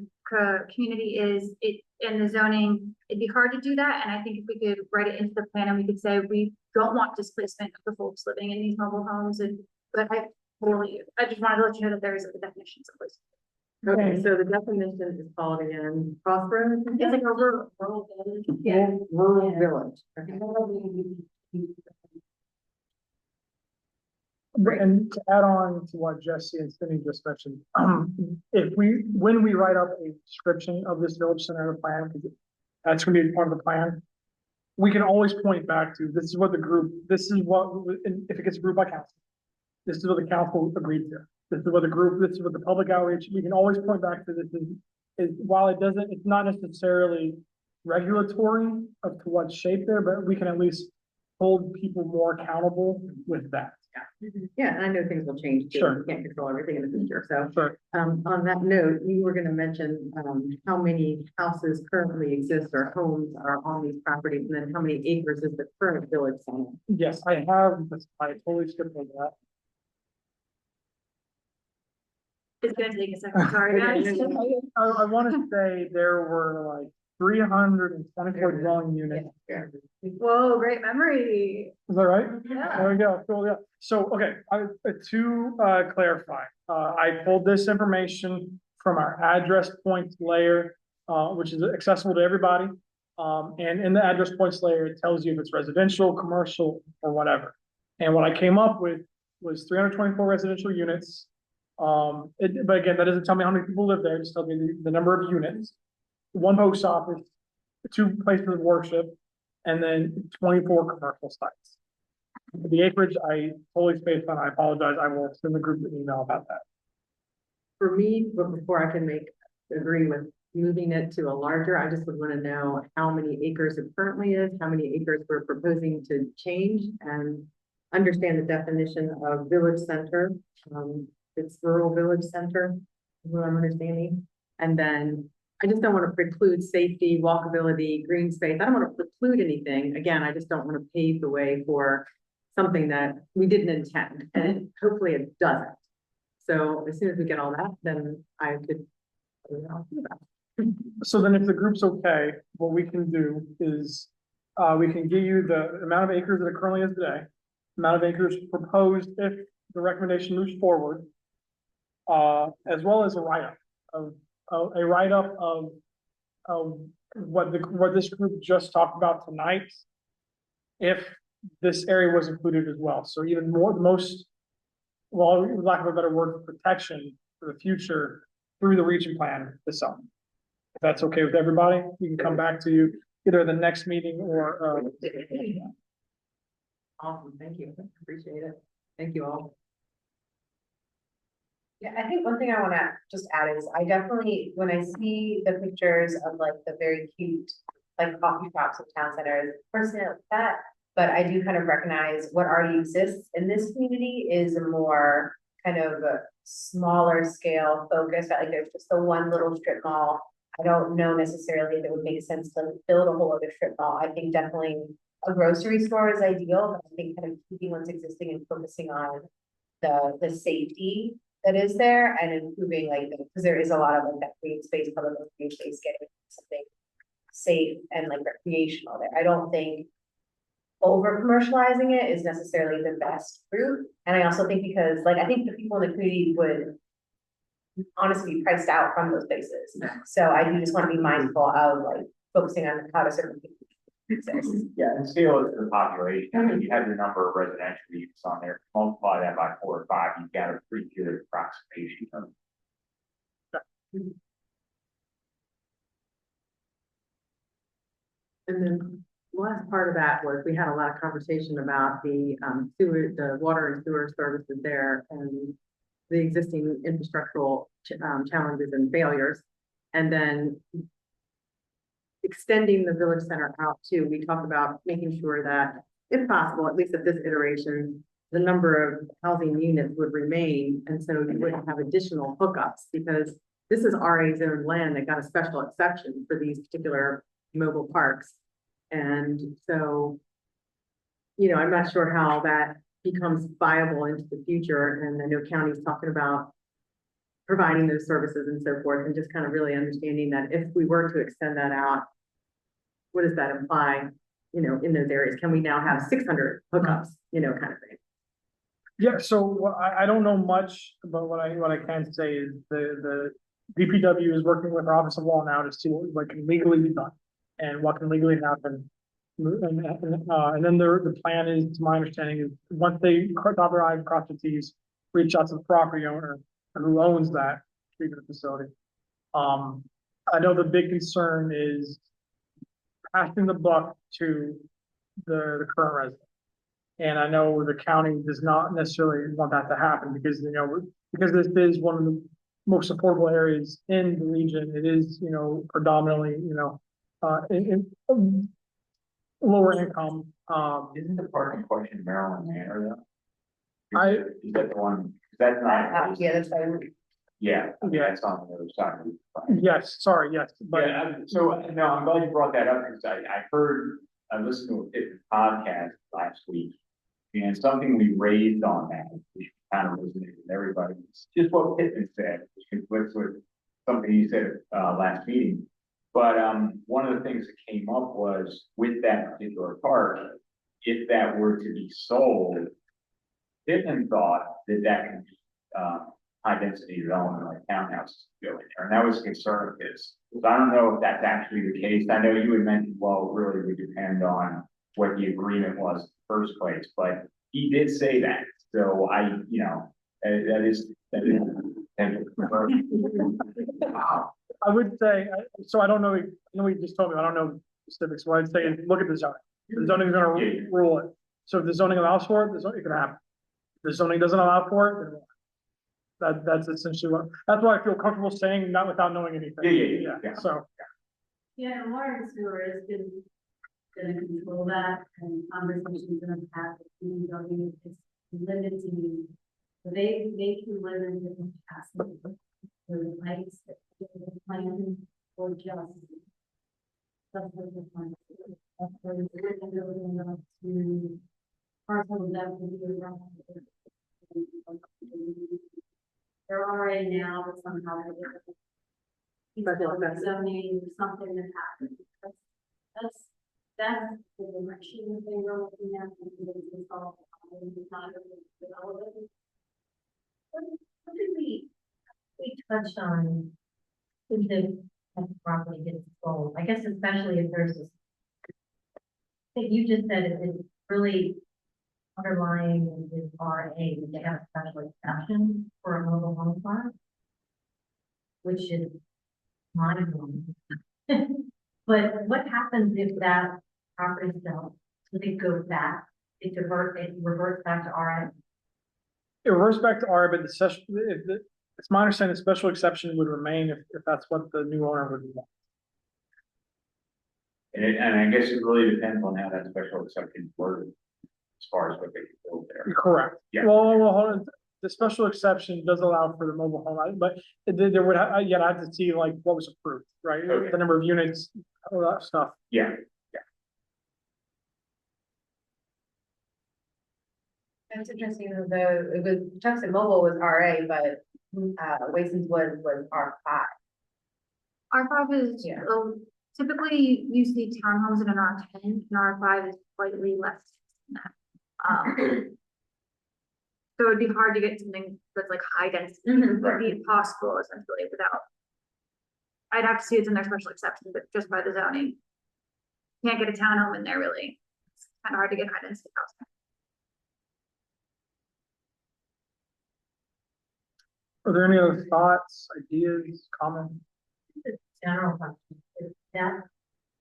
community is, in the zoning, it'd be hard to do that. And I think if we could write it into the plan and we could say, we don't want displacement of the folks living in these mobile homes, but I just wanted to let you know that there is the definitions of this. Okay, so the definition is called again, crossroads? It's like a rural village. Yeah. Rural village. Okay. And to add on to what Jesse and Cindy just mentioned, when we write up a description of this village center plan, because that's gonna be part of the plan, we can always point back to, this is what, and if it gets approved by council, this is what the council agreed to. This is what the public outreach, we can always point back to this is while it's not necessarily regulatory of to what shape there, but we can at least hold people more accountable with that. Yeah, and I know things will change too. Sure. We can't control everything in the future, so. Sure. On that note, you were gonna mention, how many houses currently exist or homes are on these properties, and then how many acres is the current village center? Yes, I totally skipped over that. It's gonna take a second, sorry guys. I want to say there were like 324 dwelling units. Whoa, great memory. Is that right? Yeah. There we go. Cool, yeah. So, okay, to clarify, I pulled this information from our address points layer, which is accessible to everybody. And in the address points layer, it tells you if it's residential, commercial, or whatever. And what I came up with was 324 residential units. But again, that doesn't tell me how many people live there, it just tells me the number of units. 1 post office, 2 places of worship, and then 24 commercial sites. The acreage I totally spaced on, I apologize, I will send the group an email about that. For me, but before I can agree with moving it to a larger, I just would wanna know how many acres it currently is, how many acres we're proposing to change, and understand the definition of village center. It's rural village center, is what I'm understanding. And then I just don't want to preclude safety, walkability, green space. I don't want to preclude anything. Again, I just don't want to pave the way for something that we didn't intend, and hopefully it doesn't. So as soon as we get all that, then I could. So then if the group's okay, what we can do is, we can give you the amount of acres that it currently is today, amount of acres proposed if the recommendation moves forward, as well as a write-up of what this group just talked about tonight, if this area was included as well. So even more, well, lack of a better word, protection for the future through the region plan this summer. If that's okay with everybody, we can come back to you either the next meeting or, Awesome, thank you, appreciate it. Thank you all. Yeah, I think one thing I wanna just add is I definitely, when I see the pictures of like the very cute, like coffee shops of town centers, personally I like that. But I do kind of recognize what already exists in this community is a more kind of a smaller scale focus, that like there's just the one little strip mall. I don't know necessarily if it would make sense to build a whole other strip mall. I think definitely a grocery store is ideal, but I think kind of keeping what's existing and focusing on the safety that is there and improving like, because there is a lot of like that green space, public green space, getting something safe and like recreational there. I don't think over commercializing it is necessarily the best route. And I also think because like, I think the people in the community would honestly be priced out from those places. So I do just want to be mindful of like focusing on how to serve people. exists. Yeah, and scale it to the population, I mean, you have your number of residential units on there, multiply that by 4 or 5, you've got a pretty good approximation of. And then the last part of that was we had a lot of conversation about the sewer, the water and sewer services there and the existing infrastructural challenges and failures. And then extending the village center out too. We talked about making sure that if possible, at least at this iteration, the number of housing units would remain. And so you wouldn't have additional hookups because this is RA zone land that got a special exception for these particular mobile parks. And so, you know, I'm not sure how that becomes viable into the future. And I know county's talking about providing those services and so forth, and just kind of really understanding that if we were to extend that out, what does that imply, you know, in those areas? Can we now have 600 hookups, you know, kind of thing? Yeah, so I don't know much, but what I can say is the DPW is working with our Office of Law now to see what can legally be done and what can legally happen. And then the plan is, to my understanding, is once they dot their I's, cross their T's, reach out to the property owner who owns that treatment facility. I know the big concern is passing the buck to the current resident. And I know the county does not necessarily want that to happen because, you know, because this is one of the most affordable areas in the region. It is, you know, predominantly, you know, in lower income. Isn't the parking question Maryland Manor though? I- Is that the one, that's not. Yeah, that's fine. Yeah, Yeah. that's on the other side. of the- Yes, sorry, yes, but Yeah, so, no, I'm glad you brought that up, because I listened to a podcast last week. And something we raised on that, which kind of resonated with everybody, it's just what Pittman said, which conflicts with something he said, last meeting. But, one of the things that came up was with that particular park, if that were to be sold, Pittman thought that could be, high density development like townhouses go in there, and that was a concern of his. So I don't know if that's actually the case. I know you had mentioned, well, it really would depend on what the agreement was in the first place, but he did say that. So you know, that is. I would say, so I don't know, you know, you just told me, I don't know specifics. What I'd say is look at the zoning. The zoning is gonna rule it. So if the zoning allows for it, it can happen. If the zoning doesn't allow for it, then it won't. That's essentially that's why I feel comfortable saying, not without knowing anything. Yeah. So. Yeah, and water and sewer is gonna control that, and conversations in the past, DPW is limited to me. So they can live in different capacities, for the heights, the plan, or just. That's what the plan is. That's where we're going up to parcel that will be around. There are already now, but somehow they're zoning or something that happened. That's the direction that they were looking at. It's all not relevant. What did we touched on if the property gets sold? I guess especially if there's this. I think you just said it's really underlying is RA, that they have a special exception for a mobile home park, which is mind-blowing. But what happens if that property sells? Do they go back? It reverts back to RA? It reverts back to R, but it's my understanding the special exception would remain if that's what the new owner would want. And I guess it really depends on how that special exception is worded, as far as what they can build there. Correct. Yeah. Well, hold on. The special exception does allow for the mobile home, but there would have to see like what was approved, right? Okay. The number of units, all that stuff. Yeah. That's interesting, it was, Tucson Mobile was RA, but, Wason's was R5. R5 is, Yeah. typically you see townhomes in an R10, and R5 is slightly less than that. So it'd be hard to get something that's like high density, it would be impossible essentially without. I'd have to see it's in their special exception, but just by the zoning. can't get a townhome in there really. It's kind of hard to get high density housing. Are there any other thoughts, ideas, comments? General question, is that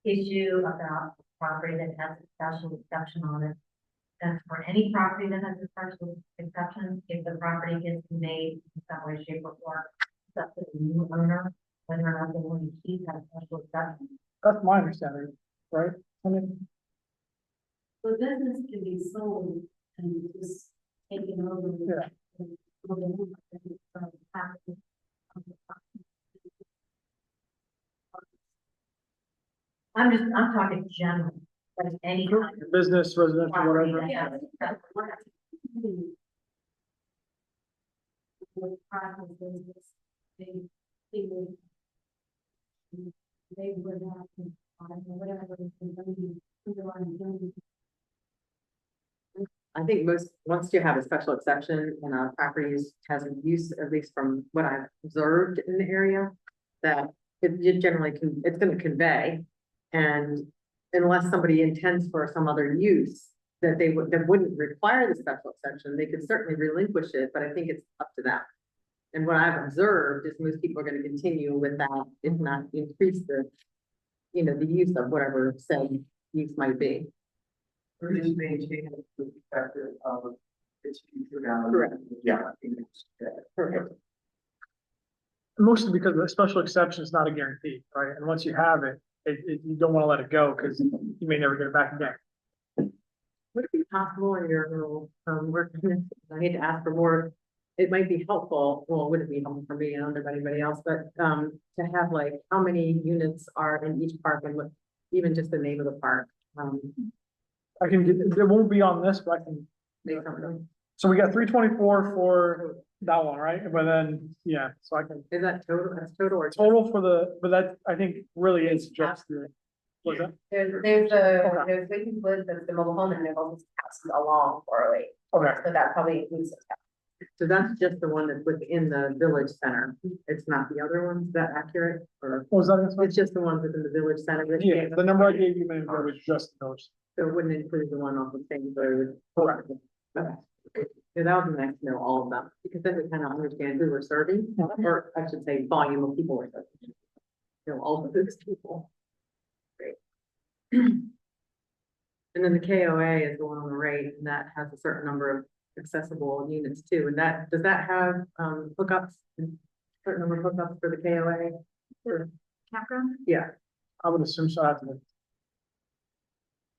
issue about property that has a special exception on it? That's for any property that has a special exception, if the property gets made in some way, shape or form, it's up to the new owner, whether or not they want to keep that special exception. That's my understanding, right? I mean, The business can be sold and just taken over. Yeah. I'm talking general, like any kind of business, residential, property whatever. that has a special exception. They would have to find whatever. I think once you have a special exception and a property has a use, at least from what I've observed in the area, that it generally it's gonna convey. And unless somebody intends for some other use that that wouldn't require the special exception, they could certainly relinquish it, but I think it's up to them. And what I've observed is most people are gonna continue with that, if not increase the use of whatever said use might be. Or just maintain the perspective of its future value. Correct. Yeah. I think it's, Perfect. Mostly because the special exception is not a guarantee, right? And once you have it, you don't want to let it go because you may never get it back again. Would it be possible in your little work, I hate to ask for more, it might be helpful, well, it wouldn't be helpful for me, I don't know about anybody else, but to have like how many units are in each park and what, even just the name of the park. I can get, it won't be on this, but I can. Make something. So we got 324 for that one, right? But then, yeah, so I can, Is that total, that's total or? total for but that, I think really is just the, what's that? There's Waking Woods, there's the mobile home, and there's all these houses along 408, Okay, so that probably includes it. So that's just the one that's within the village center, it's not the other ones, is that accurate, or? what was that? It's just the ones within the village center? that Yeah, gave us- the number I gave you a minute ago was just those. So it wouldn't include the one off the thing, so it would. Correct. Okay. So that would be nice to know all of them, because then we kind of understand who we're serving, or I should say volume of people we're serving. All of those people. Great. And then the KOA is the one on the right, and that has a certain number of accessible units too, and does that have hookups? Certain number of hookups for the KOA? Or, Campground? yeah, I would assume so after the.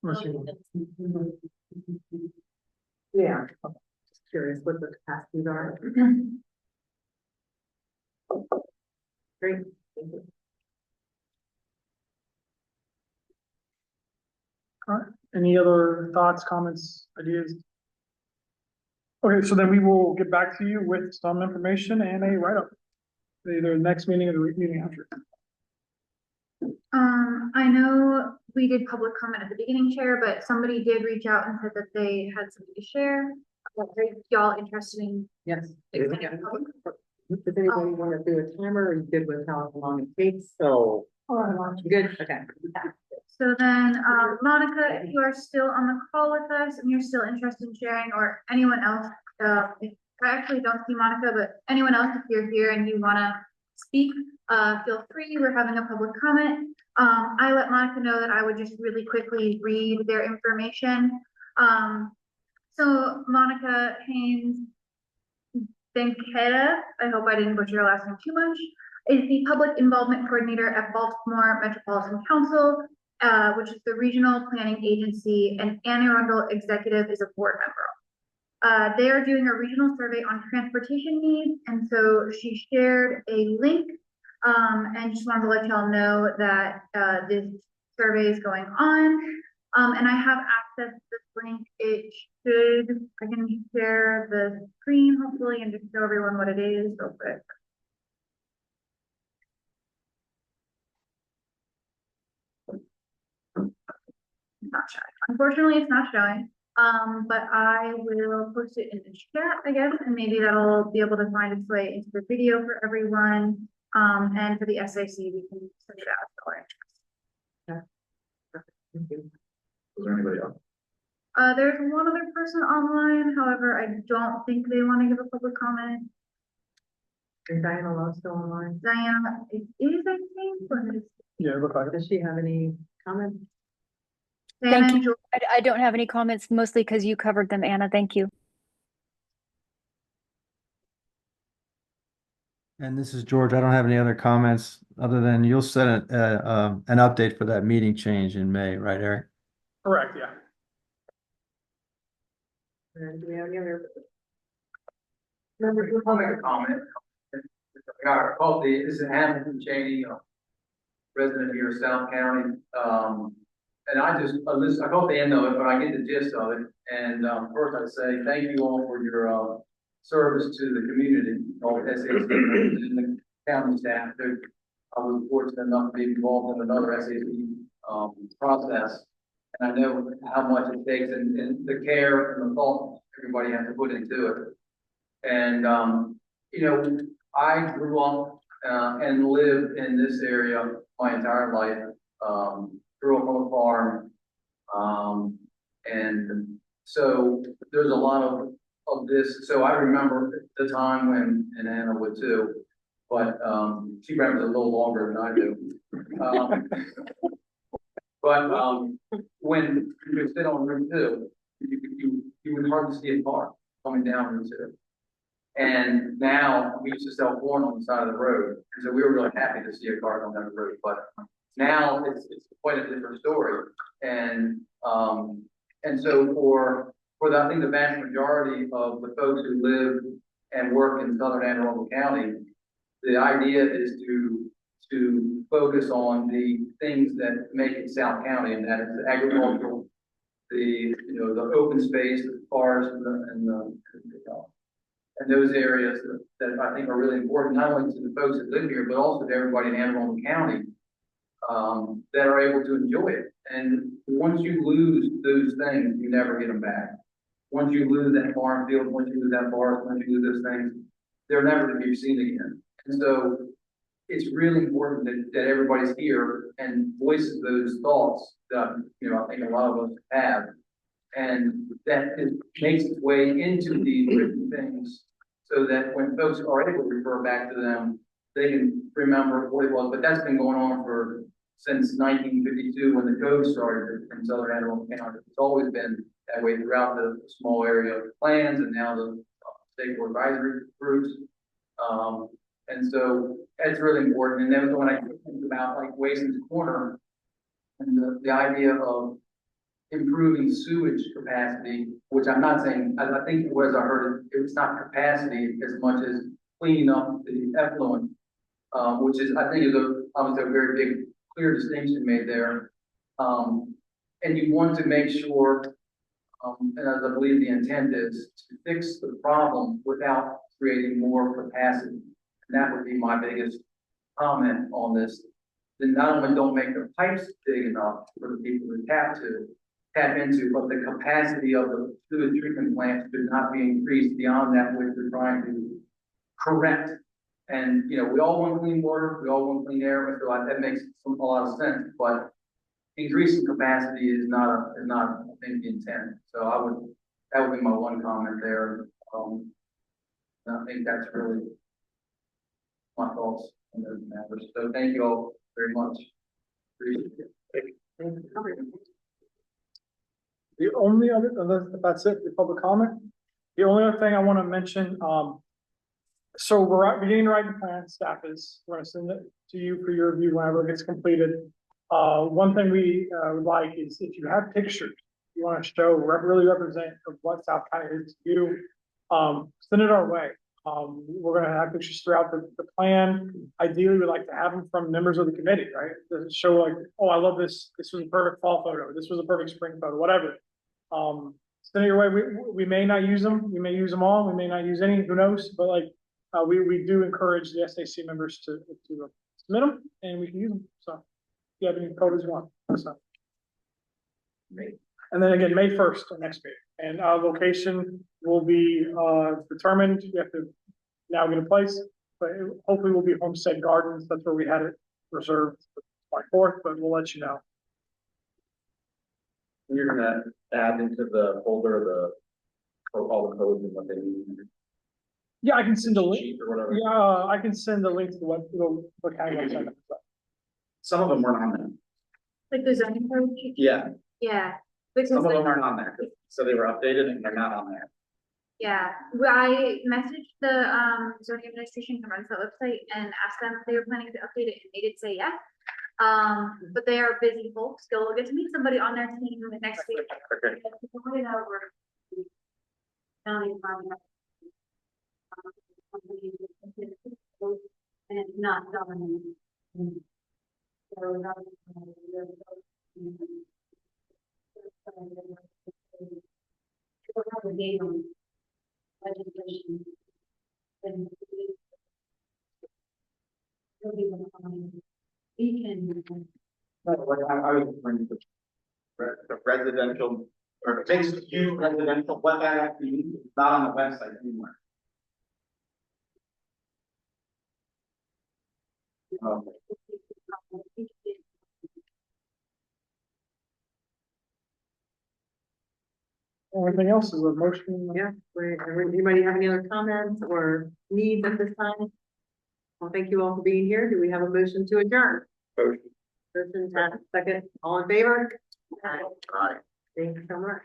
Unless you- yeah, just curious what the capacities are. Great, thank you. All right, any other thoughts, comments, ideas? Okay, so then we will get back to you with some information and a write-up. Either next meeting or the week meeting after. I know we did public comment at the beginning, Chair, but somebody did reach out and said that they had something to share. Are y'all interested in Yes. extending public? Does anybody want to do a timer, or are you good with how long it takes? So. Good, okay. So then, Monica, if you are still on the call with us and you're still interested in sharing, or anyone else, if I actually don't see Monica, but anyone else, if you're here and you wanna speak, feel free, we're having a public comment. I let Monica know that I would just really quickly read their information. So Monica Haynes Benketa, I hope I didn't butcher your last name too much, is the Public Involvement Coordinator at Baltimore Metropolitan Council, which is the regional planning agency, and Anne Arundel Executive is a board member. They are doing a regional survey on transportation needs, and so she shared a link, and just wanted to let y'all know that this survey is going on. And I have access to this link. I can share the screen hopefully and just show everyone what it is real quick. Not showing. Unfortunately, it's not showing. But I will post it in the chat, I guess, and maybe that'll be able to find its way into the video for everyone. And for the SAC, we can send it out if you're interested. Thank you. Was there anybody else? There's one other person online, however, I don't think they want to give a public comment. Is Diana Law still online? Diana, it is, I think, but Yeah, it looked like it. Does she have any comments? Diana Thank and you. I don't have any comments, mostly because you covered them, Anna. Thank you. And this is George. I don't have any other comments other than you'll set an update for that meeting change in May, right, Eric? Correct, yeah. And do we have any other? I'll make a comment. I called this is Hamilton Cheney, resident here in South County. And I caught the end of it, but I get the gist of it. And, first I'd say thank you all for your, service to the community, all the SAC members and the county staff. I was fortunate enough to be involved in another SAC, process. And I know how much it takes and the care and the thought everybody has to put into it. And, you know, I grew up and lived in this area my entire life. Grew up on a farm. And so there's a lot of this. So I remember the time when, and Anna would too, but she remembers a little longer than I do. But when you would sit on Route 2, you would hardly see a car coming down Route 2. And now we used to sell corn on the side of the road. And so we were really happy to see a car come down the road. But now it's quite a different story. And so for I think the vast majority of the folks who live and work in southern Anne Arundel County, the idea is to focus on the things that make it South County, and that is the agricultural, the open space, the forest, and those areas that I think are really important, not only to the folks that live here, but also to everybody in Anne Arundel County, that are able to enjoy it. And once you lose those things, you never get them back. Once you lose that farm field, once you lose that forest, once you lose those things, they're never to be seen again. And so it's really important that everybody's here and voices those thoughts that, I think a lot of us have. And that makes its way into these written things so that when folks are able to refer back to them, they can remember what it was. But that's been going on since 1952 when the code started in southern Anne Arundel County. It's always been that way throughout the small area plans and now the state board advisory groups. And so that's really important. And then when I think about like Wason's Corner and the idea of improving sewage capacity, which I'm not saying, I think as I heard it, it's not capacity as much as cleaning up the effluent, which is, I think, obviously a very big, clear distinction made there. And you want to make sure, and as I believe the intent is, to fix the problem without creating more capacity. And that would be my biggest comment on this. Then not only don't make the pipes big enough for the people to tap into, but the capacity of the sewage treatment plants should not be increased beyond that which we're trying to correct. And, we all want clean water, we all want clean air, so that makes a lot of sense, but increasing capacity is not, I think, the intent. So that would be my one comment there. And I think that's really my thoughts on those matters. So thank you all very much. Appreciate it. The only other, if that's it, the public comment. The only other thing I want to mention, so we're beginning to write the plan. Staff we're going to send it to you for your review whenever it gets completed. One thing we would like is if you have pictures you want to show really represent of what South County is to you, send it our way. We're going to have pictures throughout the plan. Ideally, we'd like to have them from members of the committee, right? To show like, oh, I love this. This was a perfect fall photo. This was a perfect spring photo, whatever. Send it your way. We may not use them. We may use them all. We may not use any. Who knows? But like, we do encourage the SAC members to submit them, and we can use them. So, if you have any photos you want, so. And then again, May 1st, our next meeting, and location will be determined. We have to now get a place, but hopefully will be Homestead Gardens. That's where we had it reserved for 24th, but we'll let you know. You're gonna add into the folder all the codes and what they need. Yeah, I can send a link. Sheet or whatever. Yeah, I can send a link to the web, the county website. Some of them weren't on there. Like the zoning code? Yeah, Yeah, because some of like, them aren't on there, so they were updated and they're not on there. yeah, I messaged the zoning administration who runs the website and asked them if they were planning to update it, and they did say yes. But they are busy folks, they'll get to meet somebody on their team next week. Okay. Going over the county farm. And it's not government. So that have a date on legislation. Then we can. I was referring to the residential, or mixed use residential, what that actually means, it's not on the website anymore. Everything else is a motion. Yeah, great. Anybody have any other comments or needs at this time? Well, thank you all for being here. Do we have a motion to adjourn? Motion. Motion, second, all in favor? Aye. Thank you so much.